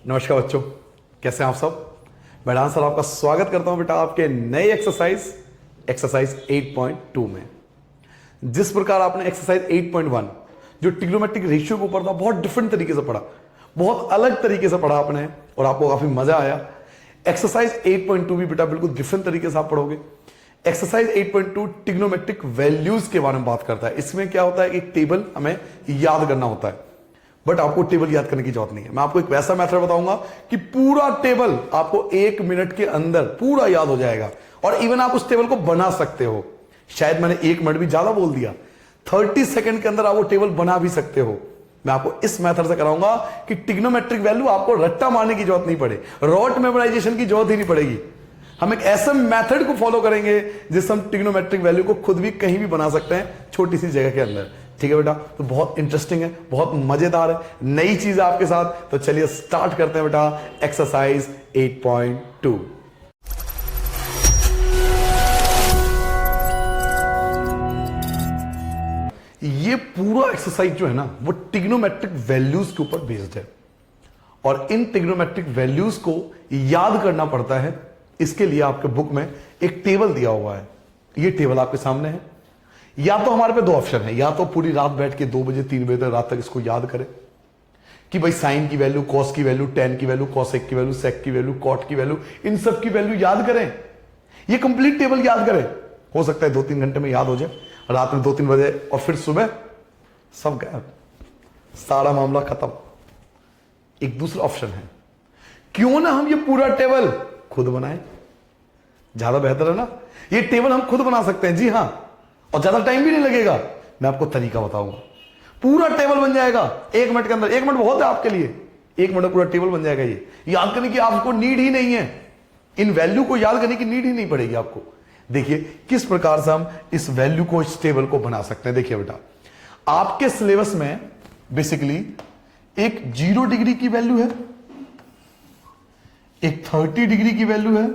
नमस्कार बच्चों, कैसे हैं आप सब। मैं डांस सर आपका स्वागत करता हूं बेटा आपके नए एक्सरसाइज 8.2 में। जिस प्रकार आपने एक्सरसाइज 8.1 जो ट्रिग्नोमेट्रिक रेशियो के ऊपर था, बहुत डिफरेंट तरीके से पढ़ा, बहुत अलग तरीके से पढ़ा आपने और आपको काफी मजा आया। एक्सरसाइज 8.2 भी बेटा बिल्कुल डिफरेंट तरीके से आप पढ़ोगे। एक्सरसाइज 8.2 ट्रिग्नोमेट्रिक वैल्यूज के बारे में बात करता है। इसमें क्या होता है, एक टेबल हमें याद करना होता है, बट आपको टेबल याद करने की जरूरत नहीं है। मैं आपको एक वैसा मेथड बताऊंगा कि पूरा टेबल आपको 1 मिनट के अंदर पूरा याद हो जाएगा और इवन आप उस टेबल को बना सकते हो। शायद मैंने 1 मिनट भी ज्यादा बोल दिया, 30 सेकंड के अंदर आप वो टेबल बना भी सकते हो। मैं आपको इस मेथड से कराऊंगा कि ट्रिग्नोमेट्रिक वैल्यू आपको रट्टा मारने की जरूरत नहीं पड़े, रॉट मेमोराइजेशन की जरूरत ही नहीं पड़ेगी। हम एक ऐसे मेथड को फॉलो करेंगे जिससे हम ट्रिग्नोमेट्रिक वैल्यू को खुद भी कहीं भी बना सकते हैं, छोटी सी जगह के अंदर। ठीक है बेटा, तो बहुत इंटरेस्टिंग है, बहुत मजेदार है, नई चीज है आपके साथ। तो चलिए स्टार्ट करते हैं बेटा एक्सरसाइज 8.2। ये पूरा एक्सरसाइज जो है ना, वो ट्रिग्नोमेट्रिक वैल्यूज के ऊपर बेस्ड है और इन ट्रिग्नोमेट्रिक वैल्यूज को याद करना पड़ता है। इसके लिए आपके बुक में एक टेबल दिया हुआ है, ये टेबल आपके सामने है। या तो हमारे पे 2 ऑप्शन है, या तो पूरी रात बैठ के 2 बजे 3 बजे तक रात तक इसको याद करें कि भाई साइन की वैल्यू, कॉस की वैल्यू, टेन की वैल्यू, कॉसेक की वैल्यू, सेक की वैल्यू, कॉट की वैल्यू, इन सब की वैल्यू याद करें। ये कंप्लीट टेबल याद करें। हो सकता है 2-3 घंटे में याद हो जाए, रात में 2-3 बजे, और फिर सुबह सब गायब, सारा मामला खत्म। एक दूसरा ऑप्शन है, क्यों ना हम ये पूरा टेबल खुद बनाएं, ज्यादा बेहतर है ना। ये टेबल हम खुद बना सकते हैं, जी हां, और ज्यादा टाइम भी नहीं लगेगा। मैं आपको तरीका बताऊंगा, पूरा टेबल बन जाएगा 1 मिनट के अंदर। 1 मिनट बहुत है आपके लिए, 1 मिनट में पूरा टेबल बन जाएगा। ये याद करने की आपको नीड ही नहीं है, इन वैल्यू को याद करने की नीड ही नहीं पड़ेगी आपको। देखिए किस प्रकार से हम इस वैल्यू को, इस टेबल को बना सकते हैं। देखिए बेटा, आपके सिलेबस में बेसिकली एक 0 डिग्री की वैल्यू है, एक 30 डिग्री की वैल्यू है,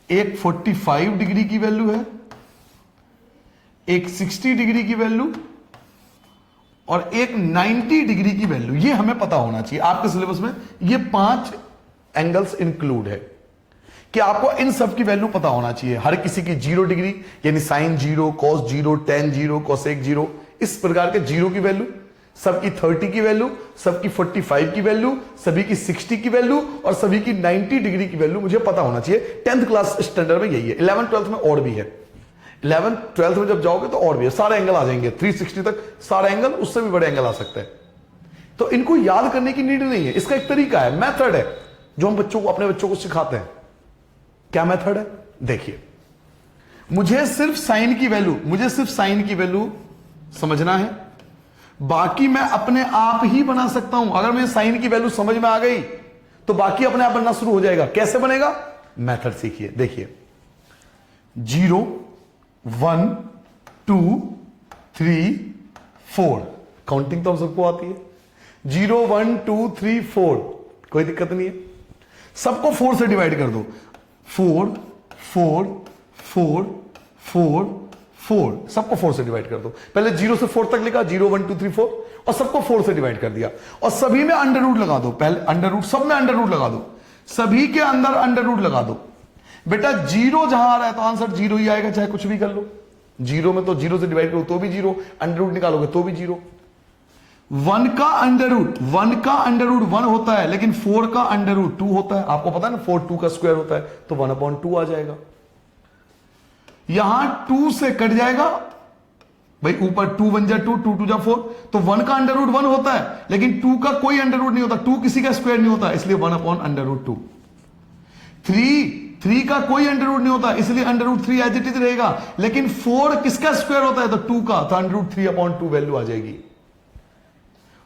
एक 45 डिग्री की वैल्यू है, एक 60 डिग्री की वैल्यू और एक 90 डिग्री की वैल्यू। ये हमें पता होना चाहिए। आपके सिलेबस में ये 5 एंगल्स इंक्लूड है कि आपको इन सब की वैल्यू पता होना चाहिए। हर किसी की 0 डिग्री यानी साइन 0, कॉस 0, टेन 0, कॉसेक 0, इस प्रकार के 0 की वैल्यू, सबकी 30 की वैल्यू, सबकी 45 की वैल्यू, सभी की 60 की वैल्यू और सभी की 90 डिग्री की वैल्यू मुझे पता होना चाहिए। 10th क्लास स्टैंडर्ड में यही है, 11th 12th में और भी है। 11th 12th में जब जाओगे तो और भी है, सारे एंगल आ जाएंगे 360 तक, सारे एंगल, उससे भी बड़े एंगल आ सकते हैं। तो इनको याद करने की नीड नहीं है। इसका एक तरीका है, मेथड है, जो हम बच्चों को, अपने बच्चों को सिखाते हैं। क्या मेथड है? देखिए, मुझे सिर्फ साइन की वैल्यू समझना है, बाकी मैं अपने आप ही बना सकता हूं। अगर मुझे साइन की वैल्यू समझ में आ गई तो बाकी अपने आप बनना शुरू हो जाएगा। कैसे बनेगा? मेथड सीखिए। देखिए, 0, 1, 2, 3, 4, काउंटिंग तो हम सबको आती है। 0, 1, 2, 3, 4, कोई दिक्कत नहीं है। सबको 4 से डिवाइड कर दो। 4, 4, 4, 4, 4, सबको 4 से डिवाइड कर दो। पहले 0 से 4 तक लिखा, 0, 1, 2, 3, 4, और सबको 4 से डिवाइड कर दिया। और सभी में अंडर रूट लगा दो। पहले अंडर रूट, सब में अंडर रूट लगा दो, सभी के अंदर अंडर रूट लगा दो। बेटा 0 जहां आ रहा है तो आंसर 0 ही आएगा, चाहे कुछ भी कर लो। 0 में तो 0 से डिवाइड करो तो भी 0, अंडर रूट निकालोगे तो भी 0। 1 का अंडर रूट 1 होता है, लेकिन 4 का अंडर रूट 2 होता है। आपको पता है ना, 4 2 का स्क्वायर होता है, तो 1/2 आ जाएगा। यहां 2 से कट जाएगा भाई, ऊपर 2 1 जा 2, 2 2 जा 4, तो 1 का अंडर रूट 1 होता है, लेकिन 2 का कोई अंडर रूट नहीं होता, 2 किसी का स्क्वायर नहीं होता, इसलिए 1/√2। 3 का कोई अंडर रूट नहीं होता, इसलिए √3 एज इट इज रहेगा, लेकिन 4 किसका स्क्वायर होता है? तो 2 का, तो √3/2 वैल्यू आ जाएगी।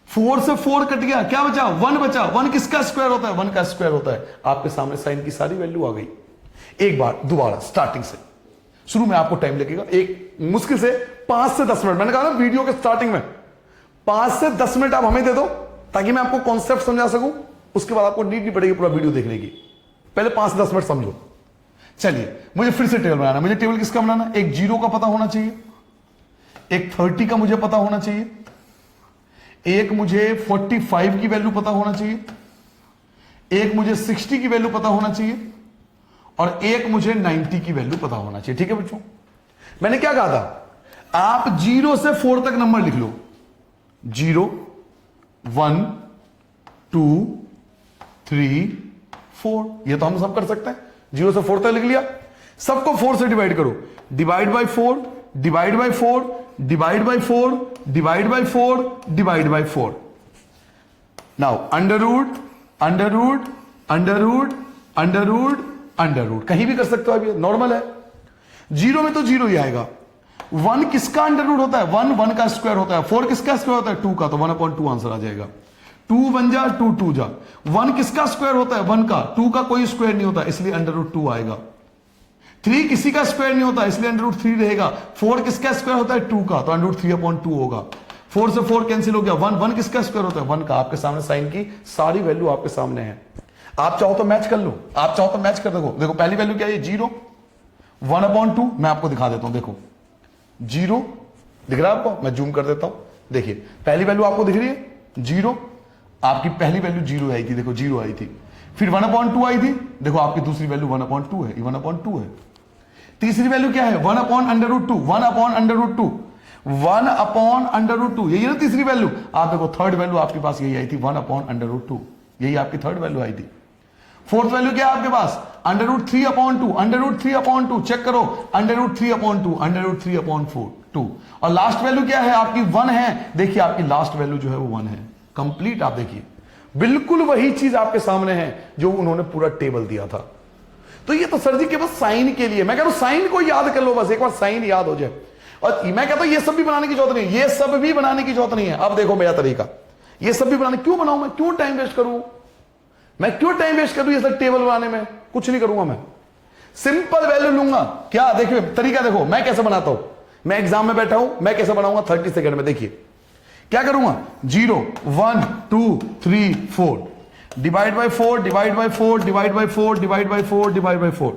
4 से 4 कट गया, क्या बचा? 1 बचा। 1 किसका स्क्वायर होता है? 1 का स्क्वायर होता है। आपके सामने साइन की सारी वैल्यू आ गई। एक बार दोबारा स्टार्टिंग से, शुरू में आपको टाइम लगेगा, एक मुश्किल से 5 से 10 मिनट। मैंने कहा ना वीडियो के स्टार्टिंग में 5 से 10 मिनट आप हमें दे दो, ताकि मैं आपको कॉन्सेप्ट समझा सकूं। उसके बाद आपको नीड नहीं पड़ेगी पूरा वीडियो देखने की, पहले 5 से 10 मिनट समझो। चलिए, मुझे फिर से टेबल बनाना। मुझे टेबल किसका बनाना? एक 0 का पता होना चाहिए, एक 30 का मुझे पता होना चाहिए, एक मुझे 45 की वैल्यू पता होना चाहिए, एक मुझे 60 की वैल्यू पता होना चाहिए, और एक मुझे 90 की वैल्यू पता होना चाहिए। ठीक है बच्चों, मैंने क्या कहा था, आप 0 से 4 तक नंबर लिख लो, 0 1 2 3 4, ये तो हम सब कर सकते हैं। 0 से 4 तक लिख लिया, सबको 4 से डिवाइड करो, divide by 4, divide by 4, divide by 4, divide by 4, divide by 4। Now under root, under root, under root, under root, under root, कहीं भी कर सकते हो, अभी नॉर्मल है। 0 में तो 0 ही आएगा। 1 किसका अंडर रूट होता है, 1 1 का स्क्वायर होता है। 4 किसका स्क्वायर होता है, 2 का, तो 1/2 आंसर आ जाएगा। 2 1 जा 2 2 जा। 1 किसका स्क्वायर होता है, 1 का, 2 का कोई स्क्वायर नहीं होता, इसलिए अंडर रूट 2 आएगा। 3 किसी का स्क्वायर नहीं होता, इसलिए अंडर रूट 3 रहेगा। 4 किसका स्क्वायर होता है, 2 का, तो अंडर रूट 3/2 होगा। 4 से 4 कैंसिल हो गया। 1 1 किसका स्क्वायर होता है, 1 का। आपके सामने साइन की सारी वैल्यू आपके सामने है, आप चाहो तो मैच कर लो, आप चाहो तो मैच कर देखो। देखो पहली वैल्यू क्या है, 0 1/2, मैं आपको दिखा देता हूं, देखो 0 दिख रहा है आपको, मैं जूम कर देता हूं, देखिए पहली वैल्यू आपको दिख रही है 0, आपकी पहली वैल्यू 0 आई थी, देखो 0 आई थी। फिर 1/2 आई थी, देखो आपकी दूसरी वैल्यू 1/2 है, 1/2 है। तीसरी वैल्यू क्या है, 1/√2, 1/√2, 1/√2, यही है ना तीसरी वैल्यू। आप देखो थर्ड वैल्यू आपके पास यही आई थी, 1/√2, यही आपकी थर्ड वैल्यू आई थी। फोर्थ वैल्यू क्या है आपके पास, √3/2, √3/2, चेक करो, √3/2, √3/2, और लास्ट वैल्यू क्या है आपकी, 1 है। देखिए आपकी लास्ट वैल्यू जो है वो 1 है, कंप्लीट। आप देखिए बिल्कुल वही चीज आपके सामने है जो उन्होंने पूरा टेबल दिया था। तो ये तो सर जी के बस साइन के लिए, मैं कह रहा हूं साइन को याद कर लो, बस एक बार साइन याद हो जाए। और मैं कहता हूं ये सब भी बनाने की जरूरत नहीं है, ये सब भी बनाने की जरूरत नहीं है। अब देखो मेरा तरीका, ये सब भी बनाने क्यों बनाऊं मैं, क्यों टाइम वेस्ट करूं मैं, क्यों टाइम वेस्ट करूं ये सब टेबल बनाने में, कुछ नहीं करूंगा मैं, सिंपल वैल्यू लूंगा। क्या देखिए तरीका देखो मैं कैसे बनाता हूं, मैं एग्जाम में बैठा हूं, मैं कैसे बनाऊंगा 30 सेकंड में। देखिए क्या करूंगा, 0 1 2 3 4, divide by 4, divide by 4, divide by 4, divide by 4, divide by 4,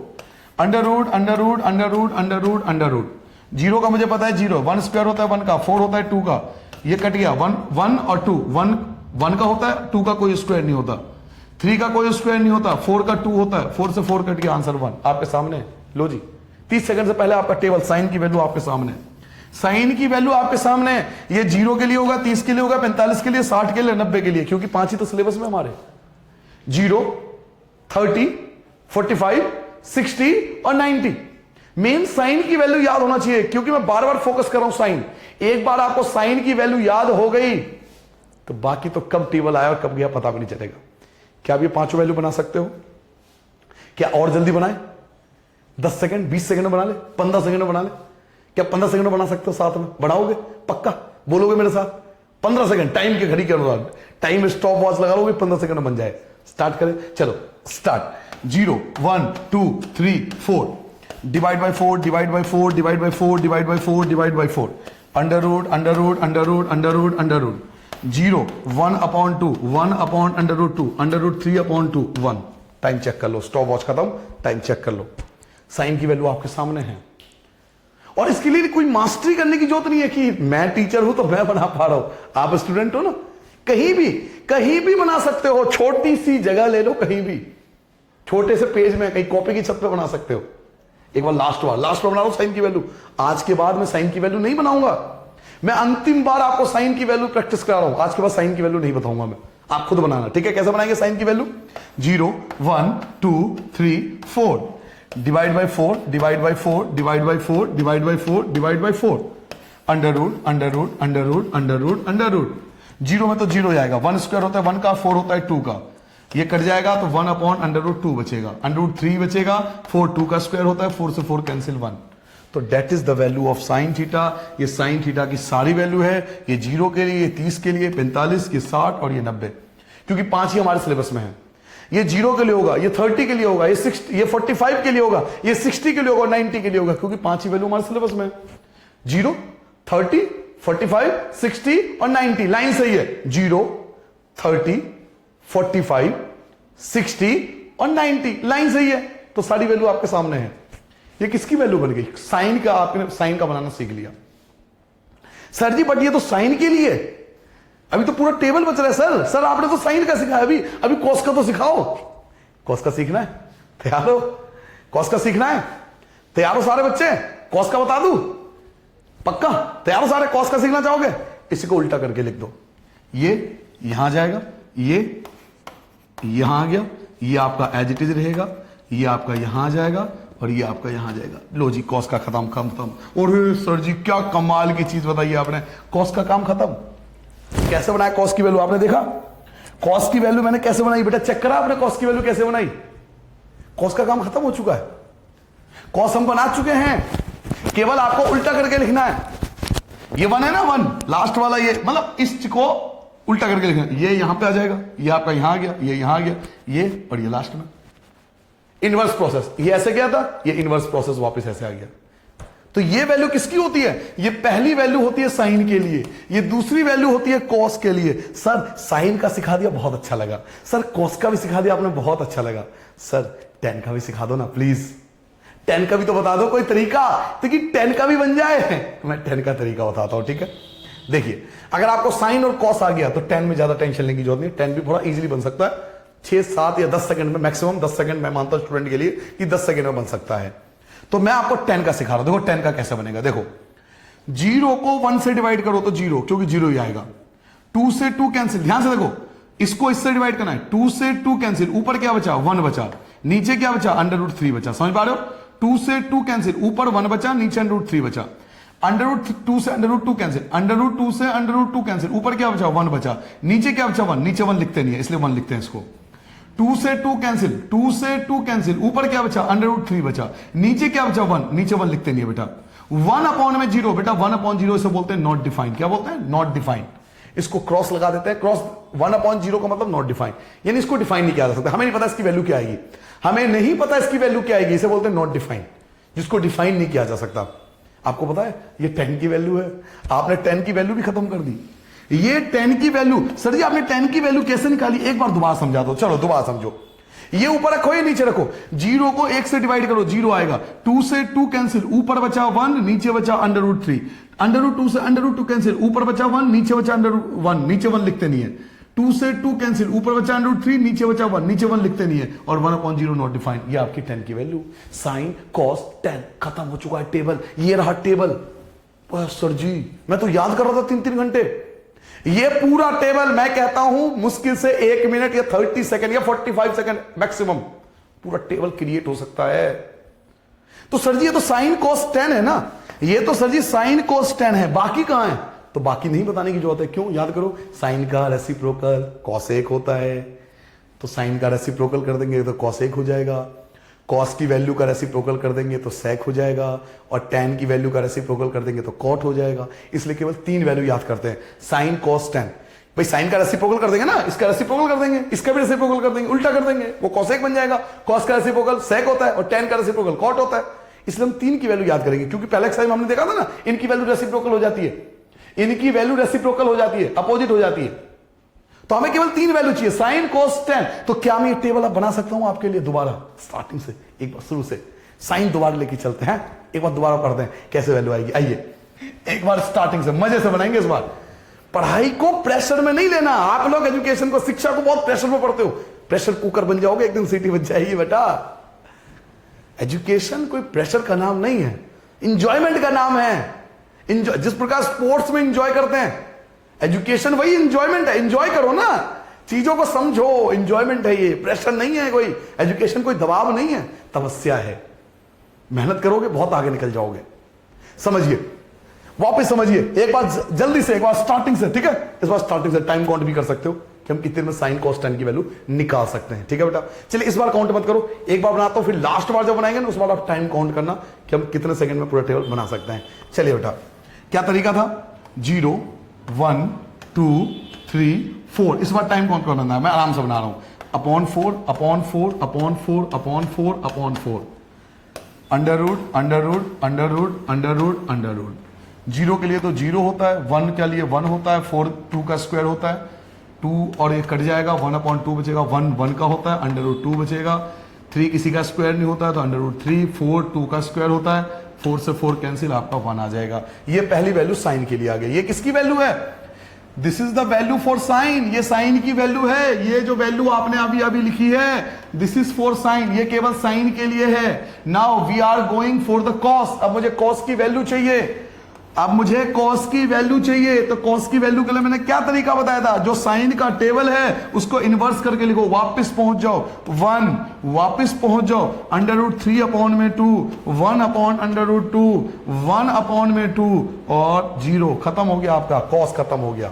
under root, under root, under root, under root, under root. 0 का मुझे पता है 0, 1 स्क्वायर होता है 1 का, 4 होता है 2 का, ये कट गया। 1 और 2, 1 का होता है, 2 का कोई स्क्वायर नहीं होता, 3 का कोई स्क्वायर नहीं होता, 4 का 2 होता है, 4 से 4 कट गया, आंसर 1 आपके सामने। लो जी 30 सेकंड से पहले आपका टेबल, साइन की वैल्यू आपके सामने, साइन की वैल्यू आपके सामने है। ये 0 के लिए होगा, 30 के लिए होगा, 45 के लिए, 60 के लिए, 90 के लिए, क्योंकि 5 ही तो सिलेबस में हमारे, 0 30 45 60 और 90। मेन साइन की वैल्यू याद होना चाहिए, क्योंकि मैं बार बार फोकस कर रहा हूं साइन। एक बार आपको साइन की वैल्यू याद हो गई तो बाकी तो कब टेबल आया और कब गया पता भी नहीं चलेगा। क्या आप ये पांचों वैल्यू बना सकते हो, क्या और जल्दी बनाए, 10 सेकंड 20 सेकंड में बना ले, 15 सेकंड में बना ले, क्या 15 सेकंड में बना सकते हो, साथ में बढ़ाओगे, पक्का बोलोगे मेरे साथ, 15 सेकंड टाइम के घड़ी के अनुसार, टाइम स्टॉप वॉच लगा लोगे, 15 सेकंड में बन जाए। स्टार्ट करें, चलो start. 0 1 2 3 4, divide by 4, divide by 4, divide by 4, divide by 4, divide by 4, under root, under root, under root, under root, under root. 0 1/2, 1/√2, under root 3/2, 1। Time check कर लो, स्टॉप वॉच खत्म, टाइम चेक कर लो। साइन की value आपके सामने है, और इसके लिए कोई मास्टरी करने की जरूरत नहीं है कि मैं टीचर हूं तो मैं बना पा रहा हूं। आप स्टूडेंट हो ना, कहीं भी बना सकते हो, छोटी सी जगह ले लो, कहीं भी छोटे से पेज में, कहीं कॉपी की छत पे बना सकते हो। एक बार लास्ट बार बना रहा हूं साइन की वैल्यू। आज के बाद मैं साइन की वैल्यू नहीं बनाऊंगा, मैं अंतिम बार आपको साइन की वैल्यू प्रैक्टिस करा रहा हूं। आज के बाद साइन की वैल्यू नहीं बताऊंगा मैं, आप खुद बनाना, ठीक है। कैसे बनाएंगे साइन की value, 0 1 2 3 4, divide by 4, divide by 4, divide by 4, divide by 4, divide by 4, under root, under root, under root, under root, under root. 0 में तो 0 जाएगा, 1 स्क्वायर होता है 1 का, 4 होता है 2 का, ये कट जाएगा तो 1/√2 बचेगा, √3 बचेगा, 4 2 का स्क्वायर होता है, 4 से 4 कैंसिल 1। तो that is the value of sine theta. ये साइन थीटा की सारी वैल्यू है, ये 0 के लिए, 30 के लिए, 45, ये 60 और ये 90, क्योंकि 5 ही हमारे सिलेबस में है। ये 0 के लिए होगा, ये 30 के लिए होगा, ये 60, ये 45 के लिए होगा, ये 60 के लिए होगा, 90 के लिए होगा, क्योंकि 5 ही वैल्यू हमारे सिलेबस में है। 0 30 45 60 और 90, लाइन सही है। 0 30 45 60 और 90, लाइन सही है। तो सारी वैल्यू आपके सामने है। ये किसकी वैल्यू बन गई, साइन का। आपने साइन का बनाना सीख लिया, सर जी बट ये तो साइन के लिए, अभी तो पूरा टेबल बच रहा है सर। सर आपने तो साइन का सिखाया, अभी अभी कॉस का तो सिखाओ। कॉस का सीखना है, तैयार हो? कॉस का सीखना है, तैयार हो सारे बच्चे? कॉस का बता दूं? पक्का तैयार हो सारे? कॉस का सीखना चाहोगे? इसी को उल्टा करके लिख दो। ये यहां जाएगा, ये यहां आ गया, ये आपका एज इट इज रहेगा, ये आपका यहां आ जाएगा और ये आपका यहां जाएगा। लो जी, कॉस का खत्म खत्म। और सर जी क्या कमाल की चीज बताई आपने, कॉस का काम खत्म। कैसे बनाया कॉस की वैल्यू? आपने देखा कॉस की वैल्यू मैंने कैसे बनाई? बेटा चेक करा आपने कॉस की वैल्यू कैसे बनाई? कॉस का काम खत्म हो चुका है, कॉस हम बना चुके हैं, केवल आपको उल्टा करके लिखना है। ये वन है ना, वन लास्ट वाला, ये मतलब इस को उल्टा करके लिखना है। ये यहां पे आ जाएगा, ये आपका यहां आ गया, ये यहां आ गया, ये और ये लास्ट में इनवर्स प्रोसेस। ये ऐसे गया था, ये इनवर्स प्रोसेस वापस ऐसे आ गया। तो ये वैल्यू किसकी होती है? ये पहली वैल्यू होती है साइन के लिए, ये दूसरी वैल्यू होती है कॉस के लिए। सर साइन का सिखा दिया, बहुत अच्छा लगा। सर कॉस का भी सिखा दिया आपने, बहुत अच्छा लगा। सर टेन का भी सिखा दो ना प्लीज, टेन का भी तो बता दो कोई तरीका, ताकि टेन का भी बन जाए। मैं टेन का तरीका बताता हूं, ठीक है? देखिए, अगर आपको साइन और कॉस आ गया तो टेन में ज्यादा टेंशन लेने की जरूरत नहीं, टेन भी थोड़ा इजीली बन सकता है। 6, 7 या 10 सेकंड में, मैक्सिमम 10 सेकंड मैं मानता हूं स्टूडेंट के लिए कि 10 सेकंड में बन सकता है। तो मैं आपको 10 का सिखा रहा हूं। देखो 10 का कैसे बनेगा। देखो 0 को 1 से डिवाइड करो तो 0, क्योंकि 0 ही आएगा। 2 से 2 कैंसिल, ध्यान से देखो, इसको इससे डिवाइड करना है। 2 से 2 कैंसिल, ऊपर क्या बचा? 1 बचा, नीचे क्या बचा? √3 बचा। समझ पा रहे हो? 2 से 2 कैंसिल, ऊपर 1 बचा, नीचे √3 बचा। √2 से √2 कैंसिल, √2 से √2 कैंसिल, ऊपर क्या बचा? 1 बचा, नीचे क्या बचा? 1, नीचे 1 लिखते नहीं है इसलिए 1 लिखते हैं इसको। 2 से 2 कैंसिल, 2 से 2 कैंसिल, ऊपर क्या बचा? √3 बचा, नीचे क्या बचा? 1, नीचे 1 लिखते नहीं है बेटा। 1/0 बेटा, 1/0 इसे बोलते हैं नॉट डिफाइंड। क्या बोलते हैं? Not defined. इसको क्रॉस लगा देते हैं, क्रॉस 1/0 का मतलब नॉट डिफाइंड, यानी इसको डिफाइन नहीं किया जा सकता। हमें नहीं पता इसकी वैल्यू क्या आएगी, हमें नहीं पता इसकी वैल्यू क्या आएगी, इसे बोलते हैं नॉट डिफाइंड, जिसको डिफाइन नहीं किया जा सकता। आपको पता है ये 10 की वैल्यू है, आपने 10 की वैल्यू भी खत्म कर दी। ये 10 की वैल्यू, सर जी आपने 10 की वैल्यू कैसे निकाली? एक बार दोबारा समझा दो। चलो दोबारा समझो। ये ऊपर रखो, ये नीचे रखो। 0 को 1 से डिवाइड करो, 0 आएगा। 2 से 2 कैंसिल, ऊपर बचा 1, नीचे बचा √3। √2 से √2 कैंसिल, ऊपर बचा 1, नीचे बचा √1, नीचे 1 लिखते नहीं है। 2 से 2 कैंसिल, ऊपर बचा √3, नीचे बचा 1, नीचे 1 लिखते नहीं है। और 1/0 नॉट डिफाइंड। ये आपकी 10 की वैल्यू। साइन कॉस 10 खत्म हो चुका है टेबल। ये रहा टेबल। सर जी मैं तो याद कर रहा था 3-3 घंटे। ये पूरा टेबल मैं कहता हूं मुश्किल से 1 मिनट या 30 सेकंड या 45 सेकंड मैक्सिमम पूरा टेबल क्रिएट हो सकता है। तो सर जी ये तो साइन कॉस 10 है ना, ये तो सर जी साइन कॉस 10 है, बाकी कहां है? तो बाकी नहीं बताने की जरूरत है। क्यों? याद करो, साइन का रेसिप्रोकल कॉसेक होता है, तो साइन का रेसिप्रोकल कर देंगे तो कॉसेक हो जाएगा। कॉस की वैल्यू का रेसिप्रोकल कर देंगे तो सेक हो जाएगा, और tan की वैल्यू का रेसिप्रोकल कर देंगे तो कॉट हो जाएगा। इसलिए केवल 3 वैल्यू याद करते हैं, साइन कॉस 10। भाई साइन का रेसिप्रोकल कर देंगे ना, इसका रेसिप्रोकल कर देंगे, इसका भी रेसिप्रोकल कर देंगे, उल्टा कर देंगे, वो कॉसेक बन जाएगा। कॉस का रेसिप्रोकल सेक होता है और tan का रेसिप्रोकल कॉट होता है। इसलिए हम 3 की वैल्यू याद करेंगे, क्योंकि पहले टाइम हमने देखा था ना, इनकी वैल्यू रेसिप्रोकल हो जाती है, इनकी वैल्यू रेसिप्रोकल हो जाती है, अपोजिट हो जाती है। तो हमें केवल 3 वैल्यू चाहिए, साइन कॉस 10। तो क्या मैं ये टेबल अब बना सकता हूं आपके लिए दोबारा स्टार्टिंग से, एक बार शुरू से साइन दोबारा लेके चलते हैं, एक बार दोबारा पढ़ते हैं कैसे वैल्यू आएगी। आइए एक बार स्टार्टिंग से मजे से बनाएंगे। इस बार पढ़ाई को प्रेशर में नहीं लेना। आप लोग एजुकेशन को, शिक्षा को बहुत प्रेशर में पढ़ते हो, प्रेशर कुकर बन जाओगे, एक दिन सीटी बन जाएगी बेटा। एजुकेशन कोई प्रेशर का नाम नहीं है, इंजॉयमेंट का नाम है। जिस प्रकार स्पोर्ट्स में इंजॉय करते हैं, एजुकेशन वही इंजॉयमेंट है। इंजॉय करो ना, चीजों को समझो, इंजॉयमेंट है ये, प्रेशर नहीं है कोई। एजुकेशन कोई दबाव नहीं है, तपस्या है। मेहनत करोगे बहुत आगे निकल जाओगे। समझिए, वापस समझिए एक बार जल्दी से, एक बार स्टार्टिंग से, ठीक है? इस बार स्टार्टिंग से टाइम काउंट भी कर सकते हो कि हम कितने में साइन कॉस 10 की वैल्यू निकाल सकते हैं, ठीक है बेटा? चलिए इस बार काउंट मत करो, एक बार बनाता हूं, फिर लास्ट बार जब बनाएंगे ना उस बार आप टाइम काउंट करना कि हम कितने सेकंड में पूरा टेबल बना सकते हैं। चलिए बेटा, क्या तरीका था? 0, 1, 2, 3, 4। इस बार टाइम काउंट करना है, मैं आराम से बना रहा हूं। Upon 4 upon 4 upon 4 upon 4 upon 4, under root under root under root under root under root. 0 के लिए तो 0 होता है, 1 के लिए 1 होता है, 4 2 का स्क्वायर होता है, 2 और ये कट जाएगा, 1/2 बचेगा, 1 1 का होता है, अंडर रूट 2 बचेगा। 3 किसी का स्क्वायर नहीं होता है तो अंडर रूट 3, 4 2 का स्क्वायर होता है, 4 से 4 कैंसिल, आपका 1 आ जाएगा। ये पहली वैल्यू साइन के लिए आ गई। ये किसकी वैल्यू है? This is the value for sine, ये साइन की वैल्यू है, ये जो वैल्यू आपने अभी अभी लिखी है दिस इज फॉर साइन, ये केवल साइन के लिए है। Now we are going for the cos, अब मुझे कॉस की वैल्यू चाहिए, अब मुझे कॉस की वैल्यू चाहिए। तो कॉस की वैल्यू के लिए मैंने क्या तरीका बताया था, जो साइन का टेबल है उसको इन्वर्स करके लिखो, वापस पहुंच जाओ 1, वापस पहुंच जाओ √3 अपॉन में 2, 1 अपॉन √2, 1 अपॉन में 2 और 0, खत्म हो गया आपका कॉस, खत्म हो गया।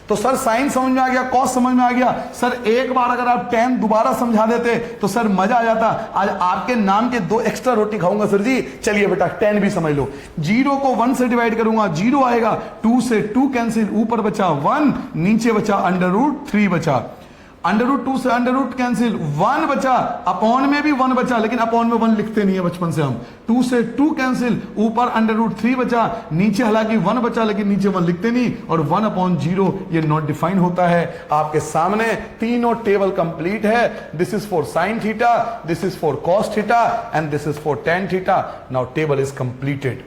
तो सर साइन समझ में आ गया, कॉस समझ में आ गया, सर एक बार अगर आप tan दोबारा समझा देते तो सर मजा आ जाता। आज आपके नाम के 2 एक्स्ट्रा रोटी खाऊंगा सर जी। चलिए बेटा tan भी समझ लो, 0 को 1 से डिवाइड करूंगा 0 आएगा, 2 से 2 कैंसिल, ऊपर बचा 1, नीचे बचा √3 बचा, √2 से √ कैंसिल, 1 बचा, अपॉन में भी 1 बचा, लेकिन अपॉन में 1 लिखते नहीं है बचपन से हम, 2 से 2 कैंसिल, ऊपर √3 बचा, नीचे हालांकि 1 बचा लेकिन नीचे 1 लिखते नहीं, और 1/0 ये नॉट डिफाइन होता है। आपके सामने तीनों टेबल कंप्लीट है। This is for sine theta, this is for cos theta and this is for tan theta. Now table is completed.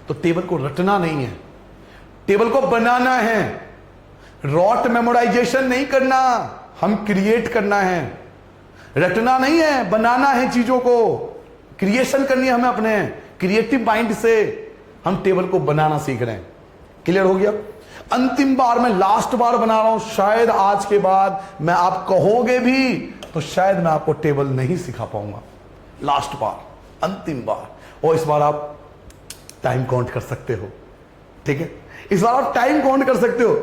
तो टेबल को रटना नहीं है, टेबल को बनाना है, रॉट मेमोराइजेशन नहीं करना, हम क्रिएट करना है, रटना नहीं है, बनाना है, चीजों को क्रिएशन करनी है हमें, अपने क्रिएटिव माइंड से हम टेबल को बनाना सीख रहे हैं। क्लियर हो गया? अंतिम बार, मैं लास्ट बार बना रहा हूं, शायद आज के बाद मैं आप कहोगे भी तो शायद मैं आपको टेबल नहीं सिखा पाऊंगा। लास्ट बार, अंतिम बार, और इस बार आप टाइम काउंट कर सकते हो, ठीक है? इस बार आप टाइम काउंट कर सकते हो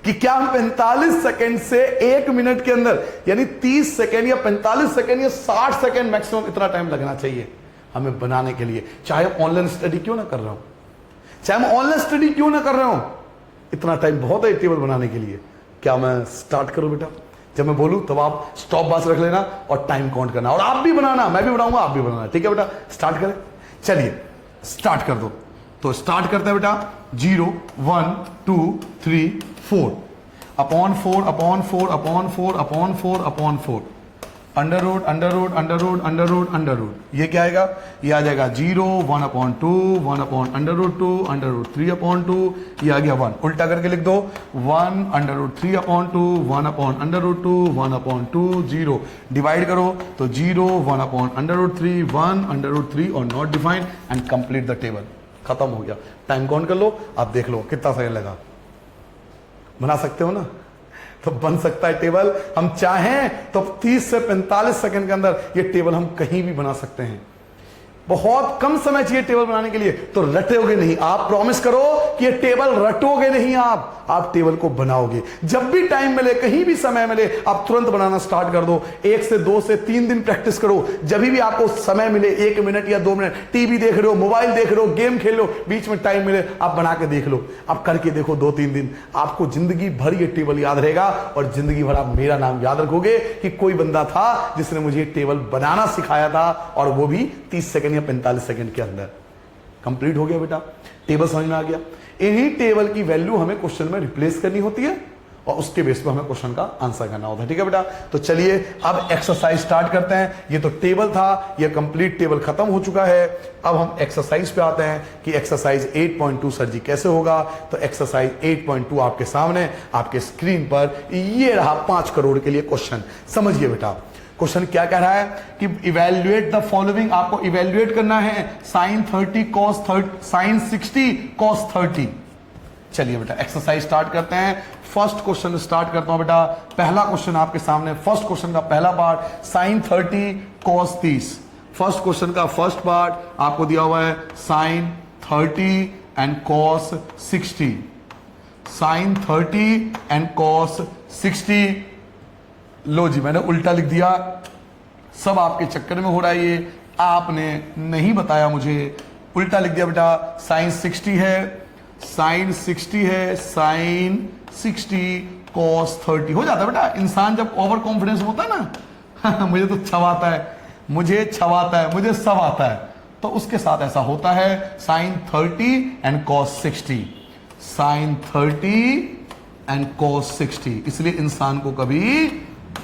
कि क्या हम 45 सेकंड से 1 मिनट के अंदर, यानी 30 सेकंड या 45 सेकंड या 60 सेकंड मैक्सिमम, इतना टाइम लगना चाहिए हमें बनाने के लिए। चाहे ऑनलाइन स्टडी क्यों ना कर रहा हूं, चाहे मैं ऑनलाइन स्टडी क्यों ना कर रहा हूं, इतना टाइम बहुत है टेबल बनाने के लिए। क्या मैं स्टार्ट करूं बेटा? जब मैं बोलूं तब आप स्टॉप वॉच रख लेना और टाइम काउंट करना, और आप भी बनाना, मैं भी बनाऊंगा, आप भी बनाना, ठीक है बेटा? स्टार्ट करें, चलिए स्टार्ट कर दो। तो स्टार्ट करते हैं बेटा, 0 1 2 3 4 upon 4 upon 4 upon 4 upon 4 upon 4 √√√√√√, ये क्या आएगा? ये आ जाएगा 0 1/2 1/√2 √3/2, ये आ गया 1। उल्टा करके लिख दो, 1√3/2 1/√2 1/2 0, डिवाइड करो तो 0 1/√3 1/√3 और not defined and complete the table. खत्म हो गया। टाइम काउंट कर लो, आप देख लो कितना सेकंड लगा। बना सकते हो ना? तो बन सकता है टेबल। हम चाहें तो 30 से 45 सेकंड के अंदर ये टेबल हम कहीं भी बना सकते हैं। बहुत कम समय चाहिए टेबल बनाने के लिए। तो रटोगे नहीं, आप प्रॉमिस करो कि ये टेबल रटोगे नहीं, आप टेबल को बनाओगे। जब भी टाइम मिले, कहीं भी समय मिले, आप तुरंत बनाना स्टार्ट कर दो। 1 से 2 से 3 दिन प्रैक्टिस करो। जब भी आपको समय मिले, 1 मिनट या 2 मिनट, टीवी देख रहे हो, मोबाइल देख रहे हो, गेम खेल लो, बीच में टाइम मिले आप बना के देख लो। आप करके देखो 2-3 दिन, आपको जिंदगी भर ये टेबल याद रहेगा और जिंदगी भर आप मेरा नाम याद रखोगे कि कोई बंदा था जिसने मुझे टेबल बनाना सिखाया था, और वो भी 30 सेकंड 45 सेकंड के अंदर। कंप्लीट हो गया बेटा? टेबल समझ में आ गया? इन्हीं टेबल की वैल्यू हमें क्वेश्चन में रिप्लेस करनी होती है और उसके बेस पर हमें क्वेश्चन का आंसर करना होता है। ठीक है बेटा? तो चलिए अब एक्सरसाइज स्टार्ट करते हैं। ये तो टेबल था, ये कंप्लीट टेबल खत्म हो चुका है। अब हम एक्सरसाइज पे आते हैं कि एक्सरसाइज 8.2 सर जी कैसे होगा। तो एक्सरसाइज 8.2 आपके सामने, आपके स्क्रीन पर ये रहा 5 करोड़ के लिए क्वेश्चन। समझिए बेटा, क्वेश्चन क्या कह रहा है कि इवेल्युएट द फॉलोइंग। आपको इवेल्युएट करना है sin 30 cos 30, sin 60 cos 30। चलिए बेटा एक्सरसाइज स्टार्ट करते हैं। फर्स्ट क्वेश्चन स्टार्ट करता हूं बेटा। पहला क्वेश्चन आपके सामने, फर्स्ट क्वेश्चन का पहला part sin 30 cos 30। First question का फर्स्ट पार्ट आपको दिया हुआ है sin 30 and cos 60, sin 30 and cos 60। लो जी, मैंने उल्टा लिख दिया। सब आपके चक्कर में हो रहा है, ये आपने नहीं बताया मुझे। उल्टा लिख दिया बेटा। sin 60 है, sin 60 है, sin 60 cos 30 हो जाता है बेटा। इंसान जब ओवर कॉन्फिडेंस होता है ना मुझे तो छवाता है, मुझे छवाता है, मुझे सब आता है, तो उसके साथ ऐसा होता है। sin 30 and cos 60, sin 30 and cos 60। इसलिए इंसान को कभी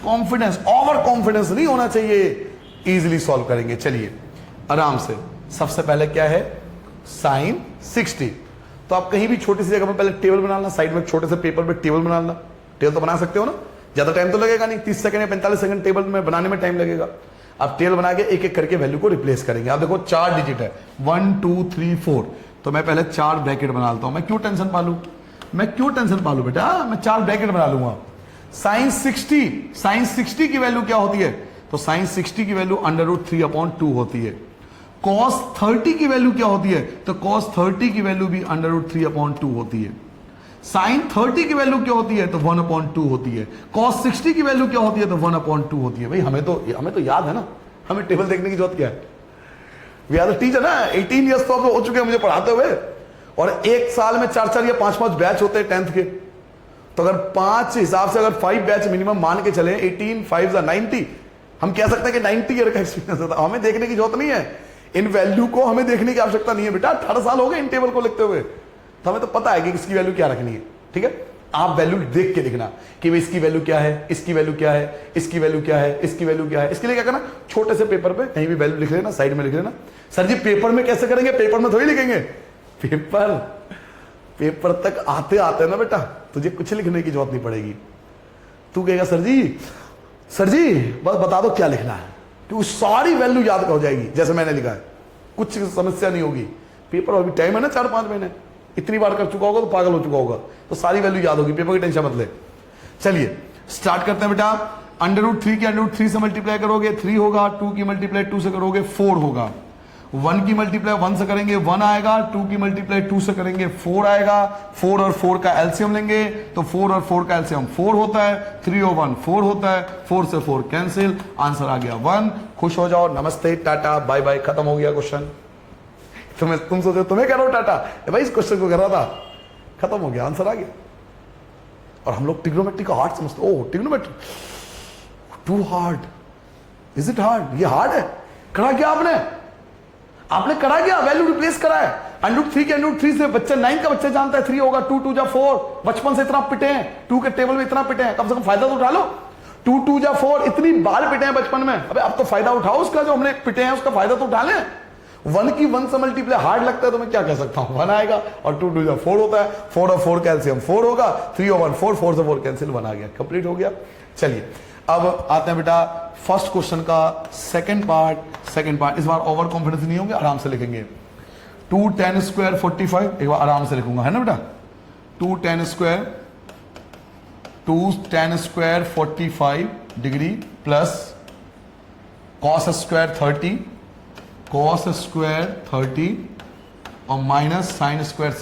कॉन्फिडेंस, ओवर कॉन्फिडेंस नहीं होना चाहिए। इजीली सॉल्व करेंगे। चलिए आराम से। सबसे पहले क्या है? sin 60। तो आप कहीं भी छोटी सी जगह में पहले टेबल बना लेना, साइड में छोटे से पेपर पे टेबल बना लेना। टेबल तो बना सकते हो ना, ज्यादा टाइम तो लगेगा नहीं, 30 सेकंड या 45 सेकंड टेबल में बनाने में टाइम लगेगा। आप टेबल बना के एक एक करके वैल्यू को रिप्लेस करेंगे। आप देखो 4 डिजिट है, 1 2 3 4, तो मैं पहले 4 ब्रैकेट बना लेता हूं। मैं क्यों टेंशन पालू बेटा, मैं 4 ब्रैकेट बना लूंगा। साइन 60 की वैल्यू क्या होती है? तो साइन 60 की वैल्यू √3/2 होती है। कॉस 30 की वैल्यू क्या होती है? तो कॉस 30 की वैल्यू भी √3/2 होती है। साइन 30 की वैल्यू क्या होती है? तो 1/2 होती है। कॉस 60 की वैल्यू क्या होती है? तो 1/2 होती है। भाई हमें तो याद है ना, हमें टेबल देखने की जरूरत क्या है? वी आर द टीचर ना, 18 ईयर्स तो अब हो चुके हैं मुझे पढ़ाते हुए, और एक साल में 4 या 5 बैच होते हैं 10th के। तो अगर 5 हिसाब से अगर 5 बैच मिनिमम मान के चले, 18 5 90, हम कह सकते हैं कि 90 ईयर का एक्सपीरियंस होता है। हमें देखने की जरूरत नहीं है, इन वैल्यू को हमें देखने की आवश्यकता नहीं है बेटा। 18 साल हो गए इन टेबल को लिखते हुए, तो हमें तो पता है कि इसकी वैल्यू क्या रखनी है। ठीक है, आप वैल्यू देख के लिखना कि भाई इसकी वैल्यू क्या है, इसकी वैल्यू क्या है, इसकी वैल्यू क्या है, इसकी वैल्यू क्या है। इसके लिए क्या करना, छोटे से पेपर पे कहीं भी वैल्यू लिख लेना, साइड में लिख लेना। सर जी पेपर में कैसे करेंगे? पेपर में थोड़ी लिखेंगे, पेपर तक आते आते ना बेटा तुझे कुछ लिखने की जरूरत नहीं पड़ेगी। तू कहेगा सर जी बस बता दो क्या लिखना है, कि सारी वैल्यू याद हो जाएगी जैसे मैंने लिखा है, कुछ समस्या नहीं होगी। पेपर अभी टाइम है ना 4-5 महीने, इतनी बार कर चुका होगा तो पागल हो चुका होगा, तो सारी वैल्यू याद होगी, पेपर की टेंशन मत ले। चलिए स्टार्ट करते हैं बेटा। √3 की √3 से मल्टीप्लाई करोगे 3 होगा, 2 की मल्टीप्लाई 2 से करोगे 4 होगा, 1 की मल्टीप्लाई 1 से करेंगे 1 आएगा, 2 की मल्टीप्लाई 2 से करेंगे 4 आएगा। 4 और 4 का एलसीएम लेंगे तो 4 और 4 का एलसीएम 4 होता है, 3 और 1 4 होता है, 4 से 4 कैंसिल, आंसर आ गया 1। खुश हो जाओ, नमस्ते टाटा बाय बाय, खत्म हो गया क्वेश्चन। तुम सोचो तुम्हें कह रहा हूं टाटा, भाई इस क्वेश्चन को कर रहा था, खत्म हो गया, आंसर आ गया। और हम लोग ट्रिग्नोमेट्री को हार्ड समझते, oh trigonometry too hard, is it hard? ये हार्ड है। करा क्या आपने करा क्या? वैल्यू रिप्लेस करा है। √3 के √3 से बच्चा 9 का बच्चा जानता है 3 होगा, 2 2 जा 4, बचपन से इतना पिटे हैं, 2 के टेबल में इतना पिटे हैं, कम से कम फायदा तो उठा लो। 2 2 जा 4 इतनी बार पिटे हैं बचपन में, अबे अब तो फायदा उठाओ उसका, जो हमने पिटे हैं उसका फायदा तो उठा लें। 1 की 1 से मल्टीप्लाई हार्ड लगता है तो मैं क्या कह सकता हूं, 1 आएगा, और 2 2 जा 4 होता है, 4 और 4 कैल्सियम 4 होगा, 3 और 1 4, 4 से 4 कैंसिल, 1 आ गया, कंप्लीट हो गया। चलिए अब आते हैं बेटा फर्स्ट क्वेश्चन का सेकंड पार्ट। इस बार ओवर कॉन्फिडेंस नहीं होंगे, आराम से लिखेंगे। 2 10 स्क्वायर 45, एक बार आराम से लिखूंगा, है ना बेटा। 2 10 square 45 degree plus cos square 30 और माइनस साइन स्क्वायर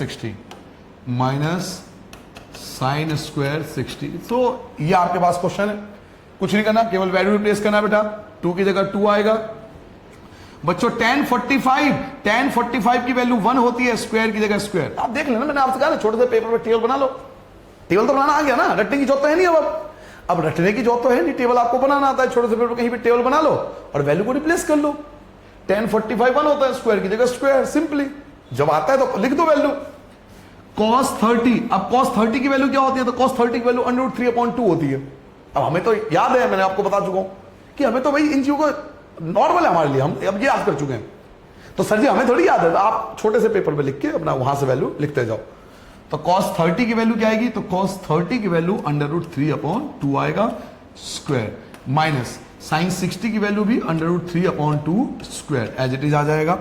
60। तो ये आपके पास क्वेश्चन है, कुछ नहीं करना, केवल वैल्यू रिप्लेस करना बेटा। 2 की जगह 2 आएगा बच्चों। tan 45 की वैल्यू 1 होती है, स्क्वायर की जगह स्क्वायर। आप देख लेना, मैंने आपसे कहा ना छोटे से पेपर पे टेबल बना लो। टेबल तो बनाना आ गया ना, रटने की जरूरत तो है नहीं। अब रटने की जरूरत तो है नहीं, टेबल आपको बनाना आता है। छोटे से पेपर कहीं भी टेबल बना लो और वैल्यू को रिप्लेस कर लो। tan 45 1 होता है, स्क्वायर की जगह स्क्वायर, सिंपली जब आता है तो लिख दो वैल्यू। cos 30, अब cos 30 की वैल्यू क्या होती है? तो cos 30 की वैल्यू √3/2 होती है। अब हमें तो याद है, मैंने आपको बता चुका हूं कि हमें तो भाई इन चीजों को नॉर्मल है हमारे लिए, हम अब ये याद कर चुके हैं। तो सर जी हमें थोड़ी याद है, आप छोटे से पेपर पे लिख के अपना वहां से वैल्यू लिखते जाओ। तो cos 30 की वैल्यू क्या आएगी? तो cos 30 की वैल्यू √3/2 आएगा स्क्वायर, माइनस साइन 60 की वैल्यू भी √3/2 स्क्वायर, एज इट इज आ जाएगा।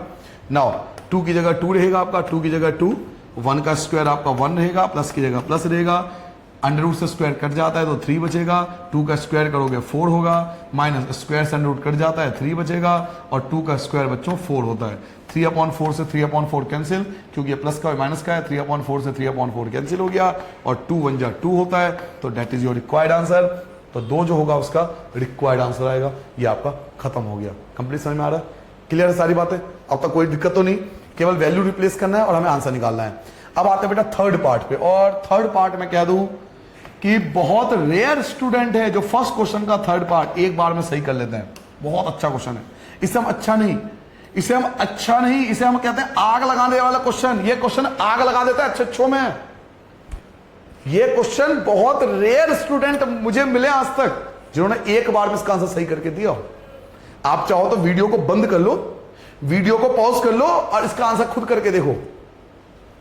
नाउ 2 की जगह 2 रहेगा आपका, 2 की जगह 2, 1 का स्क्वायर आपका 1 रहेगा, प्लस की जगह प्लस रहेगा, अंडर से स्क्वायर कट जाता है तो 3 बचेगा, 2 का स्क्वायर करोगे 4 होगा, माइनस स्क्वायर से अंडर कट जाता है 3 बचेगा, और 2 का स्क्वायर बच्चों 4 होता है। 3/4 से 3/4 कैंसिल, क्योंकि ये प्लस का है माइनस का है, 3/4 से 3/4 कैंसिल हो गया, और 2 1 जा 2 होता है, तो that is your required answer. तो 2 जो होगा उसका रिक्वायर्ड आंसर आएगा। ये आपका खत्म हो गया, कंप्लीट समझ में आ रहा है, क्लियर है सारी बातें? अब तक कोई दिक्कत तो नहीं, केवल वैल्यू रिप्लेस करना है और हमें आंसर निकालना है। अब आते हैं बेटा थर्ड पार्ट पे, और थर्ड पार्ट में कह दूं कि बहुत रेयर स्टूडेंट है जो फर्स्ट क्वेश्चन का थर्ड पार्ट एक बार में सही कर लेते हैं। बहुत अच्छा क्वेश्चन है, इसे हम अच्छा नहीं, इसे हम कहते हैं आग लगाने वाला क्वेश्चन। ये क्वेश्चन आग लगा देता है अच्छे में। ये क्वेश्चन बहुत रेयर स्टूडेंट मुझे मिले आज तक जिन्होंने एक बार में इसका आंसर सही करके दिया। आप चाहो तो वीडियो को बंद कर लो, वीडियो को पॉज कर लो और इसका आंसर खुद करके देखो।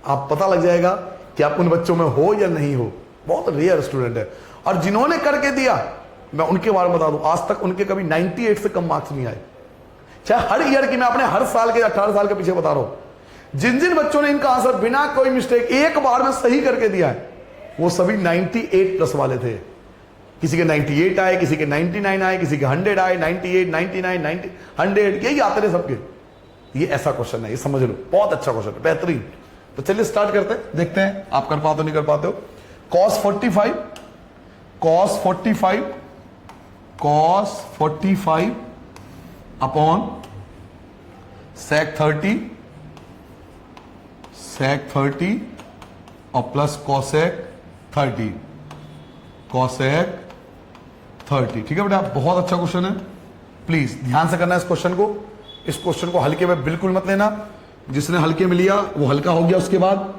आप पता लग जाएगा कि आप उन बच्चों में हो या नहीं हो। बहुत रेयर स्टूडेंट है। और जिन्होंने करके दिया, मैं उनके बारे में बता दूं, आज तक उनके कभी 98 से कम मार्क्स नहीं आए। चाहे हर ईयर की, मैं अपने हर साल के 18 साल के पीछे बता रहा हूं, जिन जिन बच्चों ने इनका आंसर बिना कोई मिस्टेक एक बार में सही करके दिया है, वो सभी 98 प्लस वाले थे। किसी के 98 आए, किसी के 99 आए, किसी के 100 आए, 98, 99, 90, 100, यही आते रहे सबके। ये ऐसा क्वेश्चन है, ये समझ लो, बहुत अच्छा क्वेश्चन है, बेहतरीन। तो चलिए स्टार्ट करते हैं, देखते हैं आप कर पाते हो नहीं कर पाते हो। cos 45 अपॉन sec 30 और प्लस cosec 30, ठीक है बेटा, बहुत अच्छा क्वेश्चन है। प्लीज ध्यान से करना इस क्वेश्चन को। इस क्वेश्चन को हल्के में बिल्कुल मत लेना, जिसने हल्के में लिया वो हल्का हो गया। उसके बाद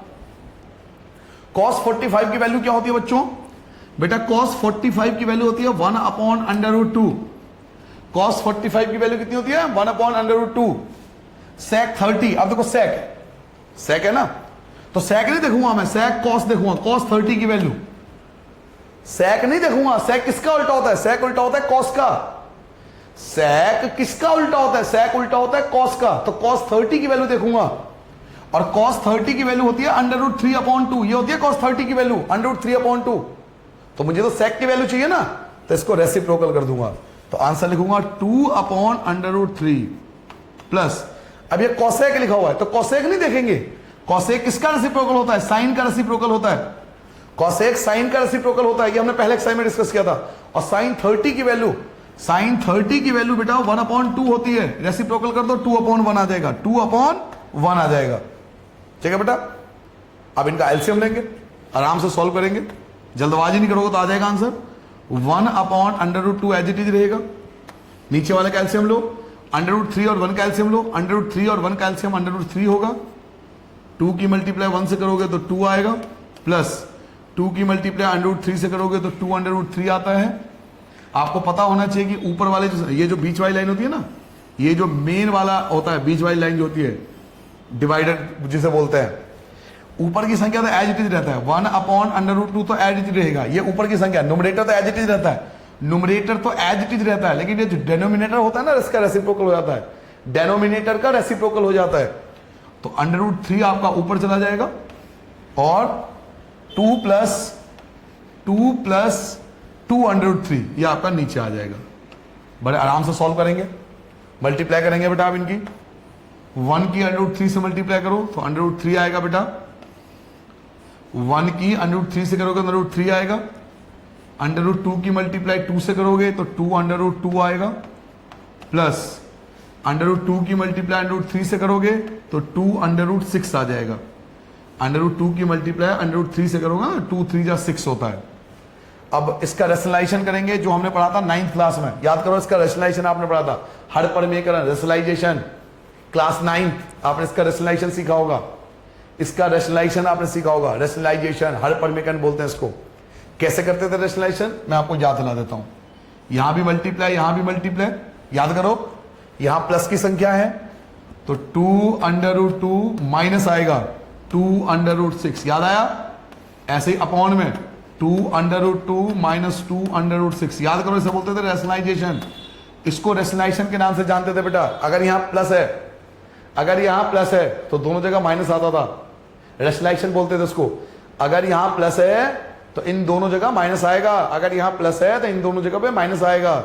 cos 45 की वैल्यू क्या होती है बच्चों? बेटा cos 45 की वैल्यू होती है 1 अपॉन √2। cos 45 की वैल्यू कितनी होती है? 1 अपॉन √2। sec 30, अब देखो sec है ना, तो sec नहीं देखूंगा मैं, sec cos देखूंगा। cos 30 की वैल्यू, sec नहीं देखूंगा। sec किसका उल्टा होता है? sec उल्टा होता है cos का। sec किसका उल्टा होता है? sec उल्टा होता है cos का। तो cos 30 की वैल्यू देखूंगा, और cos 30 की वैल्यू होती है √3/2। ये होती है cos 30 की वैल्यू √3/2। तो मुझे तो sec की वैल्यू चाहिए ना, तो इसको रेसिप्रोकल कर दूंगा। तो आंसर लिखूंगा 2/√3 प्लस, अब ये cosec लिखा हुआ है, तो cosec नहीं देखेंगे। cosec किसका रेसिप्रोकल होता है? साइन का रेसिप्रोकल होता है। cosec साइन का रेसिप्रोकल होता है, ये हमने पहले एक्सरसाइज में डिस्कस किया था। और sin 30 की वैल्यू बेटा 1/2 होती है। रेसिप्रोकल कर दो, 2/1 आ जाएगा, 2/1 आ जाएगा। ठीक है बेटा, अब इनका एलसीएम लेंगे, आराम से सॉल्व करेंगे, जल्दबाजी नहीं करोगे तो आ जाएगा आंसर। 1/√2 एज इट इज रहेगा। नीचे वाले का एलसीएम लो, √3 और 1 का एलसीएम लो, √3 और 1 का एलसीएम √3 होगा। 2 की मल्टीप्लाई 1 से करोगे तो 2 आएगा, प्लस 2 की मल्टीप्लाई √3 से करोगे तो 2√3 आता है। आपको पता होना चाहिए कि ऊपर वाले ये जो बीच वाली लाइन होती है ना, ये जो मेन वाला होता है, बीच वाली लाइन जो होती है, डिवाइडर जिसे बोलते हैं, ऊपर की संख्या तो एज इट इज रहता है। 1/√2 तो एज इट इज रहेगा, ये ऊपर की संख्या, न्यूमरेटर तो एज इट इज रहता है, लेकिन ये जो डेनोमिनेटर होता है ना, इसका रेसिप्रोकल हो जाता है, डेनोमिनेटर का रेसिप्रोकल हो जाता है। तो √3 आपका ऊपर चला जाएगा, और 2 प्लस 2√3 ये आपका नीचे आ जाएगा। बड़े आराम से सॉल्व करेंगे, मल्टीप्लाई करेंगे बेटा। आप इनकी 1 की √3 से मल्टीप्लाई करो तो √3 आएगा बेटा। 1 की √3 से करोगे तो √3 आएगा। √2 की मल्टीप्लाई 2 से करोगे तो 2 आएगा, प्लस √2 की मल्टीप्लाई √3 से करोगे तो 2 आ जाएगा। √2 की मल्टीप्लाई √3 से करोगे ना, 2 3 जा 6 होता है। अब इसका रेशनलाइजेशन करेंगे, जो हमने पढ़ा था 9th क्लास में, याद करो इसका रेशनलाइजेशन आपने पढ़ा था, हर परमेकरण रेशनलाइजेशन, क्लास 9th आपने इसका रेशनलाइजेशन सीखा होगा। इसका रेशनलाइजेशन आपने सीखा होगा, रेशनलाइजेशन, हर परमेकरण बोलते हैं इसको। कैसे करते थे रेशनलाइजेशन, मैं आपको याद दिला देता हूं। यहां भी मल्टीप्लाई, यहां भी मल्टीप्लाई, याद करो, यहां प्लस की संख्या है तो 2√2 माइनस आएगा 2√6, याद आया। ऐसे ही अपॉन में 2√2 माइनस 2√6, याद करो, इसे बोलते थे रेशनलाइजेशन। इसको रेशनलाइजेशन के नाम से जानते थे बेटा। अगर यहां प्लस है, तो दोनों जगह माइनस आता था, रेशनलाइजेशन बोलते थे इसको। अगर यहां प्लस है तो इन दोनों जगह माइनस आएगा, अगर यहां प्लस है तो इन दोनों जगह पे माइनस आएगा।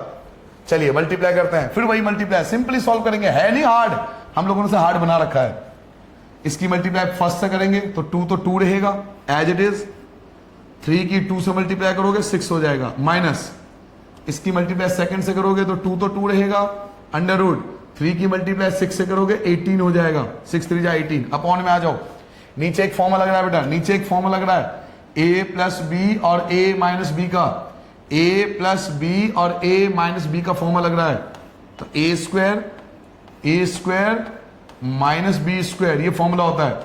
चलिए मल्टीप्लाई करते हैं, फिर वही मल्टीप्लाई सिंपली सॉल्व करेंगे, है नहीं हार्ड, हम लोगों ने से हार्ड बना रखा है। इसकी मल्टीप्लाई फर्स्ट से करेंगे तो 2 रहेगा एज इट इज। 3 की 2 से मल्टीप्लाई करोगे 6 हो जाएगा, माइनस इसकी मल्टीप्लाई सेकंड से करोगे तो 2 रहेगा, √3 की मल्टीप्लाई 6 से करोगे 18 हो जाएगा, 6 3 जा 18। अपॉन में आ जाओ, नीचे एक फॉर्मूला लग रहा है बेटा, नीचे एक फॉर्मूला लग रहा है a प्लस बी और a माइनस बी का, a प्लस बी और a माइनस बी का फॉर्मूला लग रहा है। तो a square minus B square, ये फॉर्मूला होता है।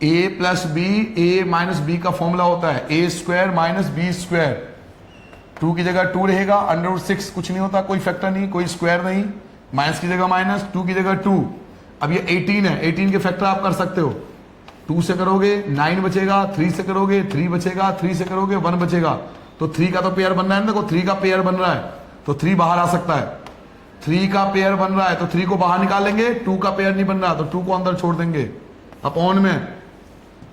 a plus B, a minus B का फॉर्मूला होता है a square minus B square. 2 की जगह 2 रहेगा, √6 कुछ नहीं होता, कोई फैक्टर नहीं, कोई स्क्वायर नहीं, माइनस की जगह माइनस, 2 की जगह 2। अब ये 18 है, 18 के फैक्टर आप कर सकते हो, 2 से करोगे 9 बचेगा, 3 से करोगे 3 बचेगा, 3 से करोगे 1 बचेगा। तो 3 का तो पेयर बन रहा है ना, देखो 3 का पेयर बन रहा है तो 3 बाहर आ सकता है। 3 का पेयर बन रहा है तो 3 को बाहर निकालेंगे, 2 का पेयर नहीं बन रहा तो 2 को अंदर छोड़ देंगे। अपॉन में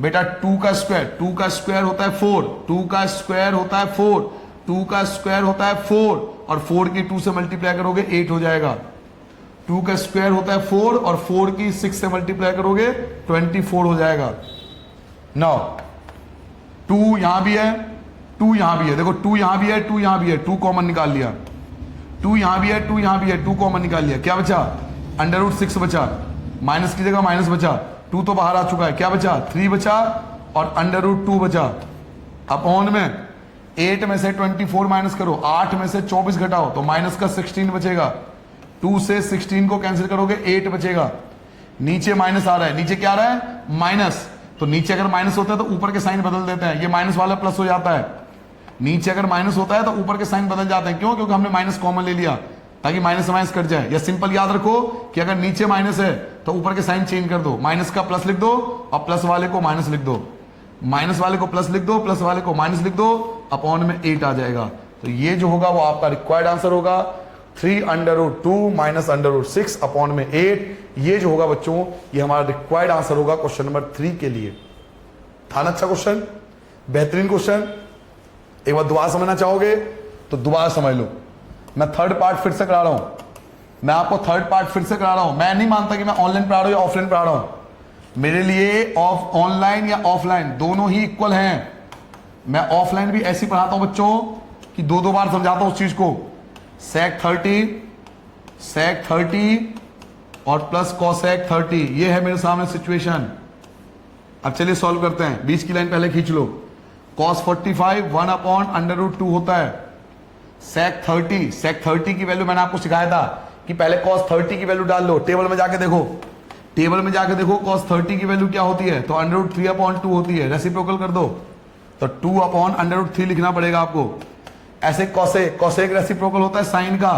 बेटा 2 का स्क्वायर, 2 का स्क्वायर होता है 4, 2 का स्क्वायर होता है 4, 2 का स्क्वायर होता है 4 और 4 की 2 से मल्टीप्लाई करोगे 8 हो जाएगा। 2 का स्क्वायर होता है 4 और 4 की 6 से मल्टीप्लाई करोगे 24 हो जाएगा। नाउ 2 यहां भी है, 2 यहां भी है, देखो 2 यहां भी है, 2 यहां भी है, 2 कॉमन निकाल लिया। 2 यहां भी है, 2 यहां भी है, 2 कॉमन निकाल लिया। क्या बचा? √6 बचा, माइनस की जगह माइनस बचा, 2 तो बाहर आ चुका है। क्या बचा? 3 बचा और √2 बचा। अपॉन में 8 में से 24 माइनस करो, 8 में से 24 घटाओ तो माइनस का 16 बचेगा। 2 से 16 को कैंसिल करोगे 8 बचेगा। नीचे माइनस आ रहा है, नीचे क्या आ रहा है? माइनस। तो नीचे अगर माइनस होता है तो ऊपर के साइन बदल देते हैं, ये माइनस वाला प्लस हो जाता है। नीचे अगर माइनस होता है तो ऊपर के साइन बदल जाते हैं। क्यों? क्योंकि हमने माइनस कॉमन ले लिया ताकि माइनस माइनस कट जाए। या सिंपल याद रखो कि अगर नीचे माइनस है तो ऊपर के साइन चेंज कर दो, माइनस का प्लस लिख दो और प्लस वाले को माइनस लिख दो, माइनस वाले को प्लस लिख दो, प्लस वाले को माइनस लिख दो, अपॉन में 8 आ जाएगा। तो ये जो होगा वो आपका रिक्वायर्ड आंसर होगा 3√2 माइनस √6 अपॉन में 8। ये जो होगा बच्चों ये हमारा रिक्वायर्ड आंसर होगा क्वेश्चन नंबर 3 के लिए। था ना अच्छा क्वेश्चन, बेहतरीन क्वेश्चन। एक बार दोबारा समझना चाहोगे तो दोबारा समझ लो। मैं थर्ड पार्ट फिर से करा रहा हूं, मैं आपको थर्ड पार्ट फिर से करा रहा हूं। मैं नहीं मानता कि मैं ऑनलाइन पढ़ा रहा हूं या ऑफलाइन पढ़ा रहा हूं। मेरे लिए ऑनलाइन या ऑफलाइन दोनों ही इक्वल हैं। मैं ऑफलाइन भी ऐसी पढ़ाता हूं बच्चों कि 2-2 बार समझाता हूं उस चीज को। sec 30 और प्लस cosec 30, ये है मेरे सामने सिचुएशन। अब चलिए सॉल्व करते हैं। 20 की लाइन पहले खींच लो। cos 45 1/√2 होता है। sec 30 की वैल्यू मैंने आपको सिखाया था कि पहले cos 30 की वैल्यू डाल लो। टेबल में जाके देखो, टेबल में जाके देखो cos 30 की वैल्यू क्या होती है, तो √3/2 होती है। रेसिप्रोकल कर दो तो 2/√3 लिखना पड़ेगा आपको। ऐसे cosec रेसिप्रोकल होता है साइन का,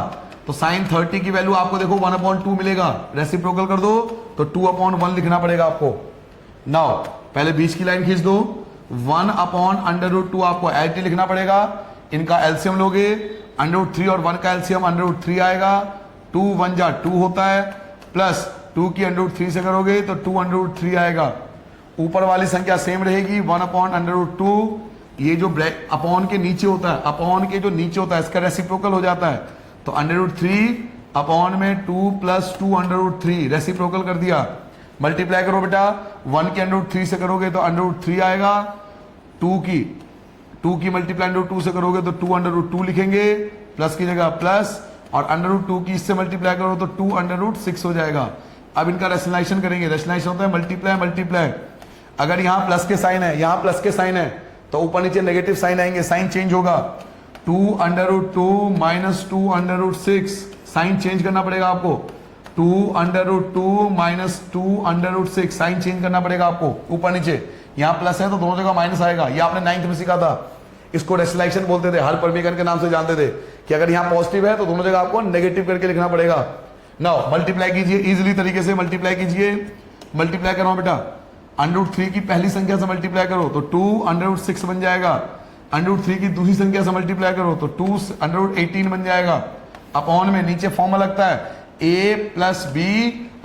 तो sin 30 की वैल्यू आपको देखो 1/2 मिलेगा। रेसिप्रोकल कर दो तो 2/1 लिखना पड़ेगा आपको। नाउ पहले 20 की लाइन खींच दो। 1/√2 आपको LT लिखना पड़ेगा। इनका एलसीएम लोगे, √3 और 1 का एलसीएम √3 आएगा। 2 1 जा 2 होता है, प्लस 2 की √3 से करोगे तो 2√3 आएगा। ऊपर वाली संख्या सेम रहेगी 1/√2। ये जो ब्रैकेट अपॉन के नीचे होता है, अपॉन के जो नीचे होता है इसका रेसिप्रोकल हो जाता है, तो √3 अपॉन में 2 + 2√3 रेसिप्रोकल कर दिया। मल्टीप्लाई करो बेटा, 1 की √3 से करोगे तो √3 आएगा। 2 की मल्टीप्लाई √2 से करोगे तो 2√2 लिखेंगे, प्लस की जगह प्लस, और √2 की इससे मल्टीप्लाई करो तो 2√6 हो जाएगा। अब इनका रेशनलाइजेशन करेंगे। रेशनलाइजेशन होता है मल्टीप्लाई। अगर यहाँ प्लस के साइन है, यहाँ प्लस के साइन है, तो ऊपर नीचे नेगेटिव साइन आएंगे, साइन चेंज होगा। 2√2 माइनस 2√6, साइन चेंज करना पड़ेगा आपको। 2√2 माइनस 2√6, साइन चेंज करना पड़ेगा आपको ऊपर नीचे। यहाँ प्लस है तो दोनों जगह माइनस आएगा। ये आपने 9th में सीखा था, इसको रेशनलाइजेशन बोलते थे, हार्पर-मीकन के नाम से जानते थे कि अगर यहाँ पॉजिटिव है तो दोनों जगह आपको नेगेटिव करके लिखना पड़ेगा। नाउ मल्टीप्लाई कीजिए, इजीली तरीके से मल्टीप्लाई कीजिए। मल्टीप्लाई करो बेटा, √3 की पहली संख्या से मल्टीप्लाई करो तो 2√6 बन जाएगा। √3 की दूसरी संख्या से मल्टीप्लाई करो तो 2√18 बन जाएगा। अपॉन में नीचे फॉर्मूला लगता है a + b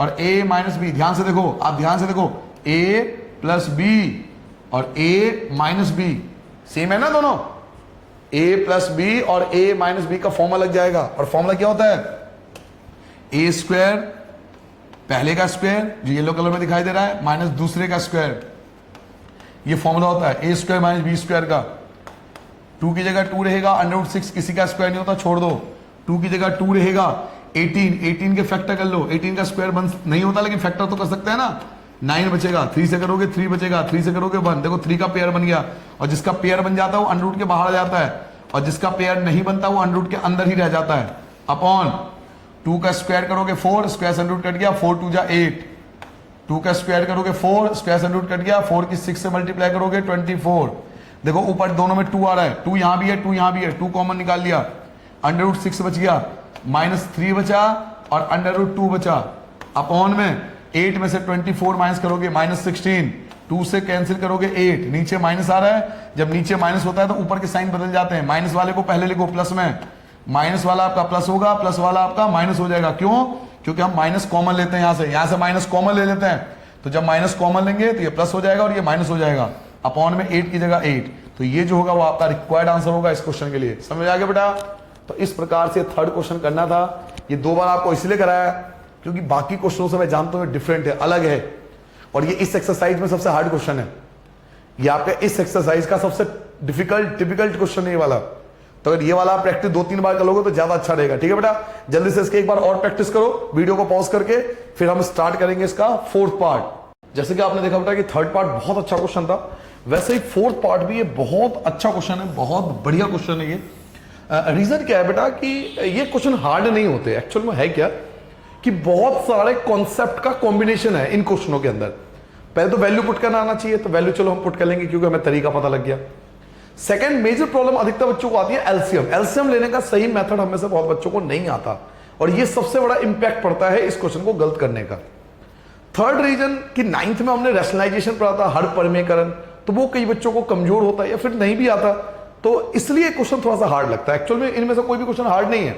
और a - b। ध्यान से देखो, आप ध्यान से देखो, a + b और a - b सेम है ना दोनों। a + b और a - b का फॉर्मूला लग जाएगा। और फॉर्मूला क्या होता है? a² पहले का स्क्वायर जो येलो कलर में दिखाई दे रहा है, माइनस दूसरे का स्क्वायर। ये फॉर्मूला होता है a² - b² का। 2 की जगह 2 रहेगा, √6 किसी का स्क्वायर नहीं होता, छोड़ दो। 2 की जगह 2 रहेगा। 18 के फैक्टर कर लो। 18 का स्क्वायर बन नहीं होता, लेकिन फैक्टर तो कर सकते हैं ना। 9 बचेगा, 3 से करोगे 3 बचेगा, 3 से करोगे 1। देखो 3 का पेयर बन गया, और जिसका पेयर बन जाता है वो अंडर रूट के बाहर आ जाता है, और जिसका पेयर नहीं बनता वो अंडर रूट के अंदर ही रह जाता है। अपॉन 2 का स्क्वायर करोगे 4, स्क्वायर से अंडर रूट कट गया, 4 2 जा 8। 2 का स्क्वायर करोगे 4, स्क्वायर से अंडर रूट कट गया, 4 की 6 से मल्टीप्लाई करोगे 24। देखो ऊपर दोनों में 2 आ रहा है, 2 यहां भी है, 2 यहां भी है, 2 कॉमन निकाल लिया, √6 बच गया, -3 बचा और √2 बचा। अपॉन में 8 में से 24 माइनस करोगे -16, 2 से कैंसिल करोगे 8, नीचे माइनस आ रहा है, जब नीचे माइनस होता है तो ऊपर के साइन बदल जाते हैं, माइनस वाले को पहले लिखो प्लस में, माइनस वाला आपका प्लस होगा, प्लस वाला आपका माइनस हो जाएगा। क्यों? क्योंकि हम माइनस कॉमन लेते हैं, यहां से माइनस कॉमन ले लेते हैं, तो जब माइनस कॉमन लेंगे तो ये प्लस हो जाएगा और ये माइनस हो जाएगा, अपॉन में 8 की जगह 8, तो ये जो होगा वो आपका रिक्वायर्ड आंसर होगा इस क्वेश्चन के लिए। समझ आ गया बेटा? तो इस प्रकार से थर्ड क्वेश्चन करना था। ये 2 बार आपको इसलिए कराया क्योंकि बाकी क्वेश्चनों से मैं जानता हूं डिफरेंट है, अलग है, और ये इस एक्सरसाइज में सबसे हार्ड क्वेश्चन है। ये आपका इस एक्सरसाइज का सबसे टिपिकल क्वेश्चन है ये वाला। तो अगर ये वाला आप प्रैक्टिस 2-3 बार करोगे तो ज्यादा अच्छा रहेगा। ठीक है बेटा, जल्दी से इसके एक बार और प्रैक्टिस करो, वीडियो को पॉज करके, फिर हम स्टार्ट करेंगे इसका फोर्थ पार्ट। जैसे कि आपने देखा बेटा कि थर्ड पार्ट बहुत अच्छा क्वेश्चन था, वैसे ही फोर्थ पार्ट भी ये बहुत अच्छा क्वेश्चन है, बहुत बढ़िया क्वेश्चन है ये। रीजन क्या है बेटा कि ये क्वेश्चन हार्ड नहीं होते, एक्चुअल में है क्या कि बहुत सारे कॉन्सेप्ट का कॉम्बिनेशन है इन क्वेश्चनों के अंदर। पहले तो वैल्यू पुट करना आना चाहिए, तो वैल्यू चलो हम पुट कर लेंगे क्योंकि हमें तरीका पता लग गया। सेकंड मेजर प्रॉब्लम अधिकतर बच्चों को आती है एलसीएम। एलसीएम लेने का सही मेथड हमें से बहुत बच्चों को नहीं आता, और ये सबसे बड़ा इंपैक्ट पड़ता है इस क्वेश्चन को गलत करने का। थर्ड रीजन कि 9th में हमने रैशनलाइजेशन पढ़ा था, हर परिमेयकरण, तो वो कई बच्चों को कमजोर होता है या फिर नहीं भी आता, तो इसलिए क्वेश्चन थोड़ा सा हार्ड लगता है। एक्चुअल में इनमें से कोई भी क्वेश्चन हार्ड नहीं है।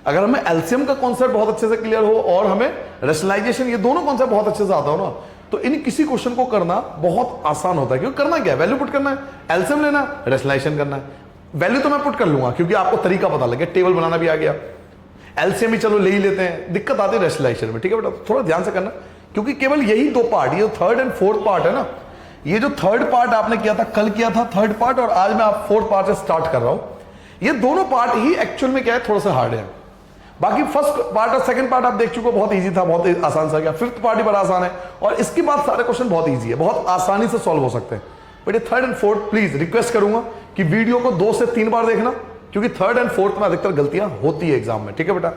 अगर हमें एलसीएम का कॉन्सेप्ट बहुत अच्छे से क्लियर हो और हमें रैशनलाइजेशन, ये दोनों कॉन्सेप्ट बहुत अच्छे से आता हो ना, तो इन किसी क्वेश्चन को करना बहुत आसान होता है। क्योंकि करना क्या है, वैल्यू पुट करना है, एलसीएम लेना, रैशनलाइजेशन करना है। वैल्यू तो मैं पुट कर लूंगा क्योंकि आपको तरीका पता लगे, टेबल बनाना भी आ गया। एलसीएम भी चलो ले ही लेते हैं, दिक्कत आती है रैशनलाइजेशन में। ठीक है बेटा, थोड़ा ध्यान से करना, क्योंकि केवल यही 2 पार्ट, ये थर्ड एंड फोर्थ पार्ट है ना, ये जो थर्ड पार्ट आपने किया था, कल किया था थर्ड पार्ट, और आज मैं आप फोर्थ पार्ट से स्टार्ट कर रहा हूं। ये दोनों पार्ट ही एक्चुअल में क्या है, थोड़ा सा हार्ड है। बाकी फर्स्ट पार्ट और सेकंड पार्ट आप देख चुके हो, बहुत इजी था, बहुत आसान सा गया। फिफ्थ पार्ट ही बड़ा आसान है, और इसके बाद सारे क्वेश्चन बहुत इजी है, बहुत आसानी से सॉल्व हो सकते हैं। बट ये third and fourth please request करूंगा कि वीडियो को 2 से 3 बार देखना, क्योंकि थर्ड एंड फोर्थ में अधिकतर गलतियां होती है एग्जाम में। ठीक है बेटा,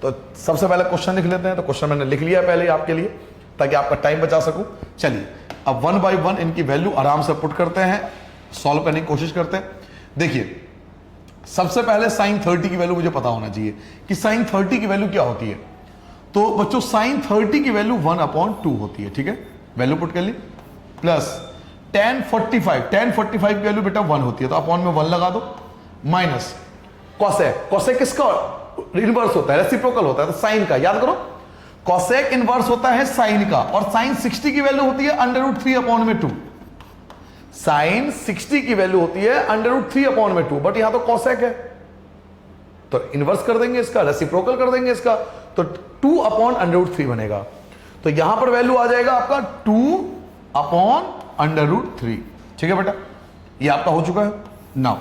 तो सबसे पहले क्वेश्चन लिख लेते हैं। तो क्वेश्चन मैंने लिख लिया पहले आपके लिए, ताकि आपका टाइम बचा सकूं। चलिए अब 1 बाय 1 इनकी वैल्यू आराम से पुट करते हैं, सॉल्व करने की कोशिश करते हैं। देखिए सबसे पहले sin 30 की वैल्यू मुझे पता होना चाहिए कि sin 30 की वैल्यू क्या होती है। तो बच्चों sin 30 की वैल्यू 1/2 होती है। ठीक है, वैल्यू पुट कर ली, प्लस tan 45 की वैल्यू बेटा 1 होती है, तो अपॉन में 1 लगा दो, माइनस cosec। cosec किसका इनवर्स होता है, रेसिप्रोकल होता है, तो साइन का याद करो, cosec इनवर्स होता है साइन का, और sin 60 की वैल्यू होती है √3/2। साइन 60 की वैल्यू होती है √3/2, बट यहां तो cosec है, तो इनवर्स कर देंगे इसका, रेसिप्रोकल कर देंगे इसका, तो 2/√3 बनेगा। तो यहां पर वैल्यू आ जाएगा आपका 2/√3। ठीक है बेटा, ये आपका हो चुका है। नाउ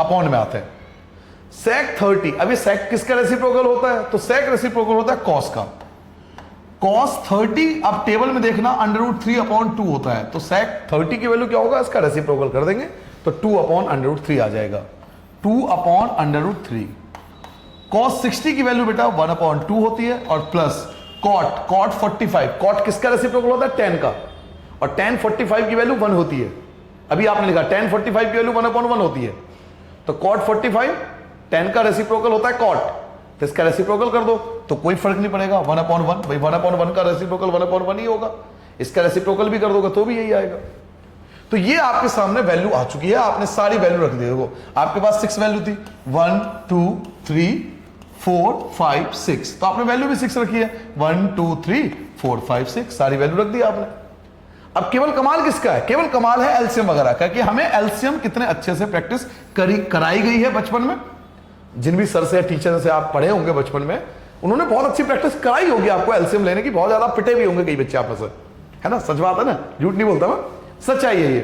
अपॉन में आते हैं, sec 30। अब ये sec किसका रेसिप्रोकल होता है, तो sec रेसिप्रोकल होता है cos का। cos 30 आप टेबल में देखना √3/2 होता है, तो sec 30 की वैल्यू क्या होगा, इसका रेसिप्रोकल कर देंगे तो 2/√3 आ जाएगा, 2/√3। cos 60 की वैल्यू बेटा 1/2 होती है, और प्लस cot 45, cot किसका रेसिप्रोकल होता है, tan का, और tan 45 की वैल्यू 1 होती है। अभी आपने लिखा tan 45 की वैल्यू 1/1 होती है, तो cot 45 tan का रेसिप्रोकल होता है cot, तो इसका रेसिप्रोकल कर दो तो कोई फर्क नहीं पड़ेगा, 1/1 भाई, 1/1 का रेसिप्रोकल 1/1 ही होगा, इसका रेसिप्रोकल भी कर दोगे तो भी यही आएगा। तो ये आपके सामने वैल्यू आ चुकी है, आपने सारी वैल्यू रख दी। देखो आपके पास 6 वैल्यू थी, 1 2 3 4 5 6, तो आपने वैल्यू भी 6 रखी है, 1 2 3 4 5 6, सारी वैल्यू रख दी आपने। अब केवल कमाल किसका है, केवल कमाल है एलसीएम वगैरह का, कि हमें एलसीएम कितने अच्छे से प्रैक्टिस कराई गई है बचपन में। जिन भी सर से या टीचर से आप पढ़े होंगे बचपन में, उन्होंने बहुत अच्छी प्रैक्टिस कराई होगी आपको एलसीएम लेने की, बहुत ज्यादा पिटे भी होंगे कई बच्चे आपस में, है ना, सच बात है ना, झूठ नहीं बोलता मैं, सच्चाई है ये।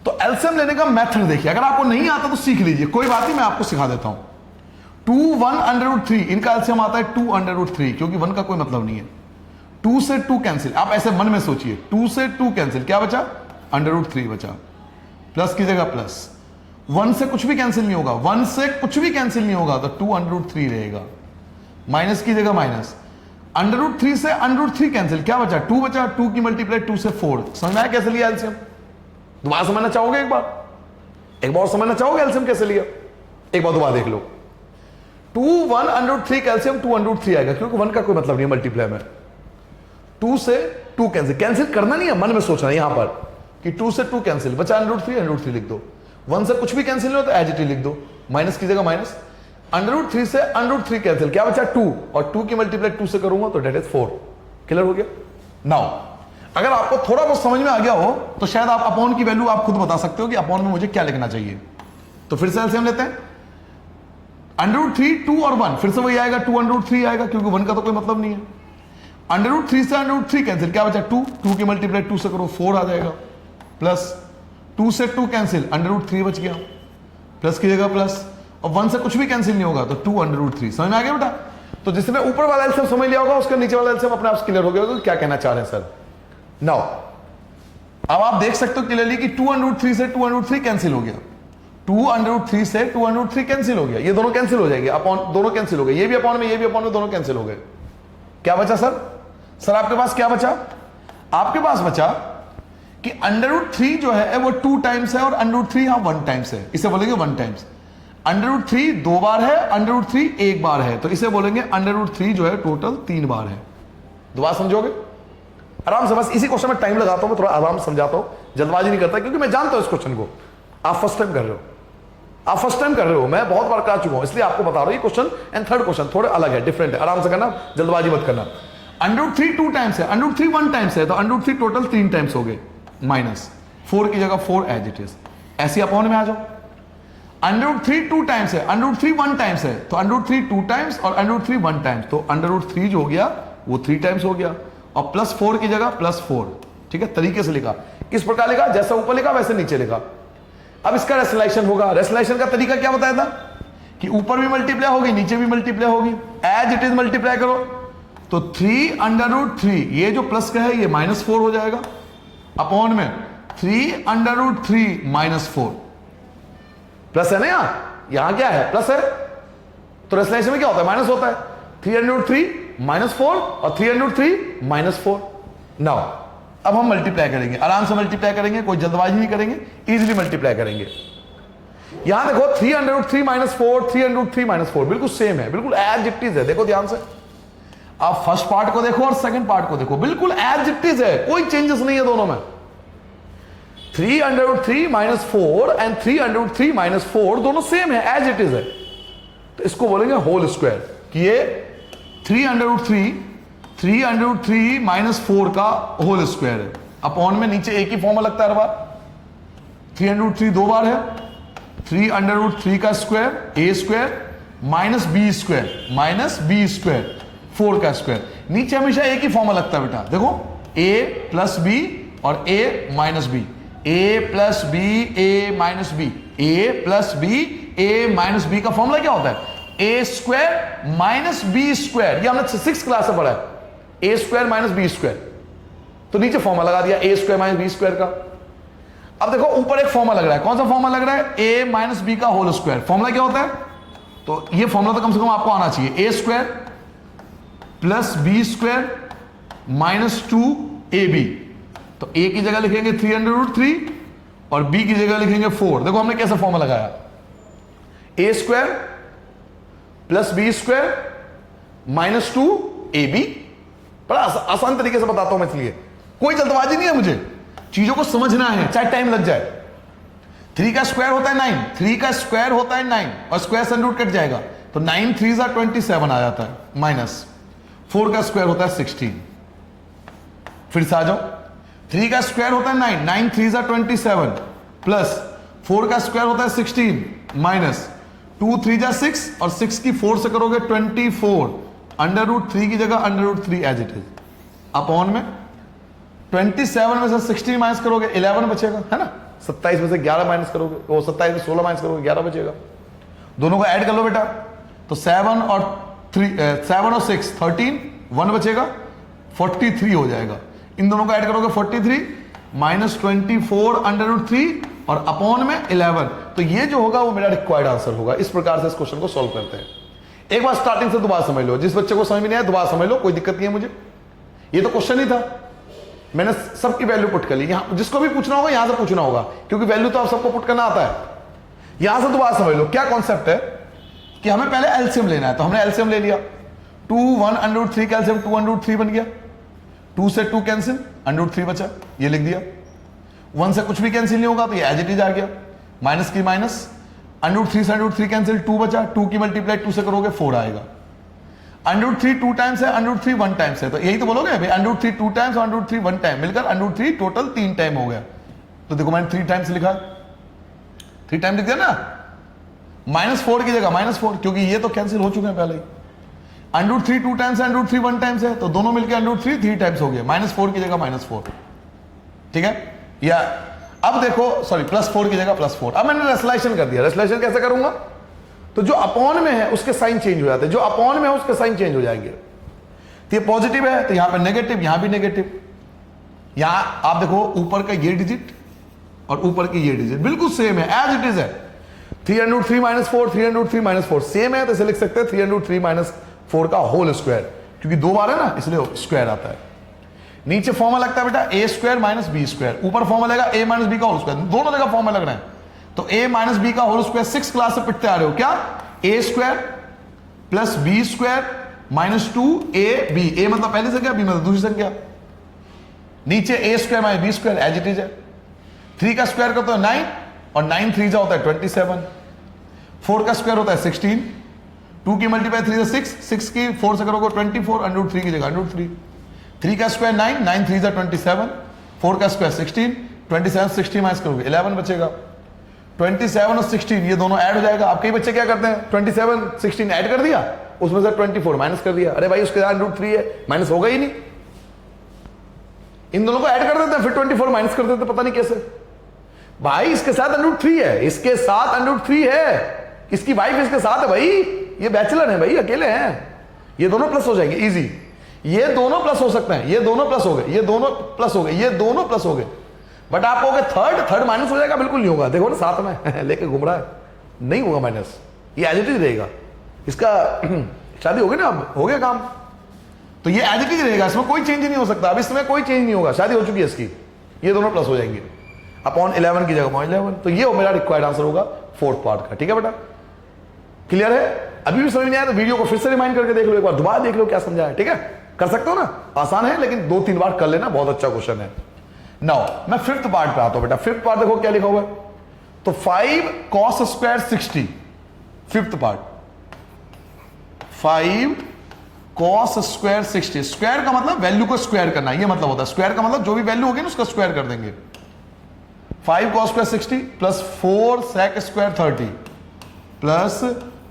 तो एलसीएम लेने का मेथड देखिए, अगर आपको नहीं आता तो सीख लीजिए, कोई बात नहीं, मैं आपको सिखा देता हूं। 2 1/3 इनका एलसीएम आता है 2/3, क्योंकि 1 का कोई मतलब नहीं है। 2 से 2 कैंसिल, आप ऐसे मन में सोचिए, 2 से 2 कैंसिल, क्या बचा, √3 बचा, प्लस की जगह प्लस, 1 से कुछ भी कैंसिल नहीं होगा, 1 से कुछ भी कैंसिल नहीं होगा, तो 2/3 रहेगा, माइनस की जगह माइनस, √3 से √3 कैंसिल, क्या बचा, 2 बचा, 2 की मल्टीप्लाई 2 से 4। समझ में आया कैसे लिया एलसीएम? दोबारा समझना चाहोगे, एक बार समझना चाहोगे एलसीएम कैसे लिया, एक बार दोबारा देख लो। 2 1/3 कैल्सियम 2/3 आएगा, क्योंकि 1 का कोई मतलब नहीं है मल्टीप्लाई में। 2 से 2 कैंसिल, कैंसिल करना नहीं है, मन में सोचना है यहां पर कि 2 से 2 कैंसिल, बचा √3 लिख दो। 1 से कुछ भी कैंसिल नहीं होता, एज इट इज लिख दो, माइनस की जगह माइनस। √3 से √3 कैंसिल, क्या बचा 2, और 2 की मल्टीप्लाई 2 से करूंगा तो डेट इज 4। क्लियर हो गया। नाउ अगर आपको थोड़ा बहुत समझ में आ गया हो तो शायद आप अपॉन की वैल्यू आप खुद बता सकते हो कि अपॉन में मुझे क्या लिखना चाहिए। तो फिर से एलसीएम लेते हैं, √3 2 और 1, फिर से वही आएगा 2 √3 आएगा, क्योंकि 1 का तो कोई मतलब नहीं है। √3 से √3 कैंसिल, क्या बचा 2 की मल्टीप्लाई 2 से करो 4 आ जाएगा, प्लस 2 से 2 कैंसिल, √3 बच गया, प्लस की जगह प्लस, और 1 से कुछ भी कैंसिल नहीं होगा तो 2 √3। समझ में आ गया बेटा। तो जिसने ऊपर वाला एलसीएम समझ लिया होगा उसका नीचे वाला एलसीएम अपने आप क्लियर हो गया होगा क्या कहना चाह रहे हैं सर। नाउ अब आप देख सकते हो क्लियरली कि 2 √3 से 2 √3 कैंसिल हो गया, 2 √3 से 2 √3 कैंसिल हो गया, ये दोनों कैंसिल हो जाएंगे, अपॉन दोनों कैंसिल हो गए, ये भी अपॉन में ये भी अपॉन में, दोनों कैंसिल हो गए। क्या बचा सर आपके पास क्या बचा, आपके पास बचा कि √3 जो है वो 2 टाइम्स है और √3 यहां 1 टाइम्स है, इसे बोलेंगे 1 टाइम्स। √3 2 बार है, √3 1 बार है, तो इसे बोलेंगे √3 जो है टोटल 3 बार है। दोबारा समझोगे आराम से, बस इसी क्वेश्चन में टाइम लगाता हूं, मैं थोड़ा आराम से समझाता हूं, जल्दबाजी नहीं करता, क्योंकि मैं जानता हूं इस क्वेश्चन को आप फर्स्ट टाइम कर रहे हो, आप फर्स्ट टाइम कर रहे हो, मैं बहुत बार कर चुका हूं, इसलिए आपको बता रहा हूं। ये क्वेश्चन एंड थर्ड क्वेश्चन थोड़े अलग है, डिफरेंट है, आराम से करना, जल्दबाजी मत करना। √3 2 टाइम्स है, √3 1 टाइम्स है, तो √3 टोटल 3 टाइम्स हो गए, माइनस 4 की जगह 4 एज इट इज, ऐसी अपॉन में आ जाओ। √3 2 टाइम्स है, √3 1 टाइम्स है, तो √3 2 टाइम्स और √3 1 टाइम्स, तो √3 जो हो गया वो 3 टाइम्स हो गया, और प्लस 4 की जगह प्लस 4। ठीक है, तरीके से लिखा, किस प्रकार लिखा, जैसा ऊपर लिखा वैसे नीचे लिखा। अब इसका रेशनलाइजेशन होगा, रेशनलाइजेशन का तरीका क्या बताया था कि ऊपर भी मल्टीप्लाई होगी नीचे भी मल्टीप्लाई होगी, एज इट इज मल्टीप्लाई करो, तो 3 √3, ये जो प्लस का है ये -4 हो जाएगा, अपॉन में 3 √3 -4, प्लस है ना, यहां क्या है प्लस है, तो रेशनलाइजेशन में क्या होता है माइनस होता है, 3 √3 -4 और 3 √3 -4। नाउ अब हम मल्टीप्लाई करेंगे, आराम से मल्टीप्लाई करेंगे, कोई जल्दबाजी नहीं करेंगे, इजीली मल्टीप्लाई करेंगे। यहां देखो 3 √3 -4 3 √3 -4 बिल्कुल सेम है, बिल्कुल एज इट इज है। देखो ध्यान से, आप फर्स्ट पार्ट को देखो और सेकंड पार्ट को देखो, बिल्कुल एज इट इज है, कोई चेंजेस नहीं है दोनों में। 3 √3 -4 एंड 3 √3 -4 दोनों सेम है, एज इट इज है, तो इसको बोलेंगे होल स्क्वायर, कि ये 3 √3 -4 का होल स्क्वायर है, अपॉन में नीचे एक ही फॉर्मूला लगता है हर बार, 3 √3 2 बार है, 3 √3 का square a square -b square 4 का स्क्वायर, नीचे हमेशा एक ही फॉर्मूला लगता है बेटा, देखो a + b और a - b, a + b a - b, a + b a - b का फॉर्मूला क्या होता है, a स्क्वायर -b स्क्वायर, ये हमने 6th क्लास में पढ़ा है, a स्क्वायर -b स्क्वायर, तो नीचे फॉर्मूला लगा दिया a स्क्वायर -b स्क्वायर का। अब देखो ऊपर एक फॉर्मूला लग रहा है, कौन सा फॉर्मूला लग रहा है, a - b का होल स्क्वायर, फॉर्मूला क्या होता है, तो ये फॉर्मूला तो कम से कम आपको आना चाहिए, a square + b square -2ab, तो a की जगह लिखेंगे 3 √3 और b की जगह लिखेंगे 4। देखो हमने कैसे फॉर्मूला लगाया, a square + b square -2ab, बड़ा आसान तरीके से बताता हूं मैं, इसलिए कोई जल्दबाजी नहीं है, मुझे चीजों को समझना है चाहे टाइम लग जाए। 3 का स्क्वायर होता है 9, 3 का स्क्वायर होता है 9 और स्क्वायर से रूट कट जाएगा, तो 9 3 27 आ जाता है, माइनस 4 का स्क्वायर होता है 16। फिर से आ जाओ, 3 का स्क्वायर होता है 9, 9 3 27 प्लस 4 का स्क्वायर होता है 16 माइनस 2 3 6 और 6 की 4 से करोगे 24, √3 की जगह √3 एज इट इज, अपॉन में 27 में से 16 माइनस करोगे 11 बचेगा, है ना, 27 में से 11 माइनस करोगे, वो 27 में 16 माइनस करोगे 11 बचेगा, दोनों को ऐड कर लो बेटा, तो 7 और 6 13, 1 बचेगा 43 हो जाएगा, इन दोनों को ऐड करोगे 43 -24 √3 और अपॉन में 11, तो ये जो होगा वो मेरा रिक्वायर्ड आंसर होगा। इस प्रकार से इस क्वेश्चन को सॉल्व करते हैं। एक बार स्टार्टिंग से दोबारा समझ लो, जिस बच्चे को समझ में नहीं आया दोबारा समझ लो, कोई दिक्कत नहीं है मुझे, ये तो क्वेश्चन ही था, मैंने सबकी वैल्यू पुट कर ली, यहां जिसको भी पूछना होगा यहां से पूछना होगा, क्योंकि वैल्यू तो आप सबको पुट करना आता है। यहां से दोबारा समझ लो क्या कॉन्सेप्ट है कि हमें पहले एलसीएम लेना है, तो हमने एलसीएम ले लिया, 2 1 √3 का एलसीएम 2 √3 बन गया, 2 से 2 कैंसिल, √3 बचा, ये लिख दिया। 1 से कुछ भी कैंसिल नहीं होगा तो ये एज इट इज आ गया, माइनस की माइनस, √3 से √3 कैंसिल, 2 बचा, 2 की मल्टीप्लाई 2 से करोगे 4 आएगा। √3 2 टाइम्स है, √3 1 टाइम्स है, तो यही तो बोलोगे भाई, √3 2 टाइम्स और √3 1 टाइम मिलकर √3 टोटल 3 टाइम हो गया। तो देखो मैंने 3 टाइम्स लिखा, 3 टाइम लिख दिया ना, -4 की जगह -4, क्योंकि ये तो कैंसिल हो चुके हैं पहले ही। √3 2 टाइम्स है, √3 1 टाइम्स है, तो दोनों मिलकर √3 3 टाइम्स हो गया, -4 की जगह -4, ठीक है। या अब देखो, सॉरी +4 की जगह +4। अब मैंने रेसलाइजेशन कर दिया। रेसलाइजेशन कैसे करूंगा, तो जो अपॉन में है उसके साइन चेंज हो जाते हैं, जो अपॉन में है उसके साइन चेंज हो जाएंगे। तो ये पॉजिटिव है तो यहां पे नेगेटिव, यहां भी नेगेटिव। यहां आप देखो ऊपर का ये डिजिट और ऊपर की ये डिजिट बिल्कुल सेम है, एज इट इज है। 3√3 -4, 3√3 -4 सेम है, तो इसे लिख सकते हैं 3√3 -4 का होल स्क्वायर, क्योंकि 2 बार है ना इसलिए स्क्वायर आता है। नीचे फॉर्मूला लगता है बेटा a² - b², ऊपर फॉर्मूला लगेगा a - b का होल स्क्वायर, दोनों जगह फॉर्मूला लग रहे हैं। तो a - b का होल स्क्वायर 6 क्लास से पिटते आ रहे हो क्या, a² + b² - 2ab, a मतलब पहली संख्या, b मतलब दूसरी संख्या। नीचे a² - b² as it is है। 3 का स्क्वायर करते हो 9 और 9 3 होता है 27, 4 का स्क्वायर होता है 16, 2 की मल्टीप्लाई 3 से 6, 6 की 4 से करोगे 24, √3 की जगह √3। 3 का स्क्वायर 9, 9 3 27, 4 का स्क्वायर 16, 27 60 माइनस करोगे 11 बचेगा। 27 और 16 ये दोनों ऐड हो जाएगा। आप कई बच्चे क्या करते हैं, 27 16 ऐड कर दिया, उसमें से 24 माइनस कर दिया। अरे भाई उसके साथ √3 है, माइनस होगा ही नहीं। इन दोनों को ऐड कर देते हैं, फिर 24 माइनस कर देते हैं, पता नहीं कैसे। भाई इसके साथ √3 है, इसके साथ √3 है, इसकी वाइफ इसके साथ है भाई, ये बैचलर है भाई, अकेले हैं। ये दोनों प्लस हो जाएंगे इजी, ये दोनों प्लस हो सकते हैं, ये दोनों प्लस हो गए, ये दोनों प्लस हो गए, ये दोनों प्लस हो गए। बट आप कहोगे थर्ड माइनस हो जाएगा, बिल्कुल नहीं होगा। देखो ना साथ में लेके घूम रहा है, नहीं होगा माइनस, ये एज इट इज रहेगा। इसका शादी होगी ना, अब हो गया काम, तो ये एज इट इज रहेगा, इसमें कोई चेंज नहीं हो सकता। अब इसमें कोई चेंज नहीं होगा, शादी हो चुकी है इसकी, ये दोनों प्लस हो जाएंगे। अपॉन 11 की जगह 11, तो ये मेरा रिक्वायर्ड आंसर होगा 4th पार्ट का। ठीक है बेटा, क्लियर है? अभी भी समझ नहीं आया तो वीडियो को फिर से रिमाइंड करके देख लो, एक बार दोबारा देख लो क्या समझा है। ठीक है, कर सकते हो ना, आसान है, लेकिन 2-3 बार कर लेना, बहुत अच्छा क्वेश्चन है। नाउ मैं 5th पार्ट पे आता हूं बेटा। 5th पार्ट देखो क्या लिखा हुआ है, तो 5 cos square 60, 5th part 5 cos square 60। Square का मतलब वैल्यू को स्क्वायर करना, ये मतलब होता है। स्क्वायर का मतलब जो भी वैल्यू होगी ना उसका स्क्वायर कर देंगे। 5 cos square 60 plus 4 sec square 30 plus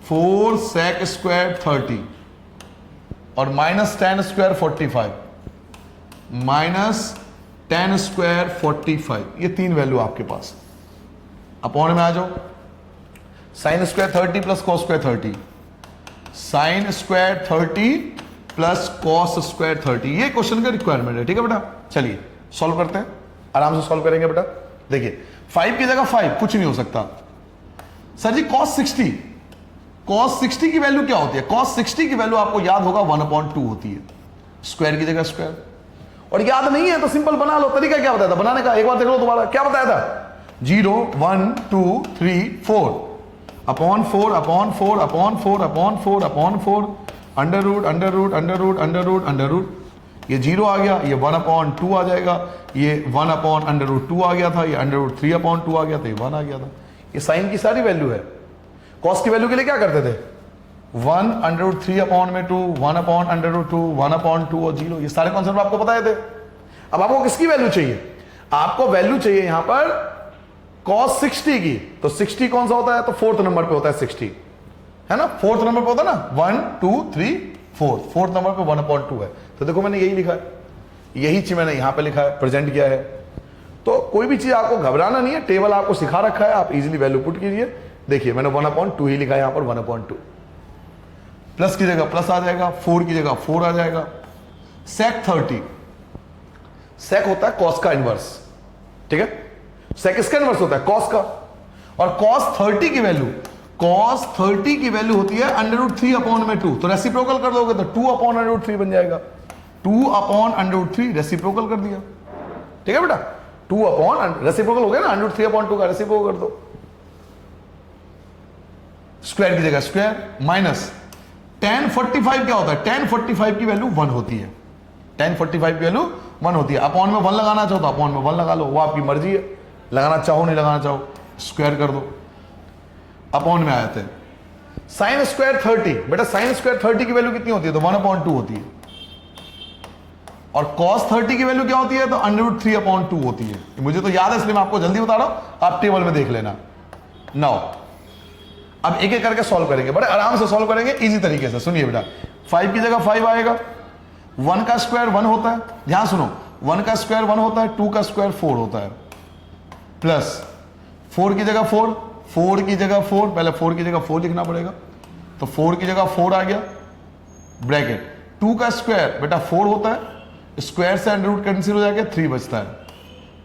4 sec square 30 और माइनस 10 स्क्वायर 45 माइनस 10 स्क्वायर 45, ये 3 वैल्यू आपके पास। अपॉन में आ जाओ, sine square 30 plus cos square 30, sine square 30 plus cos square 30, ये क्वेश्चन का रिक्वायरमेंट है। ठीक है बेटा, चलिए सॉल्व करते हैं, आराम से सॉल्व करेंगे बेटा। देखिए 5 की जगह 5 कुछ नहीं हो सकता। सर जी cos 60 की वैल्यू क्या होती है? cos 60 की वैल्यू आपको याद होगा 1/2 होती है, स्क्वायर की जगह स्क्वायर। और याद नहीं है तो सिंपल बना लो। तरीका क्या बताया था बनाने का, एक बार देख लो दोबारा, क्या बताया था? 0 1 2 3 4 upon 4 upon 4 upon 4 upon 4 upon 4 under root under root under root under root under root, ये 0 आ गया, ये 1/2 आ जाएगा, ये 1/√2 आ गया था, ये √3/2 आ गया था, ये 1 आ गया था। ये साइन की सारी वैल्यू है। कॉस की वैल्यू के लिए क्या करते थे? 1√3/2, 1/√2, 1/2 और 0, ये सारे कॉन्सेप्ट आपको बताए थे। अब आपको किसकी वैल्यू चाहिए? आपको वैल्यू चाहिए यहां पर cos 60 की। तो 60 कौन सा होता है? तो 4th नंबर पे होता है 60, है ना, 4th नंबर पे होता है ना, 1 2 3 4, 4th नंबर पे 1/2 है। तो देखो मैंने यही लिखा है, यही चीज मैंने यहां पे लिखा है, प्रेजेंट किया है। तो कोई भी चीज आपको घबराना नहीं है, टेबल आपको सिखा रखा है, आप इजीली वैल्यू पुट कीजिए। देखिए मैंने 1/2 ही लिखा है यहां पर, 1/2 प्लस की जगह प्लस आ जाएगा, 4 की जगह 4 आ जाएगा। sec 30, sec होता है cos का इनवर्स, ठीक है, sec इसका इनवर्स होता है cos का। और cos 30 की वैल्यू, cos 30 की वैल्यू होती है √3/2, तो रेसिप्रोकल कर दोगे तो 2/√3 बन जाएगा, 2/√3 रेसिप्रोकल कर दिया। ठीक है बेटा, 2 रेसिप्रोकल हो गया ना, √3/2 का रेसिप्रोकल कर दो, स्क्वायर की जगह स्क्वायर, माइनस tan 45 क्या होता है? tan 45 की वैल्यू 1 होती है, 1045 की वैल्यू 1 होती है। अपॉन में 1 लगाना चाहो तो अपॉन में 1 लगा लो, वो आपकी मर्जी है, लगाना चाहो नहीं लगाना चाहो, स्क्वायर कर दो। अपॉन में आए थे साइन स्क्वायर 30, बेटा साइन स्क्वायर 30 की वैल्यू कितनी होती है? तो 1/2 होती है। और cos 30 की वैल्यू क्या होती है? तो √3/2 होती है। मुझे तो याद है इसलिए मैं आपको जल्दी बता रहा हूं, आप टेबल में देख लेना। नाउ अब एक एक करके सॉल्व करेंगे, बड़े आराम से सॉल्व करेंगे, इजी तरीके से। सुनिए बेटा, 5 की जगह 5 आएगा, 1 का स्क्वायर 1 होता है, ध्यान सुनो, 1 का स्क्वायर 1 होता है, 2 का स्क्वायर 4 होता है, प्लस 4 की जगह 4, 4 की जगह 4, पहले 4 की जगह 4 लिखना पड़ेगा, तो 4 की जगह 4 आ गया, ब्रैकेट 2 का स्क्वायर बेटा 4 होता है, स्क्वायर से अंडर रूट कैंसिल हो जाएगा, 3 बचता है,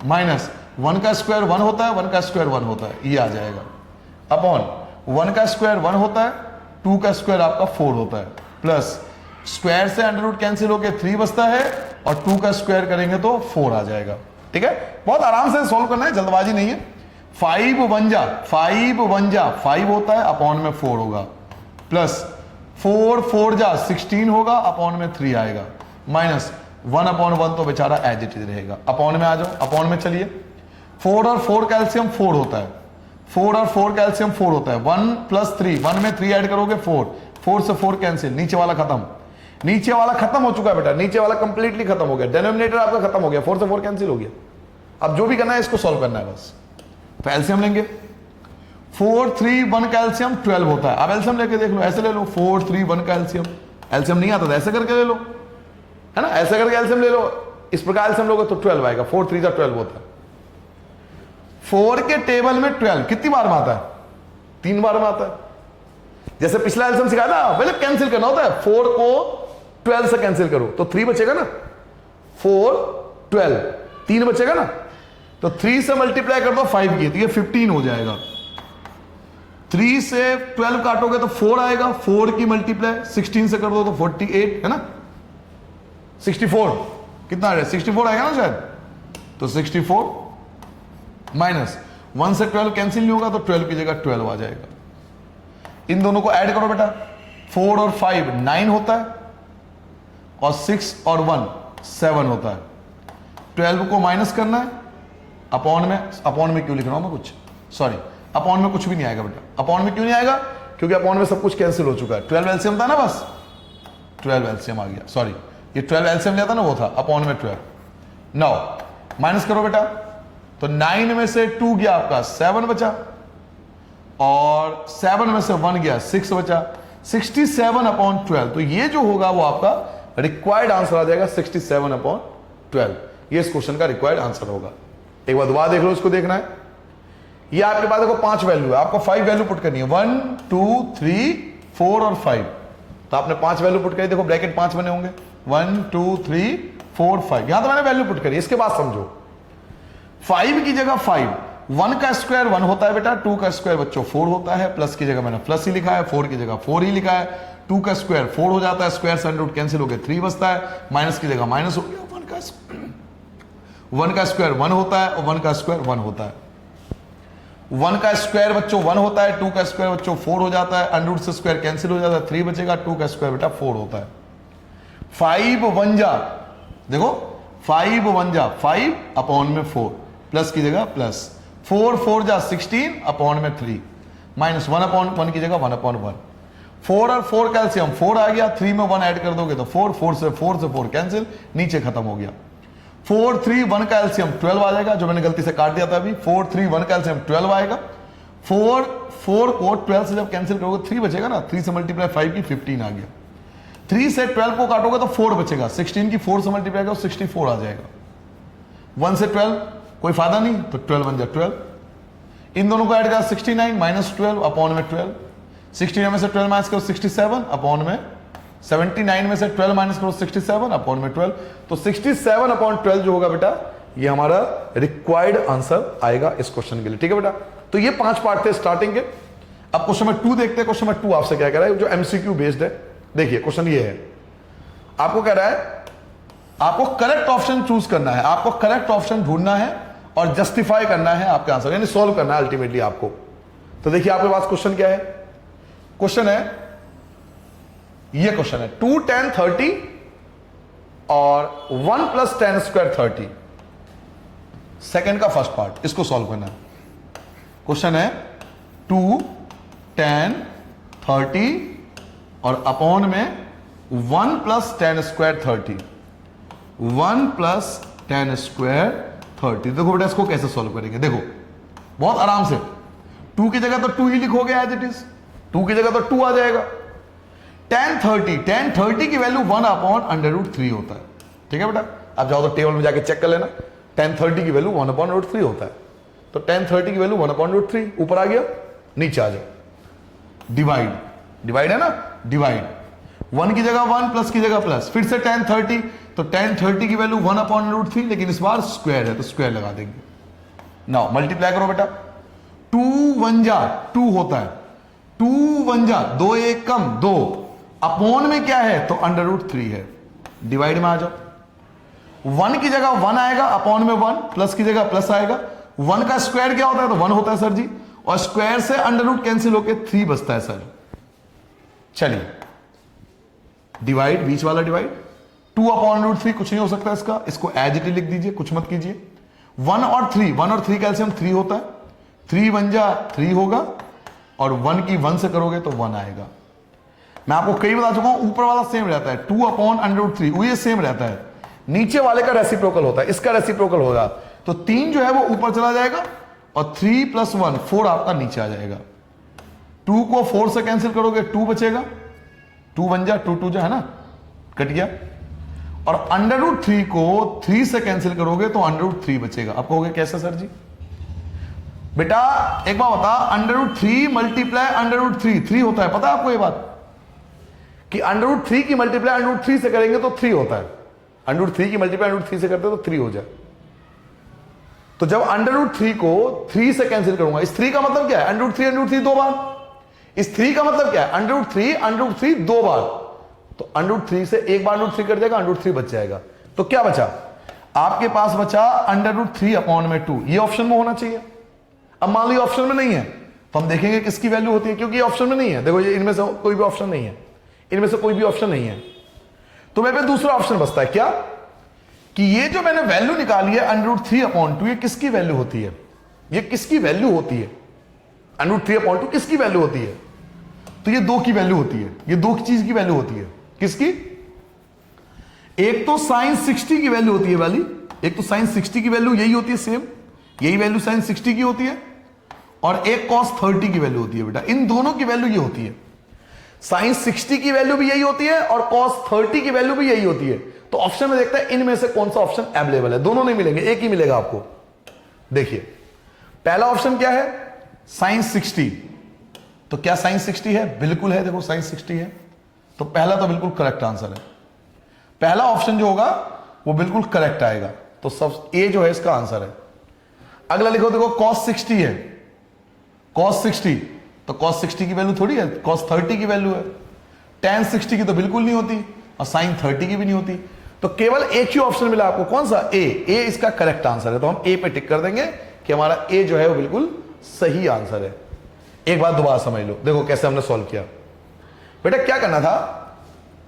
माइनस 1 का स्क्वायर 1 होता है, 1 का स्क्वायर 1 होता है, ये आ जाएगा, अपॉन 1 का स्क्वायर 1 होता है, 2 का स्क्वायर आपका 4 होता है, प्लस स्क्वायर से अंडर रूट कैंसिल होकर 3 बचता है, और 2 का स्क्वायर करेंगे तो 4 आ जाएगा। ठीक है, बहुत आराम से सॉल्व करना है, जल्दबाजी नहीं है। 5 1 जा 5 होता है, अपॉन में 4 होगा, प्लस 4 4 जा 16 होगा, अपॉन में 3 आएगा, माइनस 1/1 तो बेचारा एज इट इज रहेगा। अपॉन में आ जाओ, अपॉन में चलिए, 4 और 4 कैल्शियम 4 होता है, 4 और 4 कैल्शियम 4 होता है, 1 + 3, 1 में 3 ऐड करोगे 4, 4 से 4 कैंसिल, नीचे वाला खत्म, नीचे वाला खत्म हो चुका है बेटा, नीचे वाला कंप्लीटली खत्म हो गया, डिनोमिनेटर आपका खत्म हो गया, 4 से 4 कैंसिल हो गया। अब जो भी करना है इसको सॉल्व करना है बस। तो एलसीएम लेंगे, 4 3 1 कैल्शियम 12 होता है। अब एलसीएम लेके देख लो, ऐसे ले लो, 4 3 1 कैल्शियम, एलसीएम नहीं आता तो ऐसे करके ले लो, है ना, ऐसे करके एलसीएम ले लो, इस प्रकार एलसीएम लोगे तो 12 आएगा, 4 3 12 होता है। 4 के टेबल में 12 कितनी बार में आता है? 3 बार में आता है। जैसे पिछला एलसीएम सिखाया ना, पहले कैंसिल करना होता है, 4 को 12 से कैंसिल करो तो 3 बचेगा ना, 4 12 3 बचेगा ना, तो 3 से मल्टीप्लाई कर दो 5 की, तो ये 15 हो जाएगा। 3 से 12 काटोगे तो 4 आएगा, 4 की मल्टीप्लाई 16 से कर दो तो 48, है ना, 64 कितना आ रहा है? 64 आएगा ना शायद, तो 64 माइनस 1 से 12 कैंसिल नहीं होगा तो 12 की जगह 12 आ जाएगा। इन दोनों को ऐड करो बेटा, 4 और 5 9 होता है, और 6 और 1 7 होता है। 12 को माइनस करना है, अपॉन में क्यों लिख रहा हूं मैं कुछ, सॉरी, अपॉन में कुछ भी नहीं आएगा बेटा। अपॉन में क्यों नहीं आएगा? क्योंकि अपॉन में सब कुछ कैंसिल हो चुका है। 12 एलसीएम था ना, बस 12 एलसीएम आ गया, सॉरी, ये 12 एलसीएम लिया था ना, वो था अपॉन में 12। नाउ माइनस करो बेटा, तो 9 में से 2 गया आपका 7 बचा, और 7 में से 1 गया 6 बचा, 67/12। तो ये जो होगा वो आपका रिक्वायर्ड आंसर आ जाएगा, 67/12। ये इस क्वेश्चन का रिक्वायर्ड आंसर होगा। एक बार दोबारा देख लो, इसको देखना है। ये आपके पास देखो 5 वैल्यू है, आपको 5 वैल्यू पुट करनी है, 1 2 3 4 और 5। तो आपने 5 वैल्यू पुट करी, देखो ब्रैकेट 5 बने होंगे, 1 2 3 4 5, यहां तो मैंने वैल्यू पुट करी। इसके बाद समझो, 5 की जगह 5, 1 का स्क्वायर 1 होता है बेटा, 2 का स्क्वायर बच्चों 4 होता है, प्लस की जगह मैंने प्लस ही लिखा है, 4 की जगह 4 ही लिखा है, 2 का स्क्वायर 4 हो जाता है, स्क्वायर से अंडर रूट कैंसिल हो गया 3 बचता है, माइनस की जगह माइनस हो गया, 1 का स्क्वायर 1 होता है, और 1 का स्क्वायर 1 होता है। 1 का स्क्वायर बच्चों 1 होता है, 2 का स्क्वायर बच्चों 4 हो जाता है, अंडर रूट से स्क्वायर कैंसिल हो जाता है, 3 बचेगा, 2 का स्क्वायर बेटा 4 होता है। 5 1 जा, देखो 5 1 जा 5 अपॉन में 4, प्लस की जगह प्लस, 4 4 जा 16 अपॉन में 3, माइनस 1/1 की जगह 1/1। 4 और 4 कैल्शियम 4 आ गया, 3 में 1 ऐड कर दोगे तो 4, 4 से 4 कैंसिल, नीचे खत्म हो गया। 4 3 1 का एलसीएम 12 आ जाएगा, जो मैंने गलती से काट दिया था अभी, 4 3 1 का एलसीएम 12 आएगा। 4 को 12 से जब कैंसिल करोगे 3 बचेगा ना, 3 से मल्टीप्लाई 5 की 15 आ गया। 3 से 12 को काटोगे तो 4 बचेगा, 16 की 4 से मल्टीप्लाई करो 64 आ जाएगा। 1 से 12 कोई फायदा नहीं, तो 12 1 जा 12, इन दोनों को ऐड करा 69 माइनस 12 अपॉन में 12, 69 में से 12 माइनस करो 67 अपॉन में 79 में से 12 माइनस करो 67 अपॉन में 12, तो 67/12 जो होगा बेटा, ये हमारा रिक्वायर्ड आंसर आएगा इस क्वेश्चन के लिए। ठीक है बेटा, तो ये 5 पार्ट थे स्टार्टिंग के। अब क्वेश्चन नंबर 2 देखते हैं। क्वेश्चन नंबर 2 आपसे क्या कह रहा है, जो एमसीक्यू बेस्ड है। देखिए क्वेश्चन ये है, आपको कह रहा है आपको करेक्ट ऑप्शन चूज करना है, आपको करेक्ट ऑप्शन ढूंढना है और जस्टिफाई करना है आपके आंसर, यानी सॉल्व करना है अल्टीमेटली आपको। तो देखिए आपके पास क्वेश्चन क्या है, क्वेश्चन है, ये क्वेश्चन है 2 10 30 और 1 प्लस टेन स्क्वायर 30। सेकेंड का फर्स्ट पार्ट, इसको सॉल्व करना है। क्वेश्चन है 2 10 30 और अपॉन में 1 plus ten square 30, 1 plus ten square 30। देखो बेटा इसको कैसे सॉल्व करेंगे, देखो बहुत आराम से। 2 की जगह तो 2 ही लिखोगे एज इट इज, 2 की जगह तो 2 आ जाएगा। tan 30 की वैल्यू 1 अपॉन √3 होता है। ठीक है बेटा, आप जाओ तो टेबल में जाके चेक कर लेना, tan 30 की वैल्यू 1 अपॉन √3 होता है। तो tan 30 की वैल्यू 1 अपॉन √3, ऊपर आ गया, नीचे आ जाओ। डिवाइड है ना, डिवाइड 1 की जगह 1, प्लस की जगह प्लस, फिर से tan 30, तो tan 30 की वैल्यू 1 अपॉन √3, लेकिन इस बार स्क्वायर है तो स्क्वायर लगा देंगे। नाउ मल्टीप्लाई करो बेटा, 2 1 जा 2 होता है, 2 1 जा 2 1 कम 2, अपॉन में क्या है तो √3 है। डिवाइड में आ जाओ, 1 की जगह 1 आएगा, अपॉन में 1, प्लस की जगह प्लस आएगा। 1 का स्क्वायर क्या होता है तो 1 होता है सर जी, और स्क्वायर से √ कैंसिल होकर 3 बचता है सर। चलिए डिवाइड, बीच वाला डिवाइड, 2 अपॉन √3 कुछ नहीं हो सकता इसका, इसको एज इट इज लिख दीजिए, कुछ मत कीजिए। 1 और 3 का एलसीएम 3 होता है, 3 1 जा 3 होगा, और 1 की 1 से करोगे तो 1 आएगा। मैं आपको कई बता चुका हूं, ऊपर वाला सेम रहता है, 2 अपॉन √3 ये सेम रहता है, नीचे वाले का रेसिप्रोकल होता है, इसका रेसिप्रोकल होगा तो 3 जो है वो ऊपर चला जाएगा, और 3 + 1 4 आपका नीचे आ जाएगा। 2 को 4 से कैंसिल करोगे 2 बचेगा, 2 1 जा 2 2 जा, है ना, कट गया। और √3 को 3 से कैंसिल करोगे तो √3 बचेगा। आप कहोगे कैसे सर जी? बेटा एक बार बता, √3 मल्टीप्लाई √3 3 होता है, पता है आपको ये बात कि √3 की मल्टीप्लाई √3 से करेंगे तो 3 होता है, √3 की मल्टीप्लाई √3 से करते हो तो 3 हो जाए। तो जब √3 को 3 से कैंसिल करूंगा, इस 3 का मतलब क्या है, √3 दो बार, इस 3 का मतलब क्या है, √3 दो बार, तो √3 से एक बार √3 कर जाएगा, √3 बच जाएगा। तो क्या बचा आपके पास, बचा √3 अपॉन में 2। ये ऑप्शन में होना चाहिए। अब मान लीजिए ऑप्शन में नहीं है तो हम देखेंगे किसकी वैल्यू होती है, क्योंकि ये ऑप्शन में नहीं है। देखो ये इनमें से कोई भी ऑप्शन नहीं है, इनमें से कोई भी ऑप्शन नहीं है, तो मेरे पे दूसरा ऑप्शन बचता है क्या, कि ये जो मैंने वैल्यू निकाली है √3 अपॉन 2, ये किसकी वैल्यू होती है, ये किसकी वैल्यू होती है, √3 अपॉन 2 किसकी वैल्यू होती है, तो ये 2 की वैल्यू होती है, ये 2 चीज की वैल्यू होती है। किसकी? एक तो sin 60 की वैल्यू होती है वाली, एक तो sin 60 की वैल्यू यही होती है, सेम यही वैल्यू sin 60 की होती है, और एक cos 30 की वैल्यू होती है। बेटा इन दोनों की वैल्यू ये होती है, sin 60 की वैल्यू भी यही होती है और cos 30 की वैल्यू भी यही होती है। तो ऑप्शन में देखते हैं इनमें से कौन सा ऑप्शन अवेलेबल है। दोनों नहीं मिलेंगे, एक ही मिलेगा आपको। देखिए पहला ऑप्शन क्या है, sin 60, तो क्या sin 60 है? बिल्कुल है, देखो sin 60 है, तो पहला तो बिल्कुल करेक्ट आंसर है, पहला ऑप्शन जो होगा वो बिल्कुल करेक्ट आएगा, तो सब ए जो है इसका आंसर है। अगला लिखो, देखो cos 60 है, cos 60, तो cos 60 की वैल्यू थोड़ी है, cos 30 की वैल्यू है। tan 60 की तो बिल्कुल नहीं होती, और sin 30 की भी नहीं होती, तो केवल एक ही ऑप्शन मिला आपको, कौन सा? ए इसका करेक्ट आंसर है, तो हम ए पे टिक कर देंगे कि हमारा ए जो है वो बिल्कुल सही आंसर है। एक बात दोबारा समझ लो, देखो कैसे हमने सॉल्व किया। बेटा क्या करना था,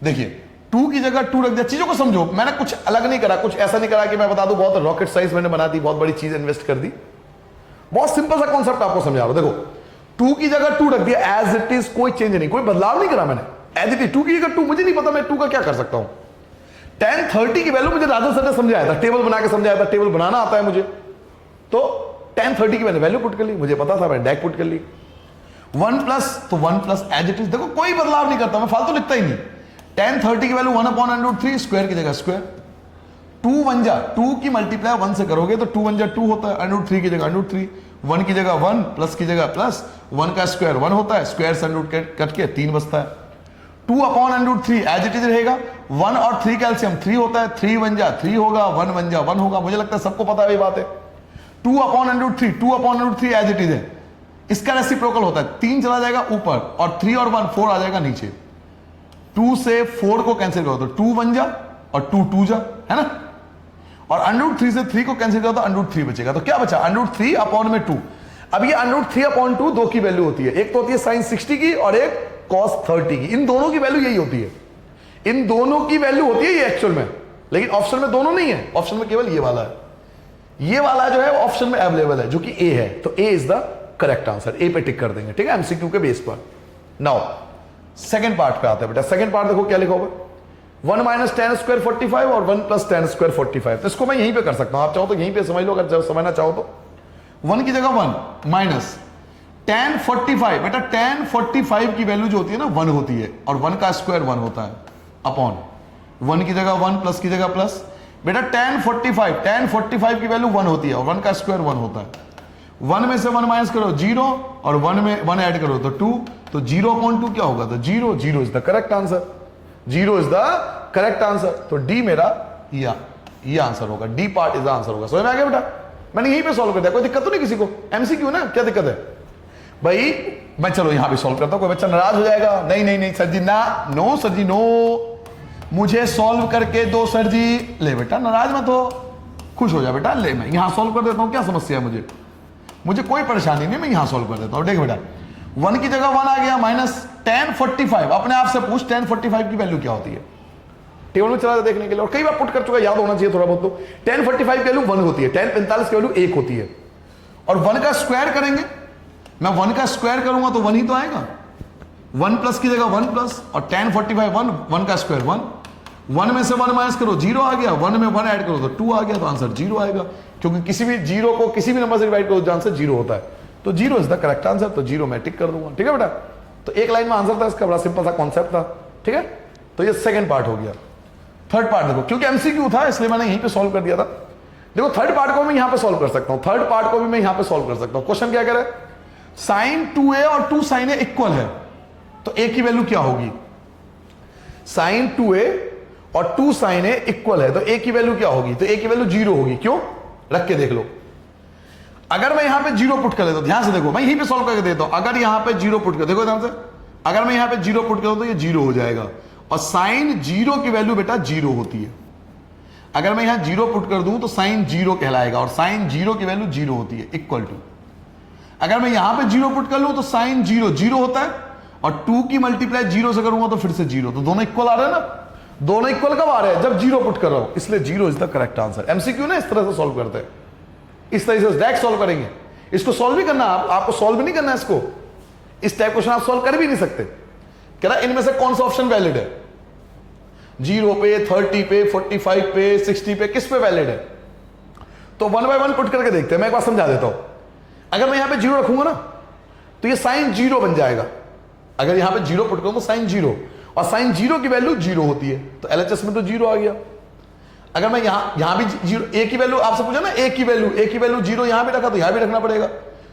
देखिए 2 की जगह 2 रख दिया, चीजों को समझो, मैंने कुछ अलग नहीं करा, कुछ ऐसा नहीं करा कि मैं बता दूं बहुत रॉकेट साइंस मैंने बना दी, बहुत बड़ी चीज इन्वेस्ट कर दी। बहुत सिंपल सा कॉन्सेप्ट आपको समझा रहा हूं। देखो 2 की जगह 2 रख दिया एज इट इज, कोई चेंज नहीं, कोई बदलाव नहीं करा मैंने, एज इट इज 2 की जगह 2। मुझे नहीं पता मैं 2 का क्या कर सकता हूं। tan 30 की वैल्यू मुझे राजन सर ने समझाया था, टेबल बना के समझाया था, टेबल बनाना आता है मुझे, तो tan 30 की मैंने वैल्यू पुट कर ली, मुझे पता था, मैंने डैक पुट कर ली। 1 प्लस, तो 1 प्लस एज इट इज, देखो कोई बदलाव नहीं करता मैं, फालतू लिखता ही नहीं। tan 30 की वैल्यू 1 अपॉन √3, स्क्वायर की जगह स्क्वायर। 2 1 जा 2 की मल्टीप्लाई 1 से करोगे तो 2 1 जा 2 होता है, √3 की जगह √3, 1 की जगह 1, प्लस की जगह प्लस, 1 का स्क्वायर 1 होता है, स्क्वायर से कट के 3 बचता है। 2 अपॉन √3 एज इट इज रहेगा, 1 और 3 का एलसीएम 3 होता है, 3 1 जा 3 होगा, 1 1 जा 1 होगा, मुझे लगता है सबको पता है ये बात है। 2 अपॉन √3 एज इट इज है, इसका रेसिप्रोकल होता है, 3 चला जाएगा ऊपर, और 3 और 1 4 आ जाएगा नीचे। 2 से 4 को कैंसिल करो तो 2 1 जा और 2 2 जा, है ना, और √3 से 3 को कैंसिल करो तो √3 बचेगा। तो क्या बचा, √3 अपॉन में 2। अब ये √3 अपॉन 2 दो की वैल्यू होती है, एक तो होती है sin 60 की और एक cos 30 की, इन दोनों की वैल्यू यही होती है, इन दोनों की वैल्यू होती है ये एक्चुअल में, लेकिन ऑप्शन में दोनों नहीं है, ऑप्शन में केवल ये वाला है। ये वाला जो है ऑप्शन में अवेलेबल है, जो कि ए है, तो ए इज द करेक्ट आंसर। ए पे टिक कर देंगे, ठीक है, एमसीक्यू के बेस पर। नाउ सेकंड पार्ट पे आते हैं बेटा। सेकंड पार्ट देखो क्या लिखा होगा, 1 माइनस टेन स्क्वायर 45 और 1 प्लस टेन स्क्वायर 45। तो इसको मैं यहीं पे कर सकता हूं, आप चाहो तो यहीं पे समझ लो, अगर समझना चाहो तो। 1 की जगह 1 माइनस tan 45, बेटा tan 45 की वैल्यू जो होती है ना 1 होती है, और 1 का स्क्वायर 1 होता है, अपॉन 1 की जगह 1 प्लस की जगह प्लस। बेटा tan 45 की वैल्यू 1 होती है और 1 का स्क्वायर 1 होता है। 1 में से 1 माइनस करो 0, और 1 में 1 ऐड करो तो 2, तो 0/2 क्या होगा, तो 0। 0 is the correct answer, 0 is the correct answer. तो डी मेरा ये आंसर होगा, D part is the answer होगा। समझ में आ गया बेटा, मैंने यहीं पे सॉल्व कर दिया, कोई दिक्कत तो नहीं किसी को, एमसीक्यू ना, क्या दिक्कत है भाई। मैं चलो यहां पे सॉल्व करता हूं, कोई बच्चा नाराज हो जाएगा, नहीं नहीं नहीं सर जी ना, नो सर जी नो, मुझे सॉल्व करके दो सर जी। ले बेटा नाराज मत हो, खुश हो जा बेटा, ले मैं यहां सॉल्व कर देता हूं, क्या समस्या है मुझे कोई परेशानी नहीं, मैं यहां सॉल्व कर देता हूं। देख बेटा 1 की जगह 1 आ गया, माइनस tan 45। अपने आप से पूछ tan 45 की वैल्यू क्या होती है, टेबल में चला देखने के लिए, और कई बार पुट कर चुका, याद होना चाहिए थोड़ा बहुत। तो tan 45 की वैल्यू 1 होती है, tan 45 की वैल्यू 1 होती है, और 1 का स्क्वायर करेंगे, मैं 1 का स्क्वायर करूंगा तो 1 ही तो आएगा। 1 प्लस की जगह 1 प्लस, और tan 45 1 का स्क्वायर 1। 1 में से 1 माइनस करो 0 आ गया, 1 में 1 ऐड करो तो 2 आ गया, तो आंसर 0 आएगा, क्योंकि किसी भी 0 को किसी भी नंबर से डिवाइड करो तो आंसर 0 होता है। तो 0 इज द करेक्ट आंसर, तो 0 मैं टिक कर दूंगा, ठीक है बेटा। तो एक लाइन में आंसर था इसका, बड़ा सिंपल सा कॉन्सेप्ट था, ठीक है। तो ये सेकंड पार्ट हो गया। थर्ड पार्ट देखो, क्योंकि एमसीक्यू था इसलिए मैंने यहीं पे सॉल्व कर दिया था। देखो थर्ड पार्ट को मैं यहां पे सॉल्व कर सकता हूं, थर्ड पार्ट को भी मैं यहां पे सॉल्व कर सकता हूं। क्वेश्चन क्या कह रहा है, sin 2a और 2 sin a इक्वल है, तो a की वैल्यू क्या होगी, sin 2a और 2 sin a इक्वल है, तो a की वैल्यू क्या होगी, तो a की वैल्यू 0 होगी। क्यों, रख के देख लो। अगर मैं यहां पे 0 पुट कर देता हूं, ध्यान से देखो, मैं यहीं पे सॉल्व करके देता हूं। अगर यहां पे 0 पुट कर, देखो ध्यान से, अगर मैं यहां पे 0 पुट करूं तो ये 0 हो जाएगा, और sin 0 की वैल्यू बेटा 0 होती है। अगर मैं यहां 0 पुट कर दूं तो sin 0 कहलाएगा, और sin 0 की वैल्यू 0 होती है, इक्वल टू। अगर मैं यहां पे 0 पुट कर लूं तो sin 0 0 होता है, और 2 की मल्टीप्लाई 0 से करूंगा तो फिर से 0, तो दोनों इक्वल आ रहे हैं ना। दोनों इक्वल कब आ रहे हैं, जब 0 पुट कर रहा हूं, इसलिए 0 is the correct answer. MCQ ना इस तरह से सॉल्व करते हैं, इस तरह से डायरेक्ट सॉल्व करेंगे। इसको सॉल्व भी करना, आपको सॉल्व भी नहीं करना इसको, इस टाइप क्वेश्चन आप सॉल्व कर भी नहीं सकते। कह रहा इनमें से कौन सा ऑप्शन वैलिड है, 0 पे, 30 पे, 45 पे, 60 पे, किस पे वैलिड है। तो 1 बाय 1 पुट करके देखते हैं। मैं एक बार समझा देता हूं। अगर मैं यहां पे 0 रखूंगा ना तो ये sin 0 बन जाएगा। अगर यहां पे 0 पुट करूं तो sin 0, और sin 0 की वैल्यू 0 होती है, तो LHS में तो 0 आ गया। अगर मैं यहां भी 0, a की वैल्यू आपसे पूछा ना, a की वैल्यू 0 यहां भी रखा तो यहां भी रखना पड़ेगा।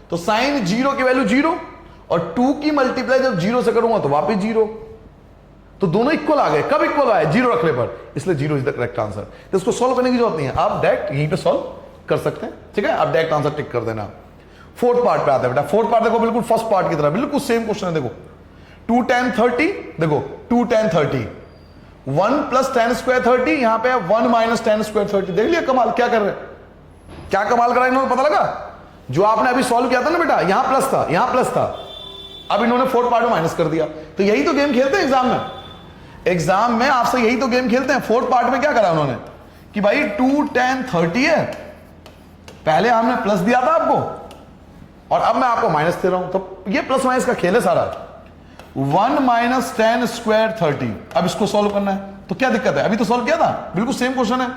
तो sin 0 की वैल्यू 0, और 2 की मल्टीप्लाई जब 0 से करूंगा तो वापस 0, तो दोनों इक्वल आ गए। कब इक्वल आए, 0 रखने पर, इसलिए 0 इज द करेक्ट आंसर। तो इसको सॉल्व करने की जरूरत नहीं है, आप डायरेक्ट यहीं पे सॉल्व कर सकते हैं, ठीक है। आप डायरेक्ट आंसर टिक कर देना। फोर्थ पार्ट पे आता है बेटा। फोर्थ पार्ट देखो बिल्कुल फर्स्ट पार्ट की तरह, बिल्कुल सेम क्वेश्चन है। देखो 2 tan 30, देखो 2 tan 30, 1 प्लस tan स्क्वायर 30, यहां पे 1 माइनस tan स्क्वायर 30। देख लिया कमाल क्या कर रहे हैं, क्या कमाल करा इन्होंने, पता लगा। जो आपने अभी सॉल्व किया था ना बेटा, यहां प्लस था, यहां प्लस था, अब इन्होंने फोर्थ पार्ट में माइनस कर दिया। तो यही तो गेम खेलते हैं एग्जाम में, एग्जाम में आपसे यही तो गेम खेलते हैं। फोर्थ पार्ट में क्या करा उन्होंने कि भाई 2 tan 30 है, पहले हमने प्लस दिया था आपको, और अब मैं आपको माइनस दे रहा हूं, तो ये प्लस माइनस का खेल है सारा। 1 माइनस tan स्क्वायर 30, अब इसको सॉल्व करना है, तो क्या दिक्कत है, अभी तो सॉल्व किया था, बिल्कुल सेम क्वेश्चन है।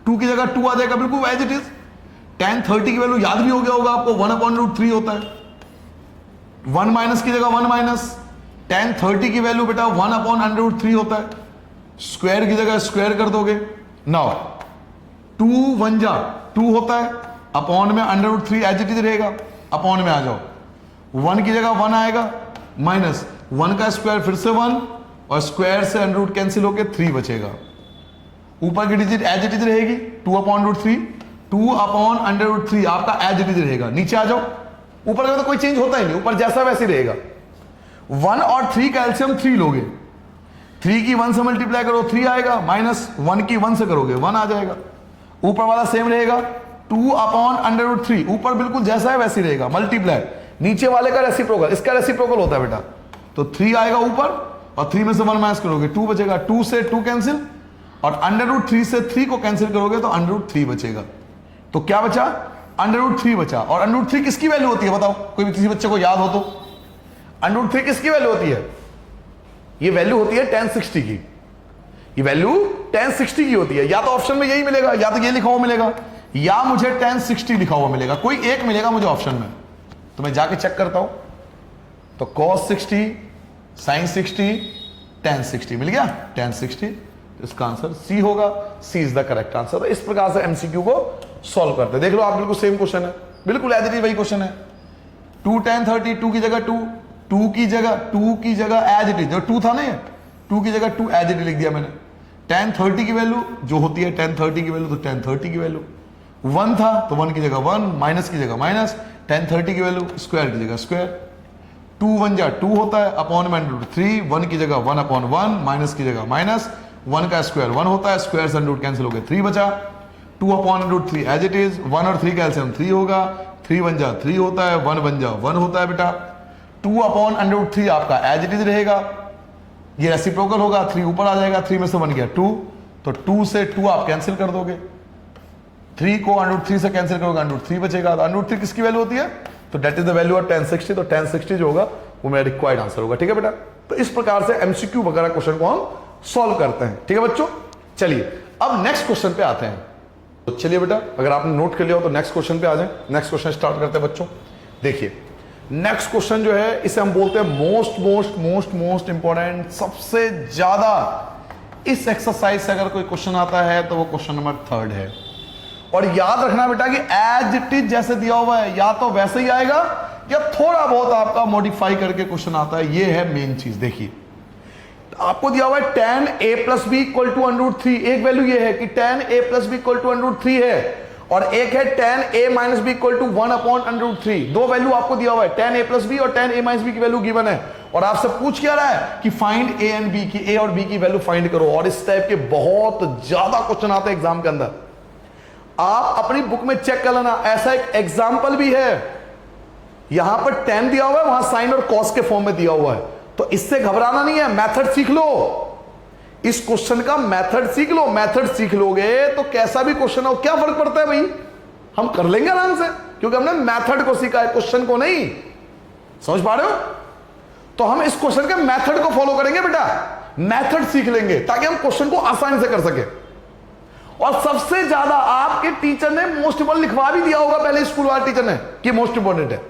2 की जगह 2 आ जाएगा, बिल्कुल एज इट इज। tan 30 की वैल्यू याद भी हो गया होगा आपको, 1/√3 होता है। 1 माइनस की जगह 1 माइनस, tan 30 की वैल्यू बेटा 1/√3 होता है। स्क्वायर की जगह स्क्वायर कर दोगे, नाउ 2 1 जा 2 होता है, अपॉन में √3 एज इट इज रहेगा, अपॉन में आ जाओ, 1 की जगह 1 आएगा, माइनस 1 का स्क्वायर फिर से 1, और स्क्वायर से √ कैंसिल होकर 3 बचेगा। ऊपर की डिजिट एज इट इज रहेगी, 2/√3, 2/√3 आपका एज इट इज रहेगा। नीचे आ जाओ, ऊपर का तो कोई चेंज होता ही नहीं, ऊपर जैसा वैसे रहेगा। 1 और 3 का एलसीएम 3 लोगे, 3 की 1 से मल्टीप्लाई करो 3 आएगा, माइनस 1 की 1 से करोगे 1 आ जाएगा। ऊपर वाला सेम रहेगा, 2/√3, ऊपर बिल्कुल जैसा है वैसे रहेगा, मल्टीप्लाई। नीचे वाले का रेसिप्रोकल, इसका रेसिप्रोकल होता है बेटा, तो 3 आएगा ऊपर, और 3 में से 1 माइनस करोगे 2 बचेगा, 2 से 2 कैंसिल, और √3 से 3 को कैंसिल करोगे तो √3 बचेगा। तो क्या बचा? √3 बचा। और √3 किसकी वैल्यू होती है बताओ, कोई भी किसी बच्चे को याद हो तो? √3 किसकी वैल्यू होती है? ये वैल्यू होती है tan 60 की। ये वैल्यू tan 60 की होती है। या तो ऑप्शन में यही मिलेगा, या तो ये लिखा हुआ मिलेगा, या मुझे tan 60 लिखा हुआ मिलेगा। कोई एक मिलेगा मुझे ऑप्शन में, तो मैं जाके चेक करता हूं। तो cos 60, sin 60, tan 60 मिल गया, tan 60। इसका आंसर सी होगा। सी इज द करेक्ट आंसर। तो इस प्रकार से एमसीक्यू को सॉल्व करते हैं। देख लो आप, बिल्कुल सेम क्वेश्चन है, बिल्कुल एज इट इज वही क्वेश्चन है। 2 tan 30, 2 की जगह 2 की जगह एज इट इज, जो 2 था ना, ये 2 की जगह 2 एज इट इज लिख दिया मैंने। tan 30 की वैल्यू जो होती है tan 30 की वैल्यू, तो tan 30 की वैल्यू 1 था तो 1 की जगह 1, माइनस की जगह माइनस, tan 30 की वैल्यू स्क्वायर की जगह स्क्वायर। 2 1 जा 2 होता है, अपॉन में √3, 1 की जगह 1/1, माइनस की जगह माइनस, 1 का स्क्वायर 1 होता है, स्क्वायर से रूट कैंसिल हो गया, 3 बचा। 2/√3 एज इट इज, 1 और 3 का एलसीएम 3 होगा, 3 1 जा 3 होता है, 1 1 जा 1 होता है बेटा। 2/√3 आपका एज इट इज रहेगा, ये रेसिप्रोकल होगा, 3 ऊपर आ जाएगा, 3 में से 1 गया 2, तो 2 से 2 आप कैंसिल कर दोगे, 3 को √3 से कैंसिल करोगे, √3 बचेगा। तो √3 किसकी वैल्यू होती है? तो that is the value of tan 60। तो tan 60 जो होगा वो मेरा रिक्वायर्ड आंसर होगा। ठीक है बेटा, तो इस प्रकार से एमसीक्यू वगैरह क्वेश्चन को हम सॉल्व करते हैं। ठीक है बच्चों, चलिए अब नेक्स्ट क्वेश्चन पे आते हैं। तो चलिए बेटा, अगर आपने नोट कर लिया हो तो नेक्स्ट क्वेश्चन पे आ जाए। नेक्स्ट क्वेश्चन स्टार्ट करते हैं बच्चों। देखिए नेक्स्ट क्वेश्चन जो है, इसे हम बोलते हैं मोस्ट इंपॉर्टेंट, सबसे ज्यादा इस एक्सरसाइज से अगर कोई क्वेश्चन आता है तो वो क्वेश्चन नंबर 3 है। और याद रखना बेटा कि एज इट इज जैसे दिया हुआ है, या तो वैसे ही आएगा या थोड़ा बहुत आपका मॉडिफाई करके क्वेश्चन आता है। ये है मेन चीज। देखिए आपको दिया हुआ है tan a + b = √3। एक वैल्यू ये है कि tan a + b = √3 है, और एक है tan a - b = 1/√3। दो वैल्यू आपको दिया हुआ है, tan a + b और tan a - b की वैल्यू गिवन है, और आपसे पूछ क्या रहा है कि फाइंड a एंड b की, a और b की वैल्यू फाइंड करो। और इस टाइप के बहुत ज्यादा क्वेश्चन आते हैं एग्जाम के अंदर, आप अपनी बुक में चेक कर लेना। ऐसा एक एग्जाम्पल भी है, यहां पर tan दिया हुआ है, वहां साइन और cos के फॉर्म में दिया हुआ है। तो इससे घबराना नहीं है, मेथड सीख लो, इस क्वेश्चन का मेथड सीख लो। मेथड सीख लोगे तो कैसा भी क्वेश्चन हो, क्या फर्क पड़ता है भाई, हम कर लेंगे आराम से, क्योंकि हमने मेथड को सीखा है, क्वेश्चन को नहीं। समझ पा रहे हो? तो हम इस क्वेश्चन के मेथड को फॉलो करेंगे बेटा, मेथड सीख लेंगे ताकि हम क्वेश्चन को आसानी से कर सके। और सबसे ज्यादा आपके टीचर ने मोस्ट इंपोर्टेंट लिखवा भी दिया होगा पहले, स्कूल वाले टीचर ने, कि मोस्ट इंपोर्टेंट है।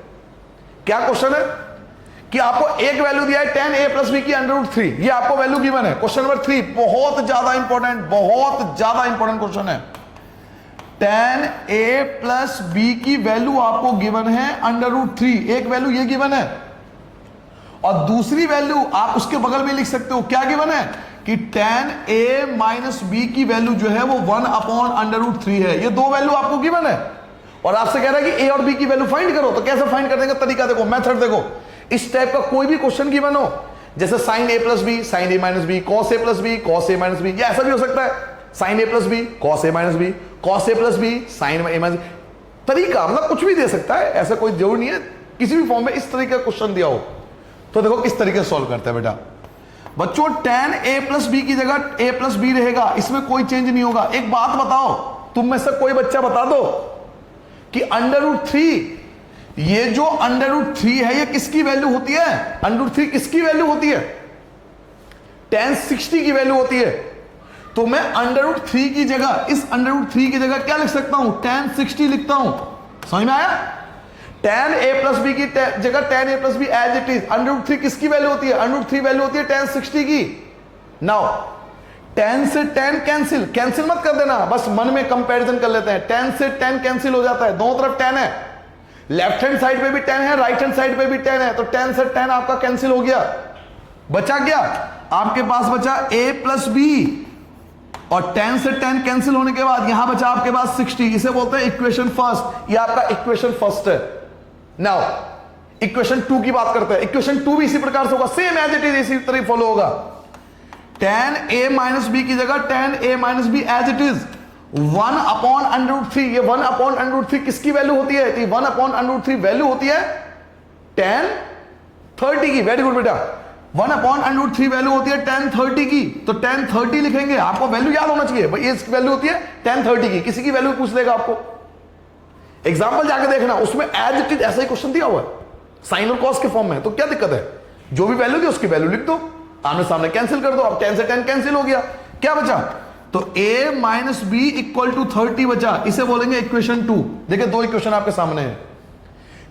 क्या क्वेश्चन है कि आपको एक वैल्यू दिया है tan a + b की √3, ये आपको वैल्यू गिवन है। क्वेश्चन नंबर 3 बहुत ज्यादा इंपॉर्टेंट क्वेश्चन है। tan a + b की वैल्यू आपको गिवन है √3, एक वैल्यू ये गिवन है, और दूसरी वैल्यू आप उसके बगल में लिख सकते हो। क्या गिवन है कि tan a - b की वैल्यू जो है वो 1/√3 है। ये दो वैल्यू आपको गिवन है, और आपसे कह रहा है कि a और b की वैल्यू फाइंड करो। तो कैसे फाइंड करने का तरीका देखो, मेथड देखो। इस टाइप का कोई भी क्वेश्चन गिवन हो, जैसे sin a + b, sin a - b, cos a + b, cos a - b, या ऐसा भी हो सकता है sin a + b, cos a - b, cos a + b, sin a - b, तरीका मतलब कुछ भी दे सकता है, ऐसा कोई जरूर नहीं है। किसी भी फॉर्म में इस तरीके का क्वेश्चन दिया हो तो देखो किस तरीके से सॉल्व करते हैं बेटा। बच्चों tan a + b की जगह a + b रहेगा, इसमें कोई चेंज नहीं होगा। एक बात बताओ, तुम में से कोई बच्चा बता दो कि √3, ये जो √3 है ये किसकी वैल्यू होती है? √3 किसकी वैल्यू होती है? tan 60 की वैल्यू होती है। तो मैं √3 की जगह, इस √3 की जगह क्या लिख सकता हूं? tan 60 लिखता हूं। समझ में आया? tan a + b की जगह tan a + b as it is. √3 किसकी वैल्यू होती है? √3 वैल्यू होती है tan 60 की। नाउ tan से tan कैंसिल मत कर देना, बस मन में कंपैरिजन कर लेते हैं। tan से tan कैंसिल हो जाता है, दोनों तरफ tan है, लेफ्ट हैंड साइड पे भी tan है, राइट हैंड साइड पे भी tan है, तो tan से tan आपका कैंसिल हो गया। बचा क्या आपके पास? बचा a + b, और tan से tan कैंसिल होने के बाद यहां बचा आपके पास 60। इसे बोलते हैं इक्वेशन फर्स्ट, ये आपका इक्वेशन फर्स्ट है। नाउ इक्वेशन 2 की बात करते हैं। इक्वेशन 2 भी इसी प्रकार से होगा, सेम एज इट इज, इसी तरह फॉलो होगा। tan a - b की जगह tan a - b as it is 1/√3। ये 1/√3 किसकी वैल्यू होती है? तो 1/√3 वैल्यू होती है tan 30 की। वेरी गुड बेटा, 1/√3 वैल्यू होती है tan 30 की, तो tan 30 लिखेंगे। आपको वैल्यू याद होना चाहिए भाई, इसकी वैल्यू होती है tan 30 की। किसी की वैल्यू पूछ लेगा आपको, एग्जाम्पल जाके देखना, उसमें एज इट इज ऐसा ही क्वेश्चन दिया हुआ है, साइन और कॉस के फॉर्म में। तो क्या दिक्कत है, जो भी वैल्यू थी उसकी वैल्यू लिख दो, आमने सामने कैंसिल कर दो। अब tan से tan कैंसिल हो गया, क्या बचा, तो a minus B equal to 30 बचा। इसे बोलेंगे इक्वेशन 2। देखिए दो इक्वेशन आपके सामने है,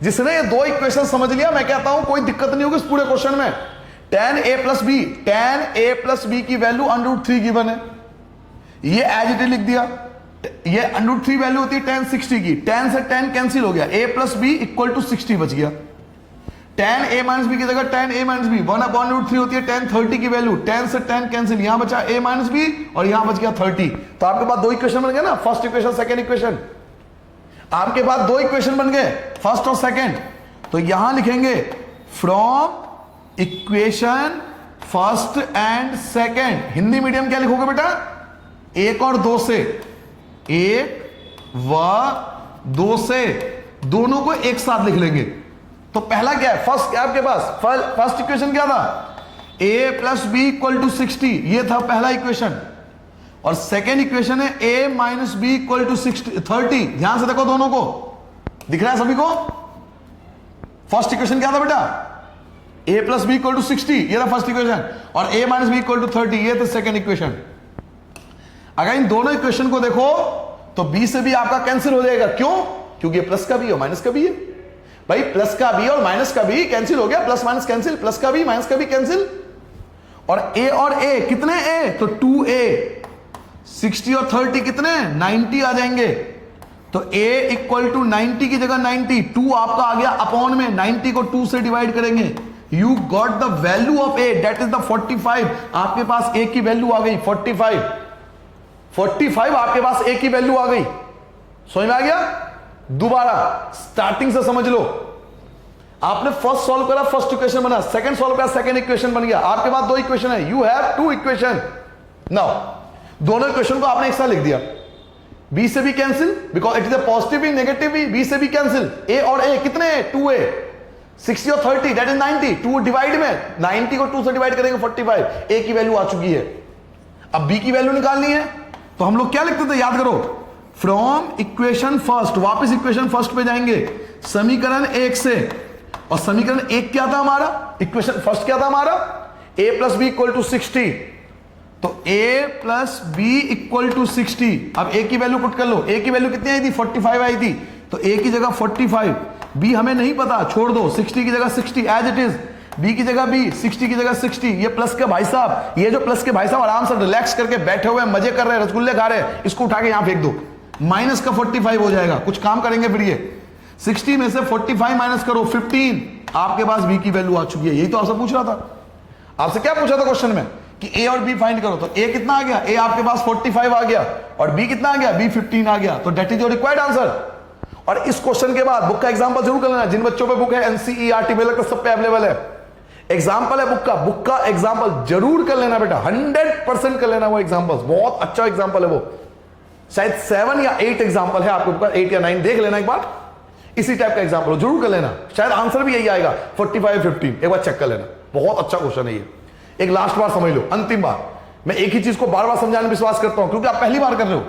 जिसने ये दो इक्वेशन समझ लिया, मैं कहता हूं कोई दिक्कत नहीं होगी इस पूरे क्वेश्चन में। tan a plus B, tan a plus B की वैल्यू √3 गिवन है, ये एज इट इज लिख दिया। ये √3 वैल्यू होती है tan 60 की, tan से tan कैंसिल हो गया, a plus B equal to 60 बच गया। tan a माइनस बी की जगह tan a माइनस बी 1/√3 होती है tan 30 की वैल्यू, tan से tan कैंसिल, यहां बचा a माइनस बी और यहां बच गया 30। तो आपके पास दो इक्वेशन बन गए ना, फर्स्ट इक्वेशन सेकेंड इक्वेशन। आपके पास दो इक्वेशन बन गए, फर्स्ट और सेकेंड। तो यहां लिखेंगे from equation first and second. Hindi medium क्या लिखोगे बेटा, एक और दो से, एक व दो से, दोनों को एक साथ लिख लेंगे। तो पहला क्या है, फर्स्ट क्या आपके पास, फर्स्ट इक्वेशन क्या था, a plus B equal to 60, ये था पहला इक्वेशन। और सेकेंड इक्वेशन है a minus B equal to 30। ध्यान से देखो, दोनों को दिख रहा है सभी को। फर्स्ट इक्वेशन क्या था बेटा, a plus B equal to 60, ये था फर्स्ट इक्वेशन, और a minus B equal to 30, ये था सेकेंड इक्वेशन। अगर इन दोनों इक्वेशन को देखो तो b से भी आपका कैंसिल हो जाएगा। क्यों, क्योंकि प्लस का भी और माइनस का भी है भाई, प्लस का भी और माइनस का भी कैंसिल हो गया, प्लस माइनस कैंसिल, प्लस का भी माइनस का भी कैंसिल। और a कितने a, तो 2a, 60 और 30 कितने 90 आ जाएंगे। तो a इक्वल टू 90 की जगह 90, 2 आपका आ गया अपॉन में, 90 को 2 से डिवाइड करेंगे। You got the value of a, that is the 45। आपके पास a की वैल्यू आ गई 45 आपके पास a की वैल्यू आ गई। समझ में आ गया, दोबारा स्टार्टिंग से समझ लो। आपने फर्स्ट सॉल्व करा, फर्स्ट इक्वेशन बना, सेकंड सॉल्व करा, सेकंड इक्वेशन बन गया। आपके पास दो इक्वेशन है, you have two equation. Now दोनों इक्वेशन को आपने एक साथ लिख दिया, b से भी cancel because it is a positive भी नेगेटिव भी, b से भी कैंसिल, a और a कितने है 2a, 60 और 30 दैट इज 90, 2 डिवाइड में 90 को 2 से डिवाइड करेंगे 45, a की वैल्यू आ चुकी है। अब b की वैल्यू निकालनी है, तो हम लोग क्या लिखते थे याद करो, फ्रॉम इक्वेशन फर्स्ट, वापस इक्वेशन फर्स्ट पे जाएंगे, समीकरण 1 से। और समीकरण 1 क्या था हमारा, इक्वेशन फर्स्ट क्या था हमारा, a plus B equal to 60। तो a plus B equal to 60। अब a की वैल्यू पुट कर लो, a की वैल्यू कितनी आई थी 45 आई थी, तो a की जगह 45, b हमें नहीं पता छोड़ दो, 60 की जगह 60 एज इट इज, b की जगह b, 60 की जगह 60। ये प्लस के भाई साहब, ये जो प्लस के भाई साहब आराम से रिलैक्स करके बैठे हुए मजे कर रहे हैं, रसगुल्ले खा रहे हैं, इसको उठा के यहां फेंक दो, माइनस का 45 हो जाएगा। कुछ काम करेंगे फिर, ये 60 में से 45 माइनस करो 15, आपके पास b की वैल्यू आ चुकी है। यही तो आपसे पूछ रहा था, आपसे क्या पूछा था क्वेश्चन में कि a और b फाइंड करो। तो a कितना आ गया, a आपके पास 45 आ गया, और b कितना आ गया, b 15 आ गया। तो that is your required answer. और इस क्वेश्चन के बाद बुक का एग्जांपल जरूर कर लेना, जिन बच्चों पे बुक है एनसीईआरटी में लगता सब पे अवेलेबल है, एग्जांपल है बुक का एग्जांपल जरूर कर लेना बेटा, 100% कर लेना वो एग्जांपल, बहुत अच्छा एग्जांपल है वो। शायद 7 या 8 एग्जांपल है आपके ऊपर, 8 या 9 देख लेना एक बार, इसी टाइप का एग्जांपल जरूर कर लेना, शायद आंसर भी यही आएगा 45 15, एक बार चेक कर लेना, बहुत अच्छा क्वेश्चन है ये। एक लास्ट बार समझ लो, अंतिम बार। मैं एक ही चीज को बार बार समझाने में विश्वास करता हूं, क्योंकि आप पहली बार कर रहे हो।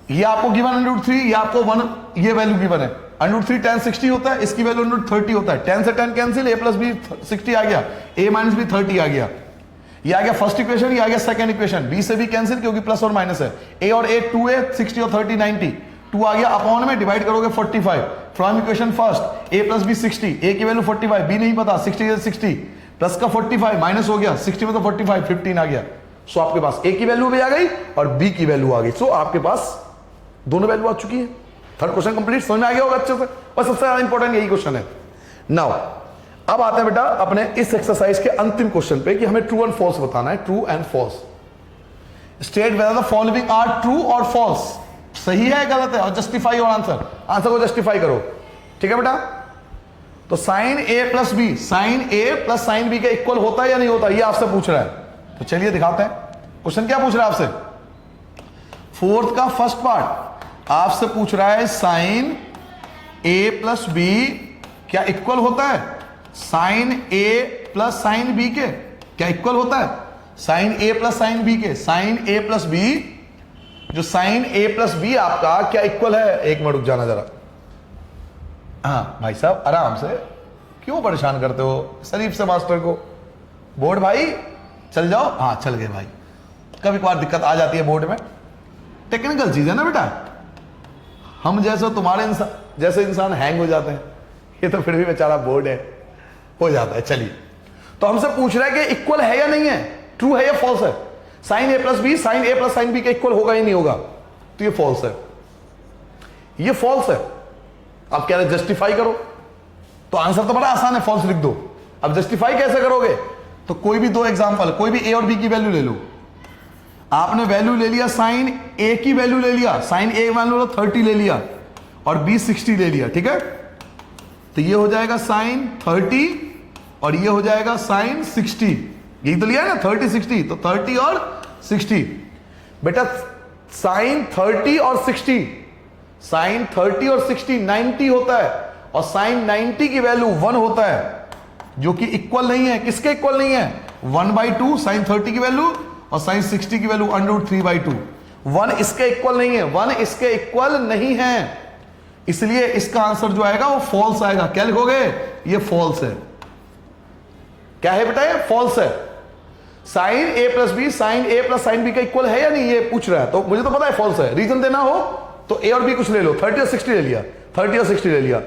ये आपको गिवन √3, ये आपको 1, ये वैल्यू गिवन है, √3 tan 60 होता है, इसकी वैल्यू √30 होता है, tan से tan cancel, a plus B 60 आ गया, a माइनस बी 30 आ गया। ये आ गया फर्स्ट इक्वेशन, ये आ गया सेकंड इक्वेशन, b से भी कैंसिल क्योंकि प्लस और माइनस है, a और a 2a, 60 और 30 90, 2 आ गया अपॉन में, डिवाइड करोगे 45। From equation first a plus B 60, a की वैल्यू 45, b नहीं पता, 60 प्लस का 45 माइनस हो गया, 60 में तो 45 15 आ गया। सो आपके पास a की वैल्यू भी आ गई और b की वैल्यू आ गई। सो आपके पास दोनों वैल्यू आ चुकी है। थर्ड क्वेश्चन कंप्लीट, समझ में आ गया होगा अच्छे से, और सबसे ज्यादा इंपॉर्टेंट यही क्वेश्चन है। नाउ अब आते हैं बेटा अपने इस एक्सरसाइज के अंतिम क्वेश्चन पे कि हमें ट्रू एंड फॉल्स बताना है। True and false, state whether the following are true और फॉल्स, सही है गलत है, और जस्टिफाई योर आंसर, आंसर को जस्टिफाई करो। ठीक है बेटा, तो sine a plus B, sine a plus sine B के इक्वल होता है या नहीं होता, ये आपसे पूछ रहा है। तो चलिए दिखाते हैं क्वेश्चन क्या पूछ रहा है आपसे। फोर्थ का फर्स्ट पार्ट आपसे पूछ रहा है साइन a प्लस बी क्या इक्वल होता है, sine a plus sine B के क्या इक्वल होता है? Sine A plus sine B के। साइन ए प्लस बी, जो साइन ए प्लस बी आपका क्या इक्वल है? एक मिनट रुक जाना जरा। हाँ भाई साहब आराम से, क्यों परेशान करते हो शरीफ से मास्टर को? बोर्ड भाई चल जाओ। हाँ चल गए भाई, कभी कभार दिक्कत आ जाती है बोर्ड में, टेक्निकल चीज है ना बेटा। हम जैसे तुम्हारे जैसे इंसान हैंग हो जाते हैं, ये तो फिर भी बेचारा बोर्ड है, हो जाता है। चलिए, तो हमसे पूछ रहा है कि इक्वल है या नहीं है, ट्रू है या फॉल्स है? Sine A plus B, sign A plus sine B के इक्वल होगा या नहीं होगा? तो ये फॉल्स है, ये फॉल्स है। आप कह रहे जस्टिफाई करो, तो आंसर तो बड़ा आसान है, फॉल्स लिख दो। अब जस्टिफाई कैसे करोगे? तो कोई भी दो एग्जांपल, कोई भी ए और बी की वैल्यू ले लो। आपने वैल्यू ले लिया, साइन ए की वैल्यू ले लिया, साइन ए मान लो 30 ले लिया और बी 60 ले लिया, ठीक है? तो ये हो जाएगा साइन 30 और ये हो जाएगा साइन 60। यही तो लिया है ना, 30 60, तो 30 और 60। बेटा साइन 30 और 60, साइन 30 और 60 90 होता है, और साइन 90 की वैल्यू 1 होता है, जो कि इक्वल नहीं है। किसके इक्वल नहीं है? 1/2 साइन 30 की वैल्यू और साइन 60 की वैल्यू √3/2। 1 इसके इक्वल नहीं है, 1 इसके इक्वल नहीं है, इसलिए इसका आंसर जो आएगा वो फॉल्स आएगा। क्या लिखोगे? ये फॉल्स है। क्या है बेटा? ये फॉल्स है। Sine A plus B, sign A plus sine B का इक्वल है या नहीं, ये पूछ रहा है, तो मुझे तो पता है फॉल्स है। रीजन देना हो तो ए और बी कुछ ले लो, 30 और 60 ले लिया, 30 और 60 ले लिया।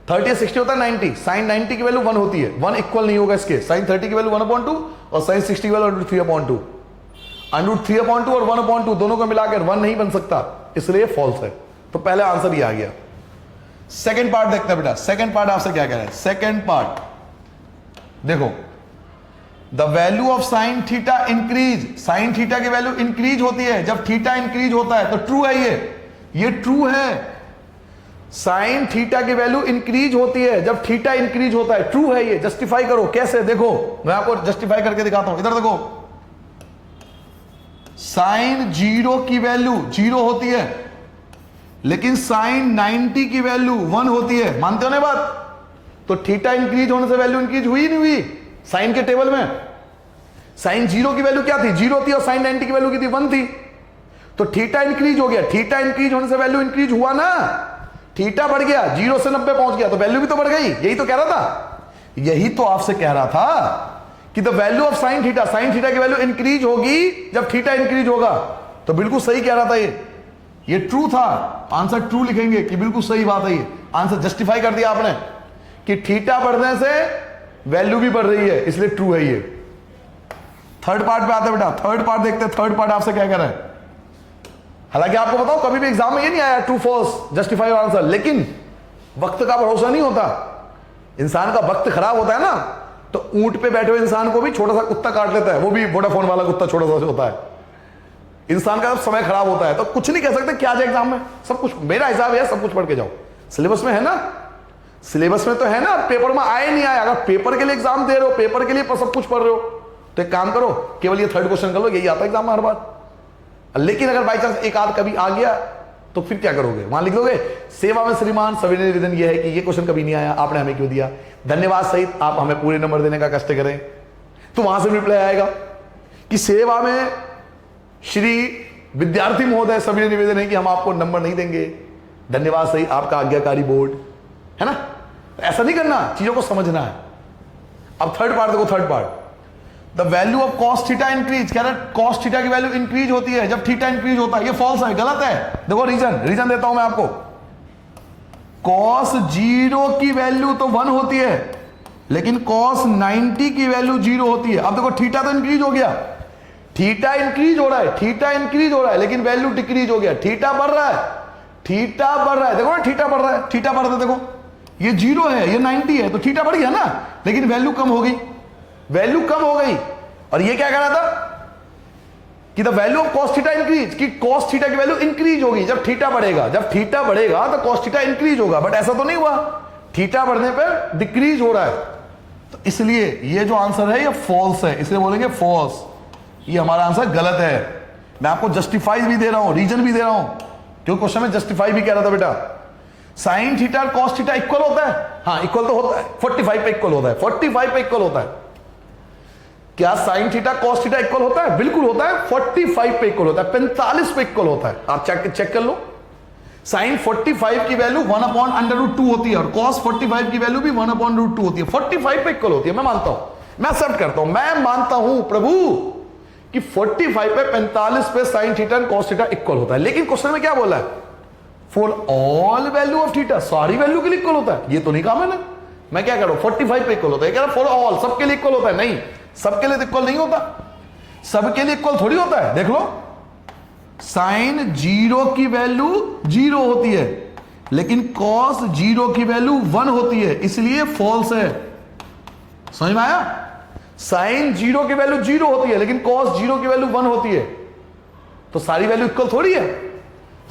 30 और 60 होता है 90, साइन 90 की वैल्यू 1 होती है, 1 इक्वल नहीं होगा इसके। साइन 30 की वैल्यू 1/2 और साइन 60 की वैल्यू √3/2। √3/2 और 1/2 दोनों को मिलाकर 1 नहीं बन सकता, इसलिए फॉल्स है। तो पहले आंसर ये आ गया। सेकंड पार्ट देखते हैं बेटा, सेकंड पार्ट आपसे क्या कह रहा है? सेकंड पार्ट देखो, the value of sine theta increase, sign theta की वैल्यू इंक्रीज होती है जब थीटा इंक्रीज होता है, तो ट्रू है ये ट्रू है। साइन थीटा की वैल्यू इंक्रीज होती है जब थीटा इंक्रीज होता है, ट्रू है ये। जस्टिफाई करो, कैसे? देखो मैं आपको जस्टिफाई करके दिखाता हूं, इधर देखो। साइन 0 की वैल्यू 0 होती है, लेकिन साइन 90 की वैल्यू 1 होती है, मानते हो ना बात? तो थीटा इंक्रीज होने से वैल्यू इंक्रीज हुई नहीं हुई? साइन के टेबल में साइन 0 की वैल्यू क्या थी? 0 थी, और साइन 90 की वैल्यू की थी? 1 थी। तो थीटा इंक्रीज हो गया, थीटा इंक्रीज होने से वैल्यू इंक्रीज हुआ ना, थीटा बढ़ गया, 0 से 90 पहुंच गया, तो वैल्यू भी तो बढ़ गई। यही तो कह रहा था, यही तो आपसे कह रहा था कि the value of sine theta, sign theta की वैल्यू इंक्रीज होगी जब थीटा इंक्रीज होगा। तो बिल्कुल सही कह रहा था ये ट्रू था। आंसर ट्रू लिखेंगे कि बिल्कुल सही बात है। ये आंसर जस्टिफाई कर दिया आपने कि थीटा बढ़ने से वैल्यू भी बढ़ रही है, इसलिए ट्रू है ये। थर्ड पार्ट पे आते बेटा, थर्ड पार्ट देखते हैं। थर्ड पार्ट आपसे क्या कह रहा है? हालांकि आपको बताओ कभी भी एग्जाम में ये नहीं आया ट्रू फॉल्स जस्टिफाई आंसर, लेकिन वक्त का भरोसा नहीं होता। इंसान का वक्त खराब होता है ना, तो ऊंट पे बैठे हुए इंसान को भी छोटा सा कुत्ता काट लेता है, वो भी वोडाफोन वाला कुत्ता छोटा सा होता है। इंसान का जब समय खराब होता है तो कुछ नहीं कह सकते क्या जाए एग्जाम में, सब कुछ मेरा हिसाब है, सब कुछ पढ़ के जाओ। सिलेबस में है ना, सिलेबस में तो है ना, पेपर में आए नहीं आया। अगर पेपर के लिए एग्जाम दे रहे हो, पेपर के लिए सब कुछ पढ़ रहे हो, तो एक काम करो, केवल ये थर्ड क्वेश्चन कर लो, यही आता है एग्जाम में हर बार। लेकिन अगर बाई चांस एक आध कभी आ गया तो फिर क्या करोगे? वहां लिख दोगे सेवा में श्रीमान सविनय निवेदन ये है कि ये क्वेश्चन कभी नहीं आया, आपने हमें क्यों दिया, धन्यवाद सहित आप हमें पूरे नंबर देने का कष्ट करें। तो वहां से रिप्लाई आएगा कि सेवा में श्री विद्यार्थी महोदय सविनय निवेदन है कि हम आपको नंबर नहीं देंगे, धन्यवाद सहित आपका आज्ञाकारी बोर्ड, है ना? ऐसा नहीं करना, चीजों को समझना है। अब थर्ड पार्ट देखो, third part, the value of cos theta increase, कह रहा है कॉस थीटा की वैल्यू इंक्रीज होती है जब थीटा इंक्रीज होता है, ये फॉल्स है, गलत है। देखो रीजन देता हूं मैं आपको। कॉस 0 की वैल्यू तो 1 होती है, लेकिन कॉस 90 की वैल्यू 0 होती है। अब देखो थीटा तो इंक्रीज हो गया, थीटा इंक्रीज हो रहा है, थीटा इंक्रीज हो रहा है, लेकिन वैल्यू डिक्रीज हो गया, थीटा बढ़ रहा है, थीटा बढ़ रहा है। देखो ना थीटा बढ़ रहा है, थीटा बढ़ रहा है, देखो ये 0 है, ये 90 है, तो थीटा बढ़ गया ना, लेकिन वैल्यू कम हो गई, वैल्यू कम हो गई। और ये क्या कह रहा था कि the value of cos theta increase, कि कॉस थीटा की वैल्यू इंक्रीज होगी जब थीटा बढ़ेगा, जब थीटा बढ़ेगा तो कॉस थीटा इंक्रीज होगा। बट ऐसा तो नहीं हुआ, थीटा बढ़ने पर डिक्रीज हो रहा है। तो इसलिए ये जो आंसर है ये फॉल्स है, इसलिए बोलेंगे फॉल्स, ये हमारा आंसर गलत है। मैं आपको जस्टिफाई भी दे रहा हूं, रीजन भी दे रहा हूं, क्योंकि क्वेश्चन में जस्टिफाई भी कह रहा था बेटा। साइन थीटा और कॉस थीटा इक्वल होता है, हाँ इक्वल तो होता है, 45 पे इक्वल होता है, 45 पे इक्वल होता है। क्या sine theta cos theta equal होता है? बिल्कुल होता है, 45 पे इक्वल होता है, 45 पे इक्वल होता है। आप चेक कर लो, साइन 45 की वैल्यू 1/√2 होती है और कॉस 45 की वैल्यू भी 1/√2 होती है, 45 पे इक्वल होती है। मैं मानता हूं, मैं एक्सेप्ट करता हूं, मैं मानता हूं प्रभु कि 45 पे 45 पे sine theta and cos theta equal होता है। लेकिन क्वेश्चन में क्या बोला है? For all value of theta, सारी वैल्यू के लिए इक्वल होता है। ये तो नहीं कहा मैंने। मैं क्या करूं, 45 पे इक्वल होता है, कह रहा फॉर ऑल, सबके लिए इक्वल होता है। नहीं, सबके लिए इक्वल नहीं होता, सबके लिए इक्वल थोड़ी होता है। देख लो, साइन 0 की वैल्यू 0 होती है, लेकिन कॉस 0 की वैल्यू 1 होती है, इसलिए फॉल्स है। समझ में आया? साइन 0 की वैल्यू 0 होती है, लेकिन कॉस 0 की वैल्यू 1 होती है, तो सारी वैल्यू इक्वल थोड़ी है।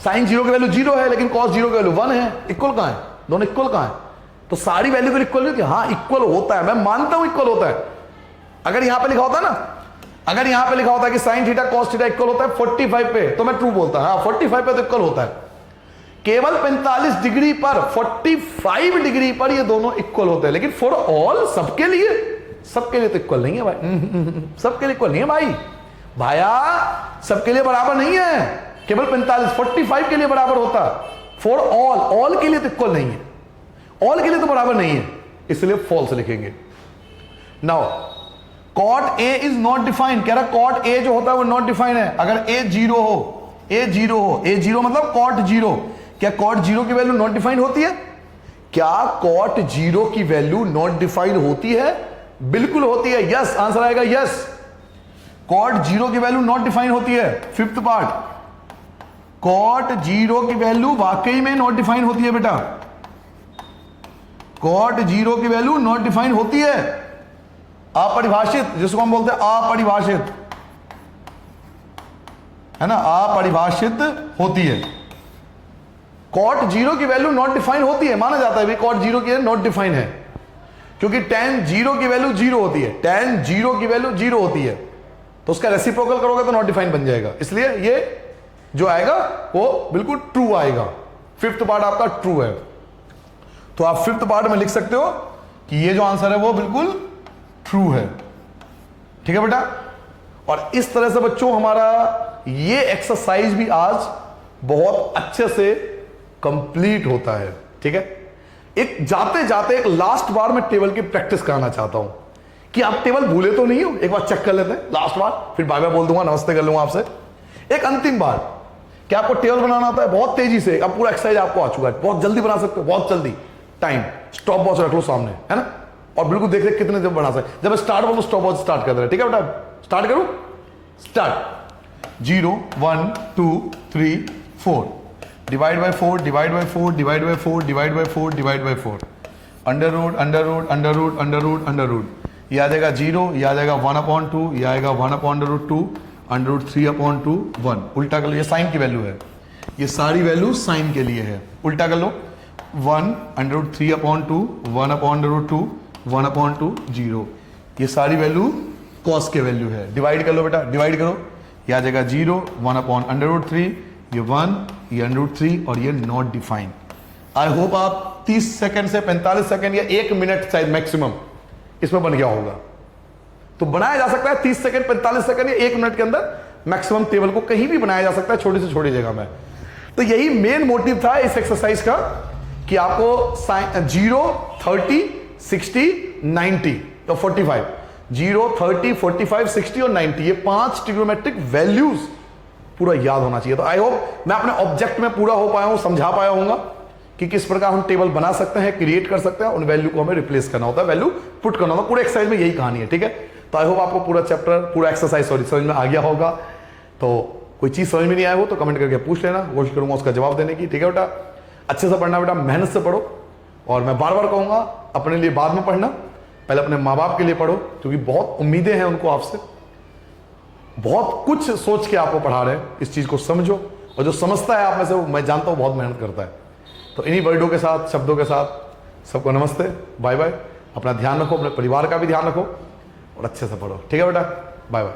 साइन 0 की वैल्यू 0 है, लेकिन कॉस 0 की वैल्यू 1 है, इक्वल कहां है? दोनों इक्वल कहां है? तो सारी वैल्यू को इक्वल नहीं होती। हाँ, इक्वल होता है, मैं मानता हूं इक्वल होता है। अगर यहां पे लिखा होता ना, अगर यहां पे लिखा होता कि sine theta cos theta equal होता है 45 पे, तो मैं ट्रू बोलता। हाँ, 45 पे तो इक्वल होता है। केवल 45 डिग्री पर, 45 डिग्री पर ये दोनों इक्वल होते हैं, लेकिन फॉर ऑल, सबके लिए, सबके लिए तो इक्वल नहीं है भाई। सबके लिए इक्वल नहीं है भाई, भाया सबके लिए बराबर नहीं है। केवल 45 के लिए बराबर होता है, फॉर ऑल, ऑल के लिए तो इक्वल नहीं है, ऑल के लिए तो बराबर नहीं है, इसलिए फॉल्स लिखेंगे। Now cot A is not defined, कह रहा कॉट ए जो होता है वो नॉट डिफाइंड है। अगर ए 0 हो, ए 0 हो, ए 0 मतलब कॉट 0, क्या कॉट 0 की वैल्यू नॉट डिफाइंड होती है? क्या कॉट 0 की वैल्यू नॉट डिफाइंड होती है? बिल्कुल होती है, यस, आंसर आएगा यस। कॉट 0 की वैल्यू नॉट डिफाइंड होती है। फिफ्थ पार्ट, कॉट 0 की वैल्यू वाकई में नॉट डिफाइंड होती है बेटा, कॉट 0 की वैल्यू नॉट डिफाइंड होती है, अपरिभाषित, जिसको हम बोलते हैं अपरिभाषित, है ना, अपरिभाषित होती है। कॉट 0 की वैल्यू नॉट डिफाइंड होती है, माना जाता है भी कॉट 0 की नॉट डिफाइंड है, क्योंकि tan 0 की वैल्यू 0 होती है, tan 0 की वैल्यू 0 होती है, तो उसका रेसिप्रोकल करोगे तो नॉट डिफाइंड बन जाएगा, इसलिए ये जो आएगा वो बिल्कुल ट्रू आएगा। फिफ्थ पार्ट आपका ट्रू है, तो आप फिफ्थ पार्ट में लिख सकते हो कि ये जो आंसर है वो बिल्कुल ट्रू है। ठीक है बेटा, और इस तरह से बच्चों हमारा ये एक्सरसाइज भी आज बहुत अच्छे से कंप्लीट होता है। ठीक है, एक जाते जाते एक लास्ट बार मैं टेबल की प्रैक्टिस कराना चाहता हूं कि आप टेबल भूले तो नहीं हो, एक बार चेक कर लेते हैं लास्ट बार, फिर बाय बाय बोल दूंगा, नमस्ते कर लूंगा आपसे। एक अंतिम बार, क्या आपको टेबल बनाना आता है? बहुत तेजी से, अब पूरा एक्सरसाइज आपको आ चुका है, बहुत जल्दी बना सकते हो, बहुत जल्दी। टाइम, स्टॉप वॉच रख लो सामने, है ना, और बिल्कुल देख रहे कितने जब बना सकते। जब स्टार्ट बोलो स्टॉप वॉच स्टार्ट कर दे रहे। ठीक है बेटा, स्टार्ट करूं, start. 0 1 2 3 4, divide by 4, divide by 4, divide by 4, divide by 4, divide by 4, under root under root under root under root under root, ये आ जाएगा 0, ये आ जाएगा 1/2, ये आएगा 1/√2, अंडर रूट 3/2 1। उल्टा कर लो, ये साइन की वैल्यू है, ये सारी वैल्यू साइन के लिए है, उल्टा कर लो। 1 अंडर रूट 3/2, 1/√2, 1/2 0, ये सारी वैल्यू कॉस के वैल्यू है। डिवाइड कर लो बेटा, डिवाइड करो, ये आ जाएगा 0, 1/√3, ये 1, ये √3 और ये नॉट डिफाइंड। आई होप आप 30 सेकंड से 45 सेकंड या 1 मिनट शायद मैक्सिमम इसमें बन गया होगा। तो बनाया जा सकता है 30 सेकंड 45 सेकंड या 1 मिनट के अंदर मैक्सिमम टेबल को कहीं भी बनाया जा सकता है, छोटी से छोटी जगह में। तो यही मेन मोटिव था इस एक्सरसाइज का कि आपको 0 30 60 90 और 45, 0 30 45 60 और 90, ये 5 ट्रिग्नोमेट्रिक वैल्यूज पूरा याद होना चाहिए। तो आई होप मैं अपने ऑब्जेक्ट में पूरा हो पाया हूं, समझा पाया होऊंगा कि किस प्रकार हम टेबल बना सकते हैं, क्रिएट कर सकते हैं, उन वैल्यू को हमें रिप्लेस करना होता है, वैल्यू पुट करना होता है। पूरे एक्सरसाइज में यही कहानी है। ठीक है, तो आई होप आपको पूरा चैप्टर, पूरा एक्सरसाइज समझ में आ गया होगा। तो कोई चीज समझ में नहीं आया हो तो कमेंट करके पूछ लेना, कोशिश करूंगा उसका जवाब देने की। ठीक है बेटा, अच्छे से पढ़ना बेटा, मेहनत से पढ़ो, और मैं बार बार कहूंगा अपने लिए बाद में पढ़ना, पहले अपने माँ बाप के लिए पढ़ो, क्योंकि बहुत उम्मीदें हैं उनको आपसे, बहुत कुछ सोच के आपको पढ़ा रहे हैं। इस चीज को समझो, और जो समझता है आप में से वो मैं जानता हूं बहुत मेहनत करता है। तो इन्हीं वर्डों के साथ, शब्दों के साथ सबको नमस्ते, बाय बाय। अपना ध्यान रखो, अपने परिवार का भी ध्यान रखो, और अच्छे से पढ़ो। ठीक है बेटा, बाय बाय।